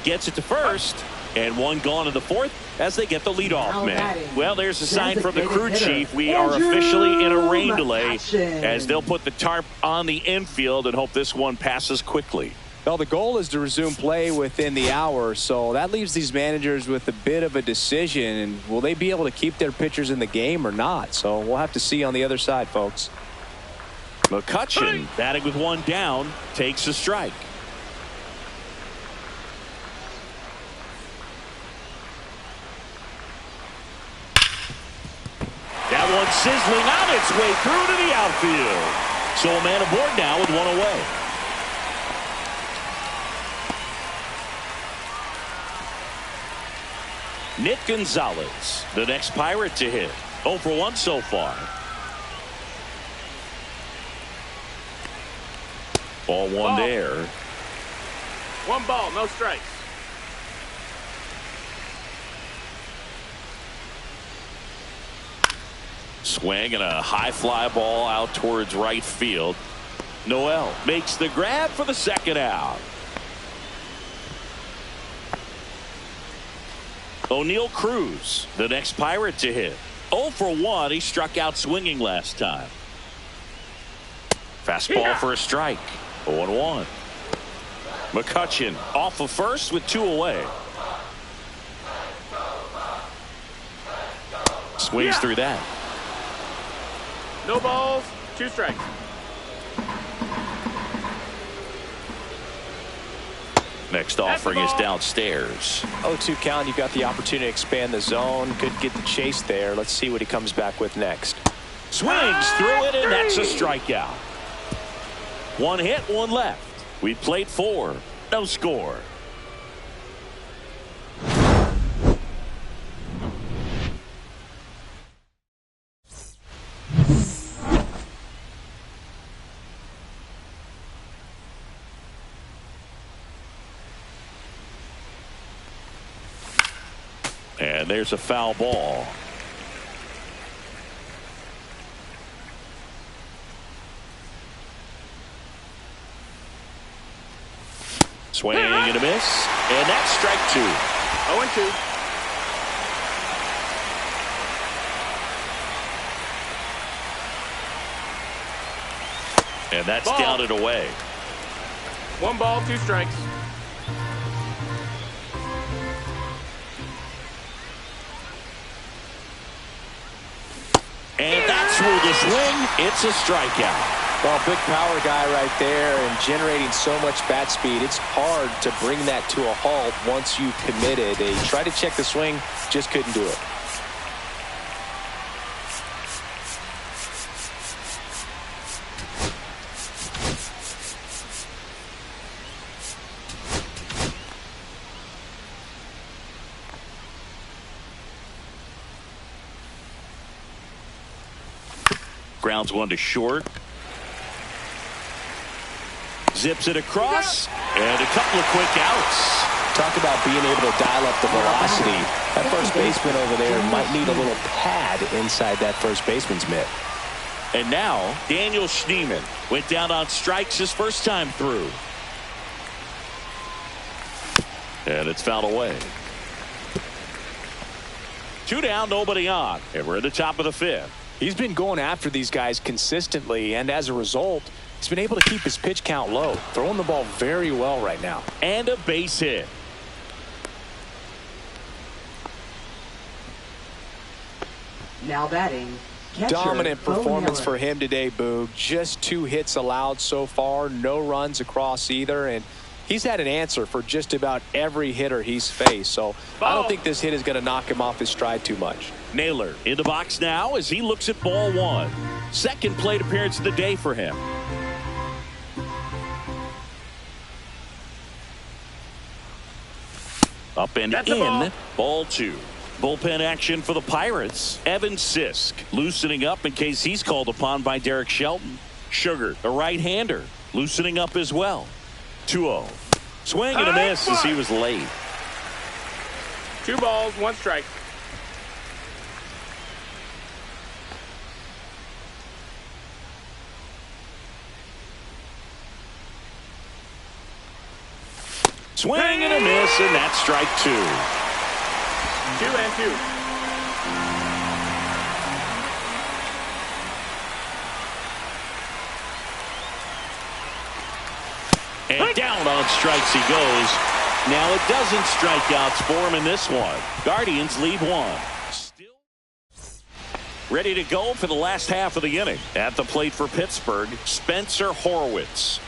Gets it to first. And one gone in the 4th as they get the leadoff man. Well, there's a sign from the crew chief. We are officially in a rain delay as they'll put the tarp on the infield and hope this one passes quickly. Well, the goal is to resume play within the hour, so that leaves these managers with a bit of a decision. And will they be able to keep their pitchers in the game or not? So we'll have to see on the other side, folks. McCutchen, batting with one down, takes a strike. That one sizzling on its way through to the outfield. So a man aboard now with one away. Nick Gonzalez, the next Pirate to hit. 0 for 1 so far. Ball 1 there. 1 ball, no strikes. Swing and a high fly ball out towards right field. Noel makes the grab for the second out. O'Neal Cruz, the next Pirate to hit. 0 for 1. He struck out swinging last time. Fastball for a strike. 0-1. McCutchen off of first with 2 away. Swings through that. No balls, 2 strikes. Next offering is downstairs. 0-2 count. You've got the opportunity to expand the zone. Could get the chase there. Let's see what he comes back with next. Swings through it, and that's a strikeout. 1 hit, 1 left. We played 4. No score. And there's a foul ball. Swing and a miss. And that's strike 2. 0-2. And that's Ball. down and away. 1 ball, 2 strikes. And that's ruled a swing. It's a strikeout. Well, big power guy right there and generating so much bat speed. It's hard to bring that to a halt once you've committed. They tried to check the swing, just couldn't do it. Grounds one to short. Zips it across. And a couple of quick outs. Talk about being able to dial up the velocity. That first baseman over there might need a little pad inside that first baseman's mitt. And now Daniel Schneemann went down on strikes his first time through. And it's fouled away. 2 down, nobody on. And we're at the top of the 5th. He's been going after these guys consistently, and as a result, he's been able to keep his pitch count low, throwing the ball very well right now. And a base hit. Now batting, catcher, Dominant Bo performance Miller. for him today, Boog. Just 2 hits allowed so far, no runs across either, and he's had an answer for just about every hitter he's faced. So I don't think this hit is going to knock him off his stride too much. Naylor in the box now as he looks at ball 1. Second plate appearance of the day for him. Up and That's a in. ball. Ball 2. Bullpen action for the Pirates. Evan Sisk loosening up in case he's called upon by Derek Shelton. Sugar, a right-hander, loosening up as well. 2-0. Swing and a miss as he was late. 2 balls, 1 strike. Swing and a miss, and that's strike 2. 2-2. And down on strikes he goes. Now it doesn't strike outs for him in this one. Guardians lead 1. Still ready to go for the last half of the inning. At the plate for Pittsburgh, Spencer Horwitz.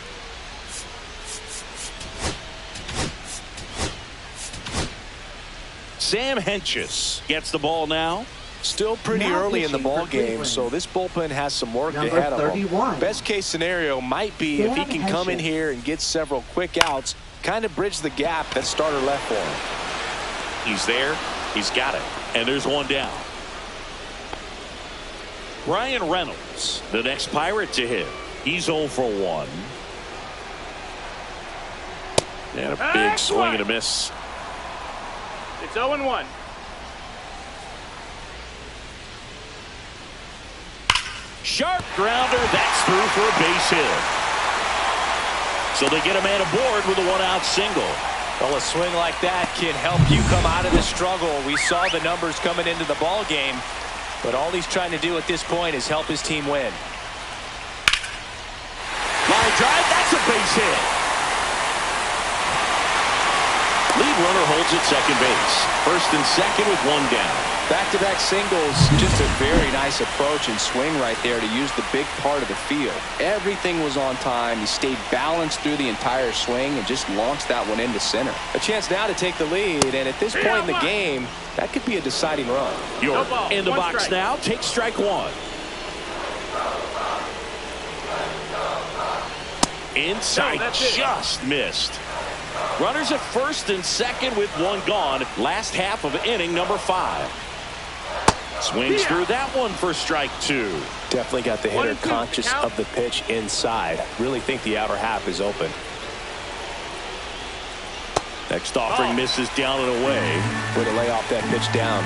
Sam Hentges gets the ball now. Still pretty Now early in the pitching ball for game, Cleveland. so this bullpen has some work Number ahead of them. 31. Best case scenario might be if he Sam can come in Hentges. here and get several quick outs, kind of bridge the gap that starter left for him. He's there. He's got it. And there's 1 down. Ryan Reynolds, the next Pirate to hit. He's 0 for 1. And a big swing and a miss. It's 0-1. Sharp grounder. That's through for a base hit. So they get a man aboard with a 1-out single. Well, a swing like that can help you come out of the struggle. We saw the numbers coming into the ball game, but all he's trying to do at this point is help his team win. Line drive. That's a base hit. Lead runner holds at second base. First and second with 1 down. Back-to-back singles, just a very nice approach and swing right there to use the big part of the field. Everything was on time. He stayed balanced through the entire swing and just launched that one into center. A chance now to take the lead, and at this point in the game, that could be a deciding run. York ball, in the 1 box strike. now. Takes strike 1. Inside, No, that's it. just missed. Runners at first and second with 1 gone. Last half of inning number 5. Swings through that one for strike 2. Definitely got the hitter 1-2 conscious count. of the pitch inside. Really think the outer half is open. Next offering misses down and away. Way to lay off that pitch down.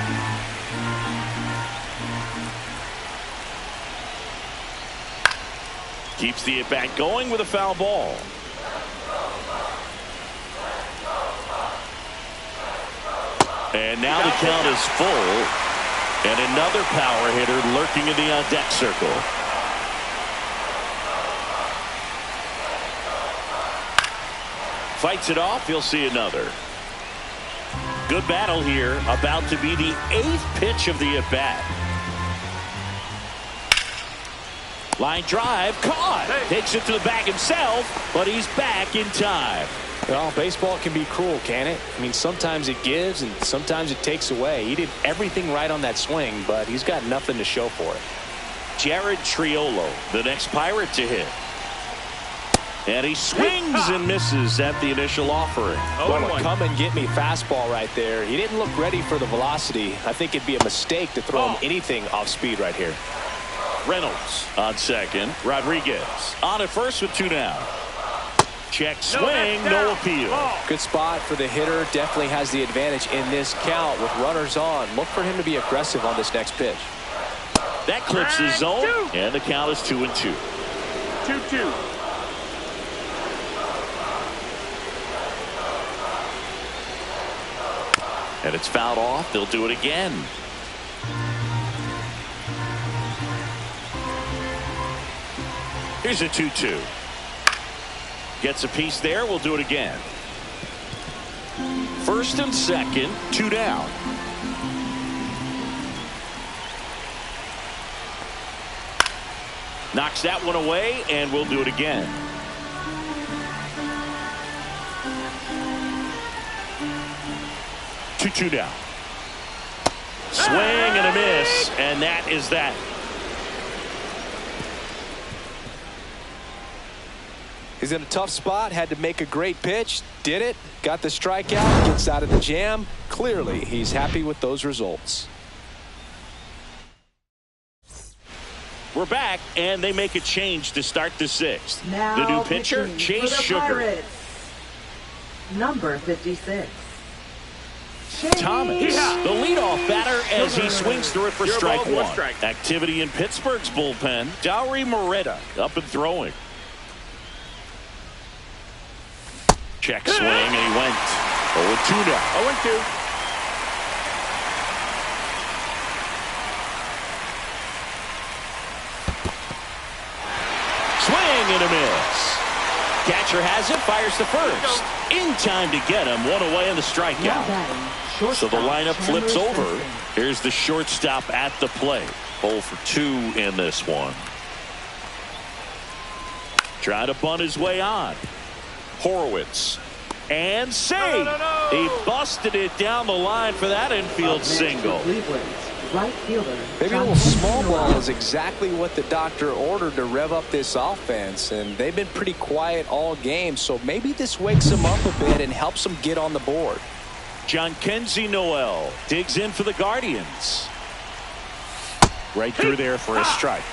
Keeps the at-bat going with a foul ball. And now the count is full. And another power hitter lurking in the on-deck circle. Fights it off. He'll see another. Good battle here. About to be the 8th pitch of the at-bat. Line drive. Caught. Takes it to the bag himself, but he's back in time. Well, baseball can be cruel, can it? I mean, sometimes it gives and sometimes it takes away. He did everything right on that swing, but he's got nothing to show for it. Jared Triolo, the next Pirate to hit. And he swings and misses at the initial offering. Well, a come and get me fastball right there. He didn't look ready for the velocity. I think it'd be a mistake to throw him anything off speed right here. Reynolds on second. Rodriguez on at first with 2 down. Check swing, no appeal. Good spot for the hitter. Definitely has the advantage in this count with runners on. Look for him to be aggressive on this next pitch. That clips the zone, and the count is 2-2. 2-2. And it's fouled off. They'll do it again. Here's a 2-2. Gets a piece there. We'll do it again. First and second, 2 down. Knocks that one away, and we'll do it again. Two down. Swing and a miss, and that is that. He's in a tough spot, had to make a great pitch, did it, got the strikeout, gets out of the jam. Clearly, he's happy with those results. We're back, and they make a change to start the 6th. Now the new pitcher, pitching Chase for the Sugar. Pirates, number 56. Thomas, the leadoff batter, as he swings through it for strike 1. Activity in Pittsburgh's bullpen. Dowry Moretta up and throwing. Check swing, and he went 0-2 now. 0-2. Swing and a miss. Catcher has it, fires to first. In time to get him, 1 away in the strikeout. So the lineup flips over. Here's the shortstop at the plate. 0 for 2 in this one. Trying to bunt his way on. Horowitz. And safe. No. He busted it down the line for that infield single. Right fielder. Maybe a little small ball is exactly what the doctor ordered to rev up this offense, and they've been pretty quiet all game, so maybe this wakes them up a bit and helps them get on the board. John Kenzie Noel digs in for the Guardians. Right through there for a strike.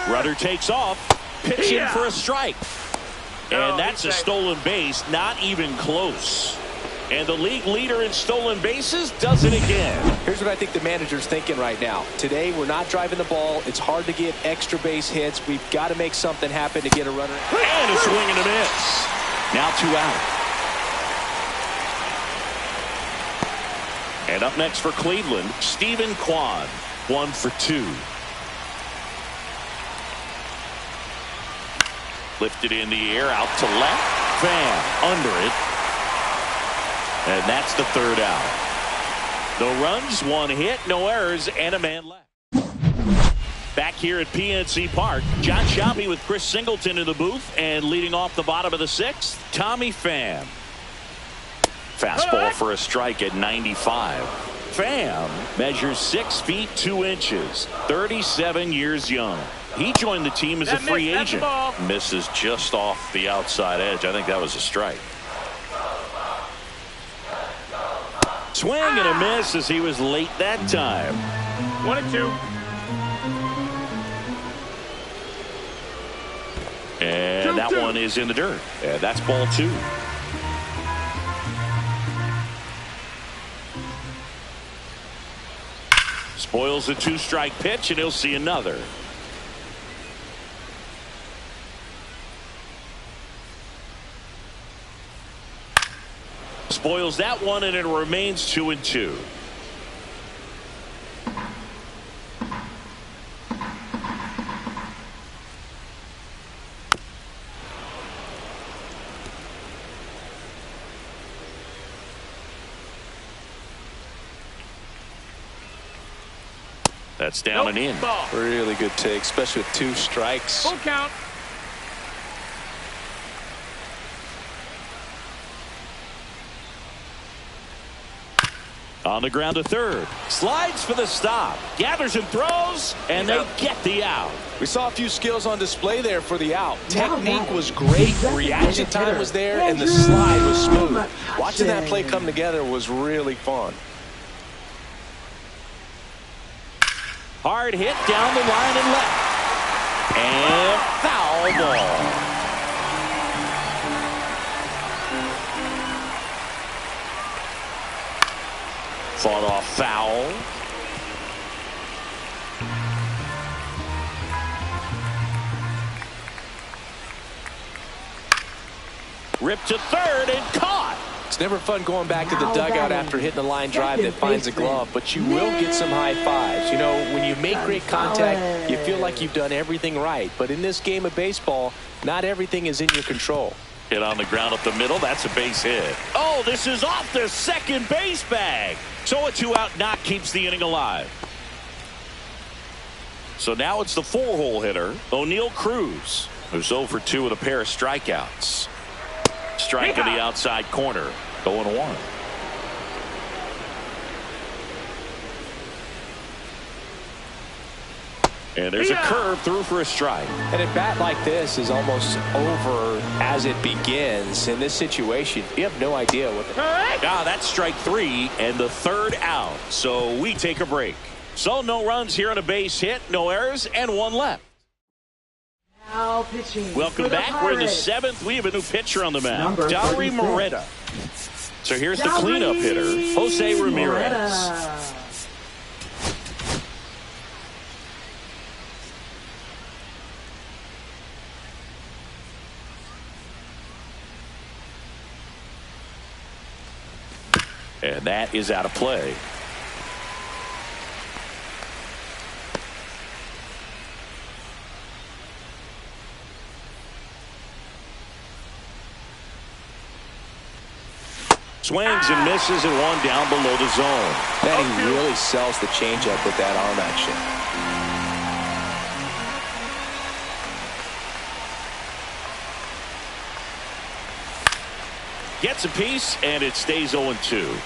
Rudder takes off, pitching for a strike. And that's a stolen base, not even close. And the league leader in stolen bases does it again. Here's what I think the manager's thinking right now. Today, we're not driving the ball. It's hard to get extra base hits. We've got to make something happen to get a runner. And a swing and a miss. Now 2 out. And up next for Cleveland, Stephen Kwan, 1 for 2. Lifted in the air, out to left. Fan under it. And that's the 3rd out. No runs, 1 hit, no errors, and a man left. Back here at PNC Park, John Shelby with Chris Singleton in the booth, and leading off the bottom of the 6th, Tommy Pham. Fastball for a strike at 95. Pham measures 6 feet 2 inches, 37 years young. He joined the team as a free agent. Misses just off the outside edge. I think that was a strike. Swing and a miss as he was late that time. 1-2. And that one is in the dirt. And that's ball 2. Spoils the 2-strike pitch, and he'll see another. Spoils that one, and it remains 2-2. That's down and in. Ball. Really good take, especially with 2 strikes. Full count. On the ground to third. Slides for the stop. Gathers and throws, and they get the out. We saw a few skills on display there for the out. Technique was great, reaction time was there, and the slide was smooth. Watching that play come together was really fun. Hard hit down the line and left. And foul ball. Fought off foul. Ripped to third and caught. It's never fun going back to the dugout after hitting a line drive that finds a glove, but you will get some high fives. You know, when you make great contact, you feel like you've done everything right. But in this game of baseball, not everything is in your control. Hit on the ground up the middle. That's a base hit. Oh, this is off the second base bag. So a 2-out knock keeps the inning alive. So now it's the 4-hole hitter, O'Neal Cruz, who's 0 for 2 with a pair of strikeouts. Strike in the outside corner. 0-1. And there's a curve through for a strike. And a bat like this is almost over as it begins. In this situation, you have no idea what the... That's strike 3 and the 3rd out. So we take a break. So no runs here on a base hit, no errors, and 1 left. Now pitching. Welcome back. We're in the 7th. We have a new pitcher on the mound, Dauri Moreta. So here's the cleanup hitter, Jose Ramirez. And that is out of play. Swings and misses and 1 down below the zone. Man, he really sells the changeup with that arm action. Gets a piece, and it stays 0-2.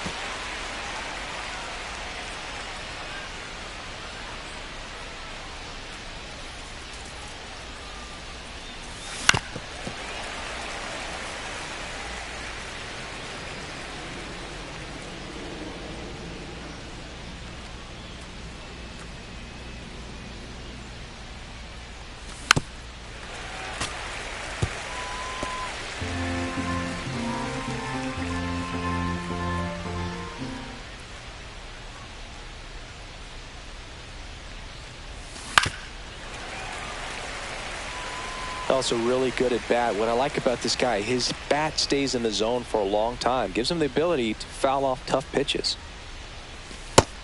Also really good at bat. What I like about this guy, his bat stays in the zone for a long time. Gives him the ability to foul off tough pitches.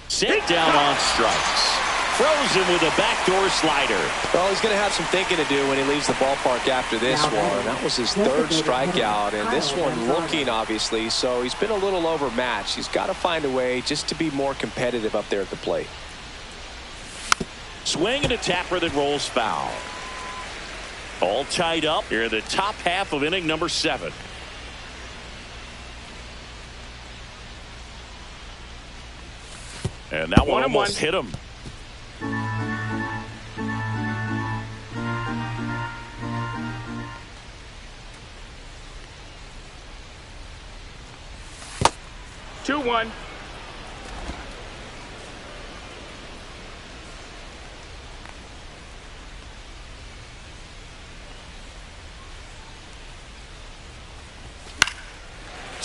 Sit down on strikes. Throws him with a backdoor slider. Well, he's going to have some thinking to do when he leaves the ballpark after this one. That was his 3rd strikeout, and this one looking, obviously, so he's been a little overmatched. He's got to find a way just to be more competitive up there at the plate. Swing and a tapper that rolls foul. All tied up here in the top half of inning number 7. And that one almost hit him.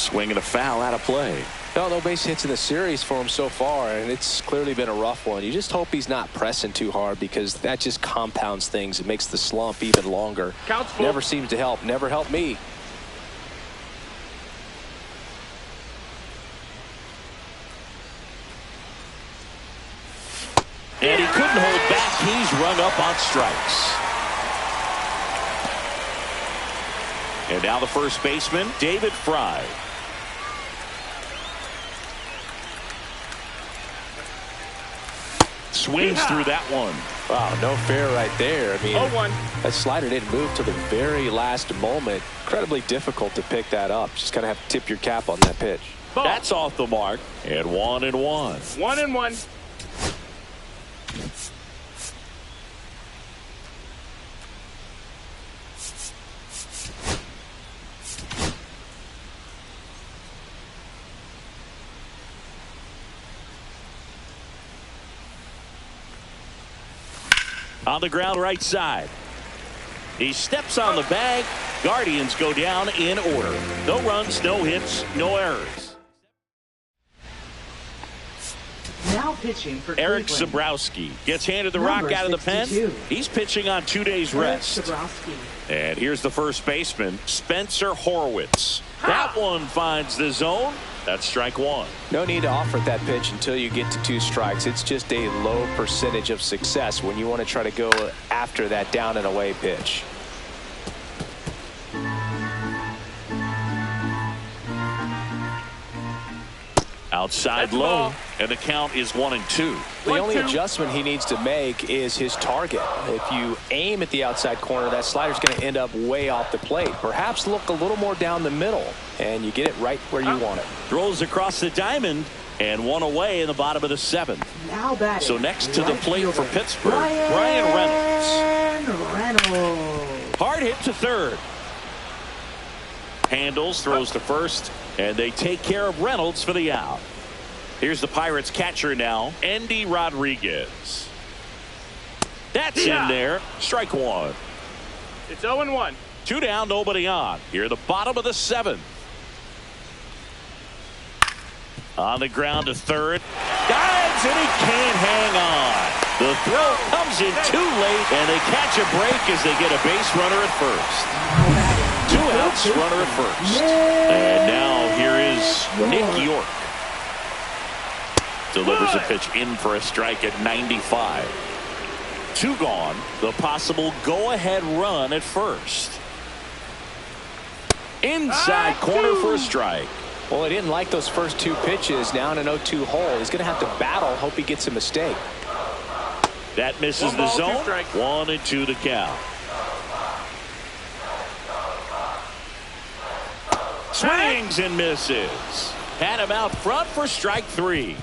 Swing and a foul out of play. No base hits in the series for him so far, and it's clearly been a rough one. You just hope he's not pressing too hard, because that just compounds things. It makes the slump even longer. Counts full. Never seems to help. Never helped me. And he couldn't hold back. He's rung up on strikes. And now the first baseman, David Fry. Swings through that one. Wow, no fair right there. I mean, 0-1. that slider didn't move till the very last moment. Incredibly difficult to pick that up. Just kind of have to tip your cap on that pitch. Ball. That's off the mark. And 1-1. 1-1. On the ground right side. He steps on the bag. Guardians go down in order. No runs, no hits, no errors. Now pitching for Eric Cleveland. Zabrowski gets handed the Number rock out of the pen. 62. He's pitching on 2 days Eric rest. Zabrowski. And here's the first baseman, Spencer Horwitz. That one finds the zone. That's strike one. No need to offer that pitch until you get to 2 strikes. It's just a low percentage of success when you want to try to go after that down and away pitch. Outside That's the low, ball. and the count is 1-2. The only 1-2. adjustment he needs to make is his target. If you aim at the outside corner, that slider's going to end up way off the plate. Perhaps look a little more down the middle, and you get it right where you want it. Throws across the diamond, and one away in the bottom of the 7th. Now batting. So next to the right plate for fielder, Pittsburgh, Brian Reynolds. Reynolds. Hard hit to third. Handles, throws to first, and they take care of Reynolds for the out. Here's the Pirates catcher now, Andy Rodriguez. That's in there. Strike one. It's 0-1. 2 down, nobody on. Here the bottom of the 7th. On the ground to third. Dives, and he can't hang on. The throw comes in too late, and they catch a break as they get a base runner at first. 2 outs, runner at first. And now here is Nick York. Delivers a pitch in for a strike at 95. 2 gone. The possible go-ahead run at first. Inside corner for a strike. Well, he didn't like those first 2 pitches. Now in an 0-2 hole, he's going to have to battle. Hope he gets a mistake. That misses 1 the ball, 2 zone. strikes. 1-2 to count. Swings and misses. Had him out front for strike 3.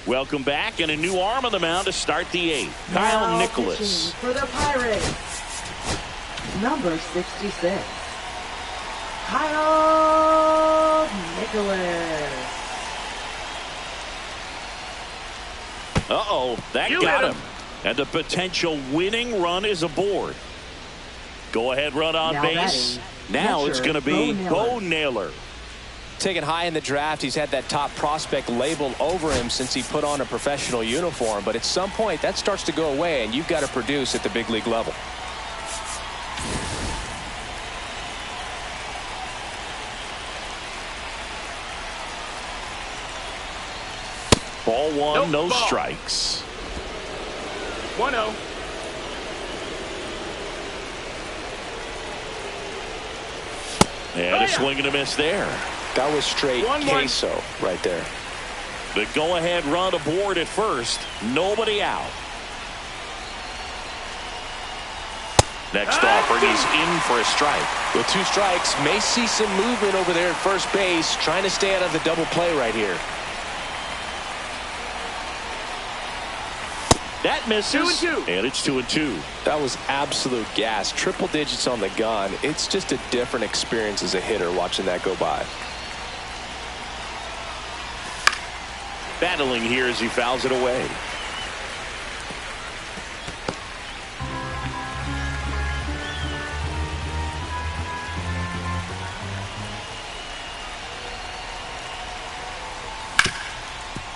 Welcome back, and a new arm on the mound to start the 8th. Kyle Now Nicholas. pitching for the Pirates. Number 66. Kyle Nicholas. Uh-oh, that You got hit him. And the potential winning run is aboard. Go-ahead run on Now base. batting, Now it's catcher, going to be Bo Bo Naylor. Naylor. Taken high in the draft, he's had that top prospect label over him since he put on a professional uniform. But at some point, that starts to go away, and you've got to produce at the big league level. Ball one, Nope, no ball. strikes. 1-0. And a swing and a miss there. That was straight 1-1. queso right there. The go-ahead run aboard at first. Nobody out. Next offering is in for a strike. With 2 strikes, may see some movement over there at first base, trying to stay out of the double play right here. That misses. 2-2. And it's 2-2. That was absolute gas. Triple digits on the gun. It's just a different experience as a hitter watching that go by. Battling here as he fouls it away.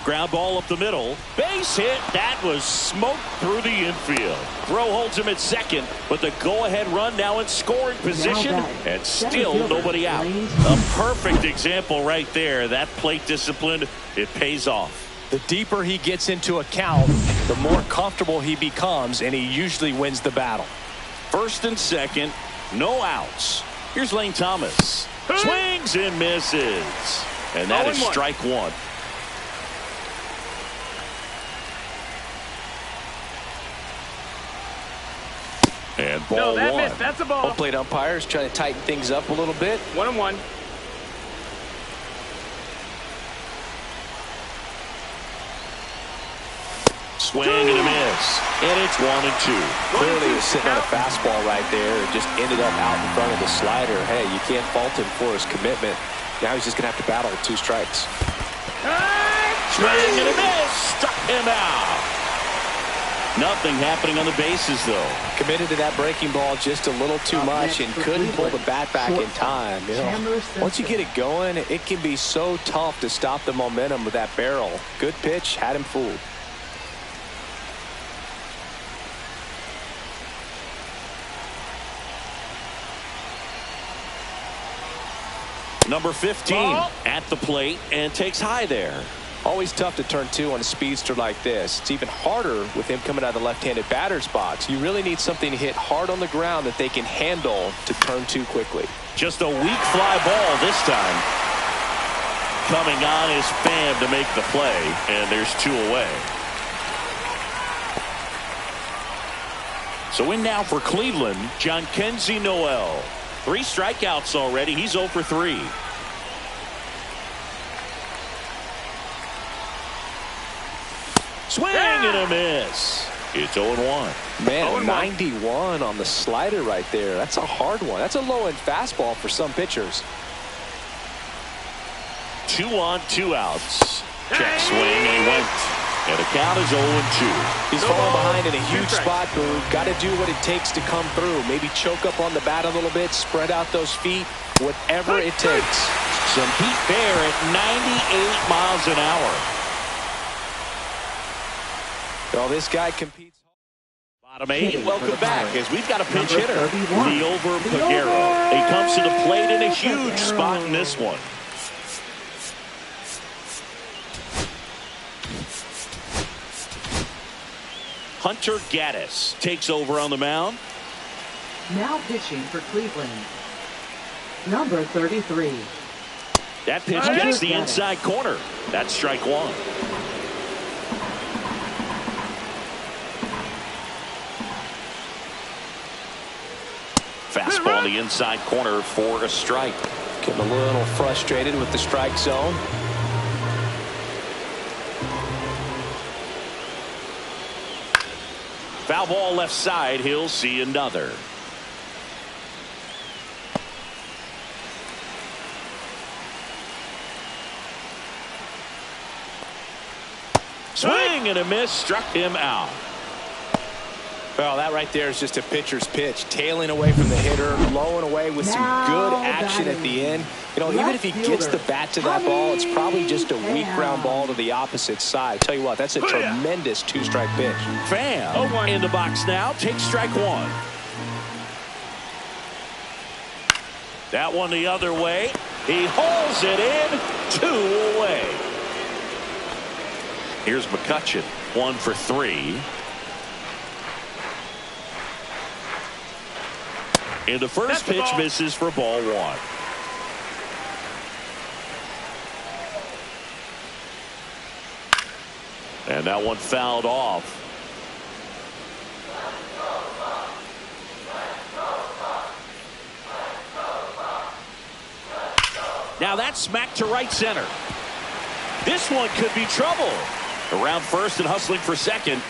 Ground ball up the middle. Base hit. That was smoked through the infield. Throw holds him at second, but the go-ahead run now in scoring position, and still nobody out. A perfect example right there. That plate discipline, it pays off. The deeper he gets into a count, the more comfortable he becomes, and he usually wins the battle. First and second, no outs. Here's Lane Thomas. Swings and misses. And that is strike one. And ball that one. missed. That's a ball. Home plate umpires trying to tighten things up a little bit. 1-1. Swing and a miss. And it's 1-2. Clearly he was sitting on a fastball right there and just ended up out in front of the slider. Hey, you can't fault him for his commitment. Now he's just going to have to battle with 2 strikes. Swing and a miss. Struck him out. Nothing happening on the bases, though. Committed to that breaking ball just a little too much and couldn't pull the bat back in time. You know, once you get it going, it can be so tough to stop the momentum with that barrel. Good pitch, had him fooled. Number 15 at the plate and takes high there. Always tough to turn 2 on a speedster like this. It's even harder with him coming out of the left-handed batter's box. You really need something to hit hard on the ground that they can handle to turn 2 quickly. Just a weak fly ball this time. Coming on is Pham to make the play, and there's 2 away. So in now for Cleveland, Jhonkensy Noel. 3 strikeouts already. He's 0 for 3. Swing and a miss. It's 0-1. Man, 91 on the slider right there. That's a hard one. That's a low-end fastball for some pitchers. 2 on, 2 outs. Check swing, and he went. And the count is 0-2. He's falling behind in a huge spot, Boog. Got to do what it takes to come through. Maybe choke up on the bat a little bit, spread out those feet, whatever it takes. Some heat there at 98 miles an hour. Well, this guy competes. Bottom 8, welcome back as we've got a pinch hitter, Liover Peguero. He comes to the plate in a huge spot in this one. Hunter Gaddis takes over on the mound. Now pitching for Cleveland, number 33. That pitch gets the inside corner. That's strike 1. Fastball the inside corner for a strike. Getting a little frustrated with the strike zone. Foul ball left side. He'll see another. Swing and a miss. Struck him out. Well, that right there is just a pitcher's pitch. Tailing away from the hitter, blowing away with some good action at the end. You know, even if he gets the bat to that ball, it's probably just a weak ground ball to the opposite side. Tell you what, that's a tremendous 2-strike pitch. Pham in the box now. Takes strike 1. That one the other way. He hauls it in. 2 away. Here's McCutchen. 1 for 3. And the first pitch misses for ball 1. And that one fouled off. Now that's smacked to right center. This one could be trouble. Around first and hustling for second.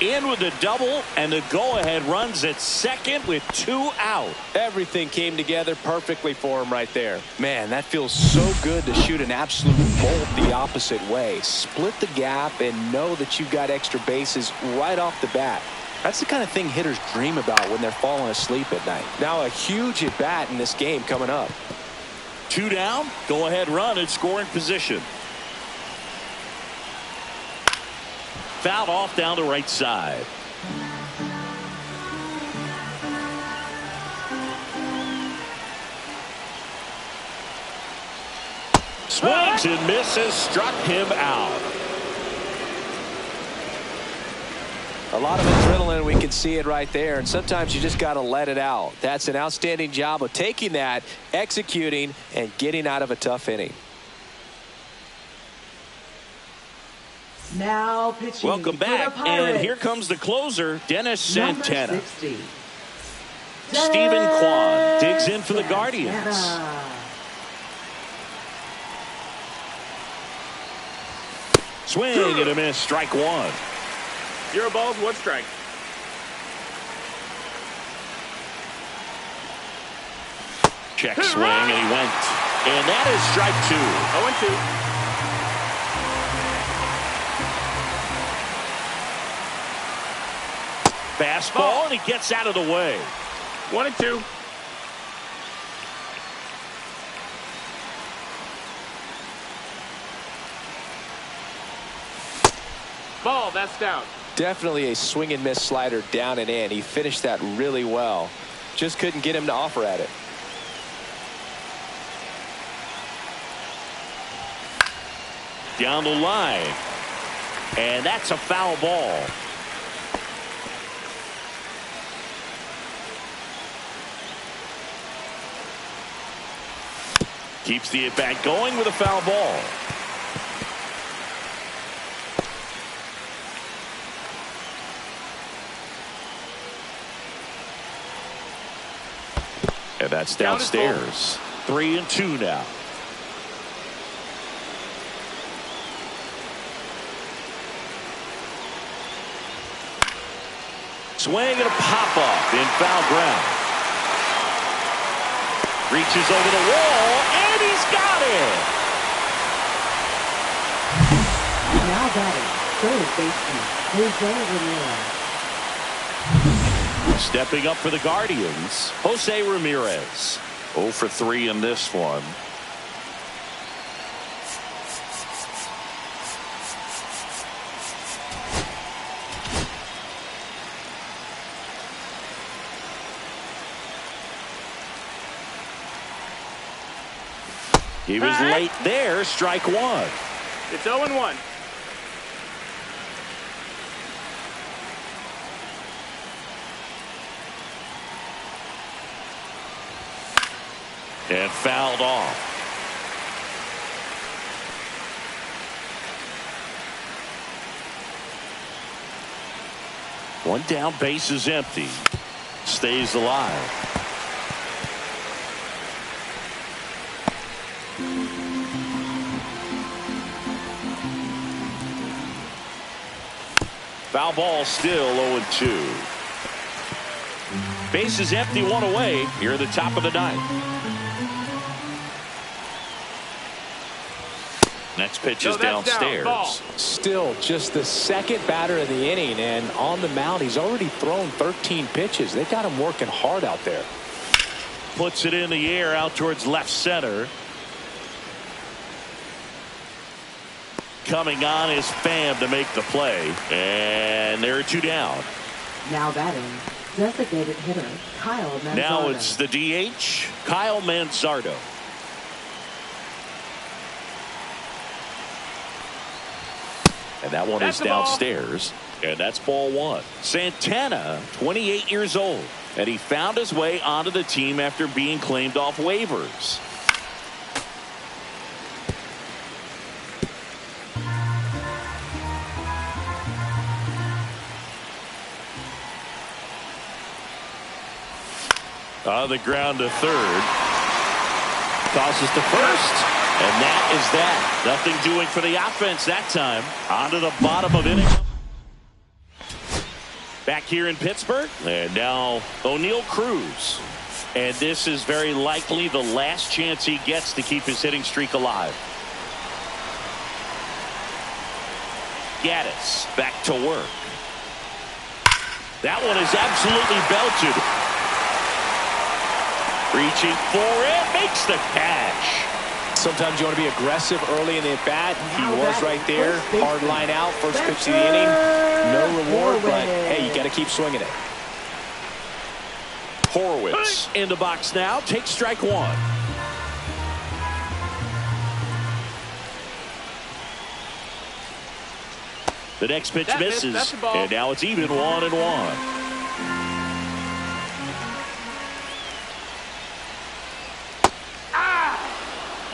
In with the double, and the go-ahead runs at second with 2 out. Everything came together perfectly for him right there. Man, that feels so good to shoot an absolute bolt the opposite way. Split the gap and know that you've got extra bases right off the bat. That's the kind of thing hitters dream about when they're falling asleep at night. Now a huge at-bat in this game coming up. 2 down, go-ahead run in scoring position. Fouled off down the right side. Swings and misses, struck him out. A lot of adrenaline, we can see it right there, and sometimes you just got to let it out. That's an outstanding job of taking that, executing, and getting out of a tough inning. Now pitching. Welcome for back, the Pirates, and here comes the closer, Dennis number Santana. 60. Stephen Kwan digs in for the Santana. Guardians. Swing and a miss, strike one. 0 balls, 1 strike. Check swing, and he went. And that is strike 2. 0-2. Fastball, and he gets out of the way. 1-2. Ball, that's down. Definitely a swing and miss slider down and in. He finished that really well. Just couldn't get him to offer at it. Down the line. And that's a foul ball. Keeps the at-bat going with a foul ball. And that's downstairs. 3-2 now. Swing and a pop-off in foul ground. Reaches over the wall, and he's got it. Now batting, third baseman, Jose Ramirez. Stepping up for the Guardians, Jose Ramirez. 0 for 3 in this one. He was late there, strike one. It's 0-1. And fouled off. One down, base is empty. Stays alive. Foul ball, still 0-2. Base is empty, one away here at the top of the ninth. Next pitch is downstairs. Down. Still just the second batter of the inning, and on the mound he's already thrown 13 pitches. They've got him working hard out there. Puts it in the air out towards left center. Coming on is Pham to make the play, and there are 2 down. Now batting, designated hitter, Kyle Manzardo. Now it's the DH, Kyle Manzardo. And that one is downstairs, and that's ball one. Santana, 28 years old, and he found his way onto the team after being claimed off waivers. On the ground to third. Tosses to first. And that is that. Nothing doing for the offense that time. On to the bottom of inning. Back here in Pittsburgh. And now O'Neal Cruz. And this is very likely the last chance he gets to keep his hitting streak alive. Gaddis back to work. That one is absolutely belted. Reaching for it, makes the catch. Sometimes you want to be aggressive early in the at-bat. He was right there. Hard line out. First pitch of the inning. No reward, but, hey, you got to keep swinging it. Horowitz in the box now. Takes strike one. The next pitch misses. That's a ball. And now it's even 1-1.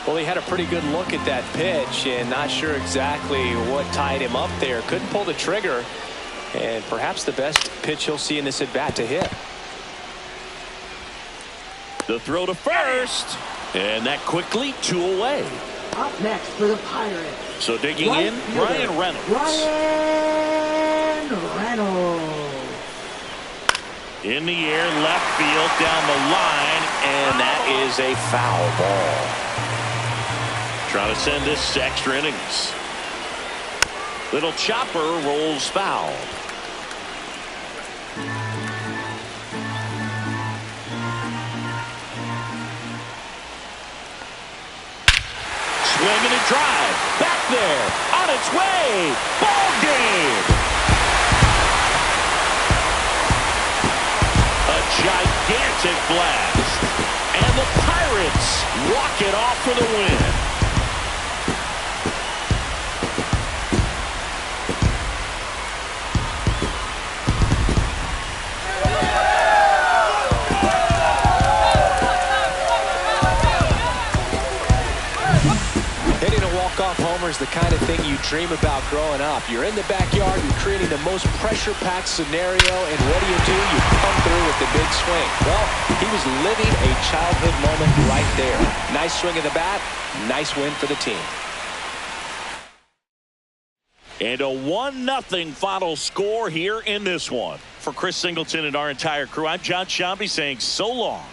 Well, he had a pretty good look at that pitch and not sure exactly what tied him up there. Couldn't pull the trigger, and perhaps the best pitch he'll see in this at-bat to hit. The throw to first, and that quickly 2 away. Up next for the Pirates. So digging in, Ryan Reynolds. Ryan Reynolds. In the air, left field, down the line, and that is a foul ball. Trying to send this to extra innings. Little chopper rolls foul. Swing and a drive. Back there. On its way. Ball game. A gigantic blast. And the Pirates walk it off for the win. Walk-off homer is the kind of thing you dream about growing up. You're in the backyard, you're creating the most pressure-packed scenario, and what do? You come through with the big swing. Well, he was living a childhood moment right there. Nice swing of the bat, nice win for the team. And a 1-0 final score here in this one. For Chris Singleton and our entire crew, I'm John Shambi saying so long.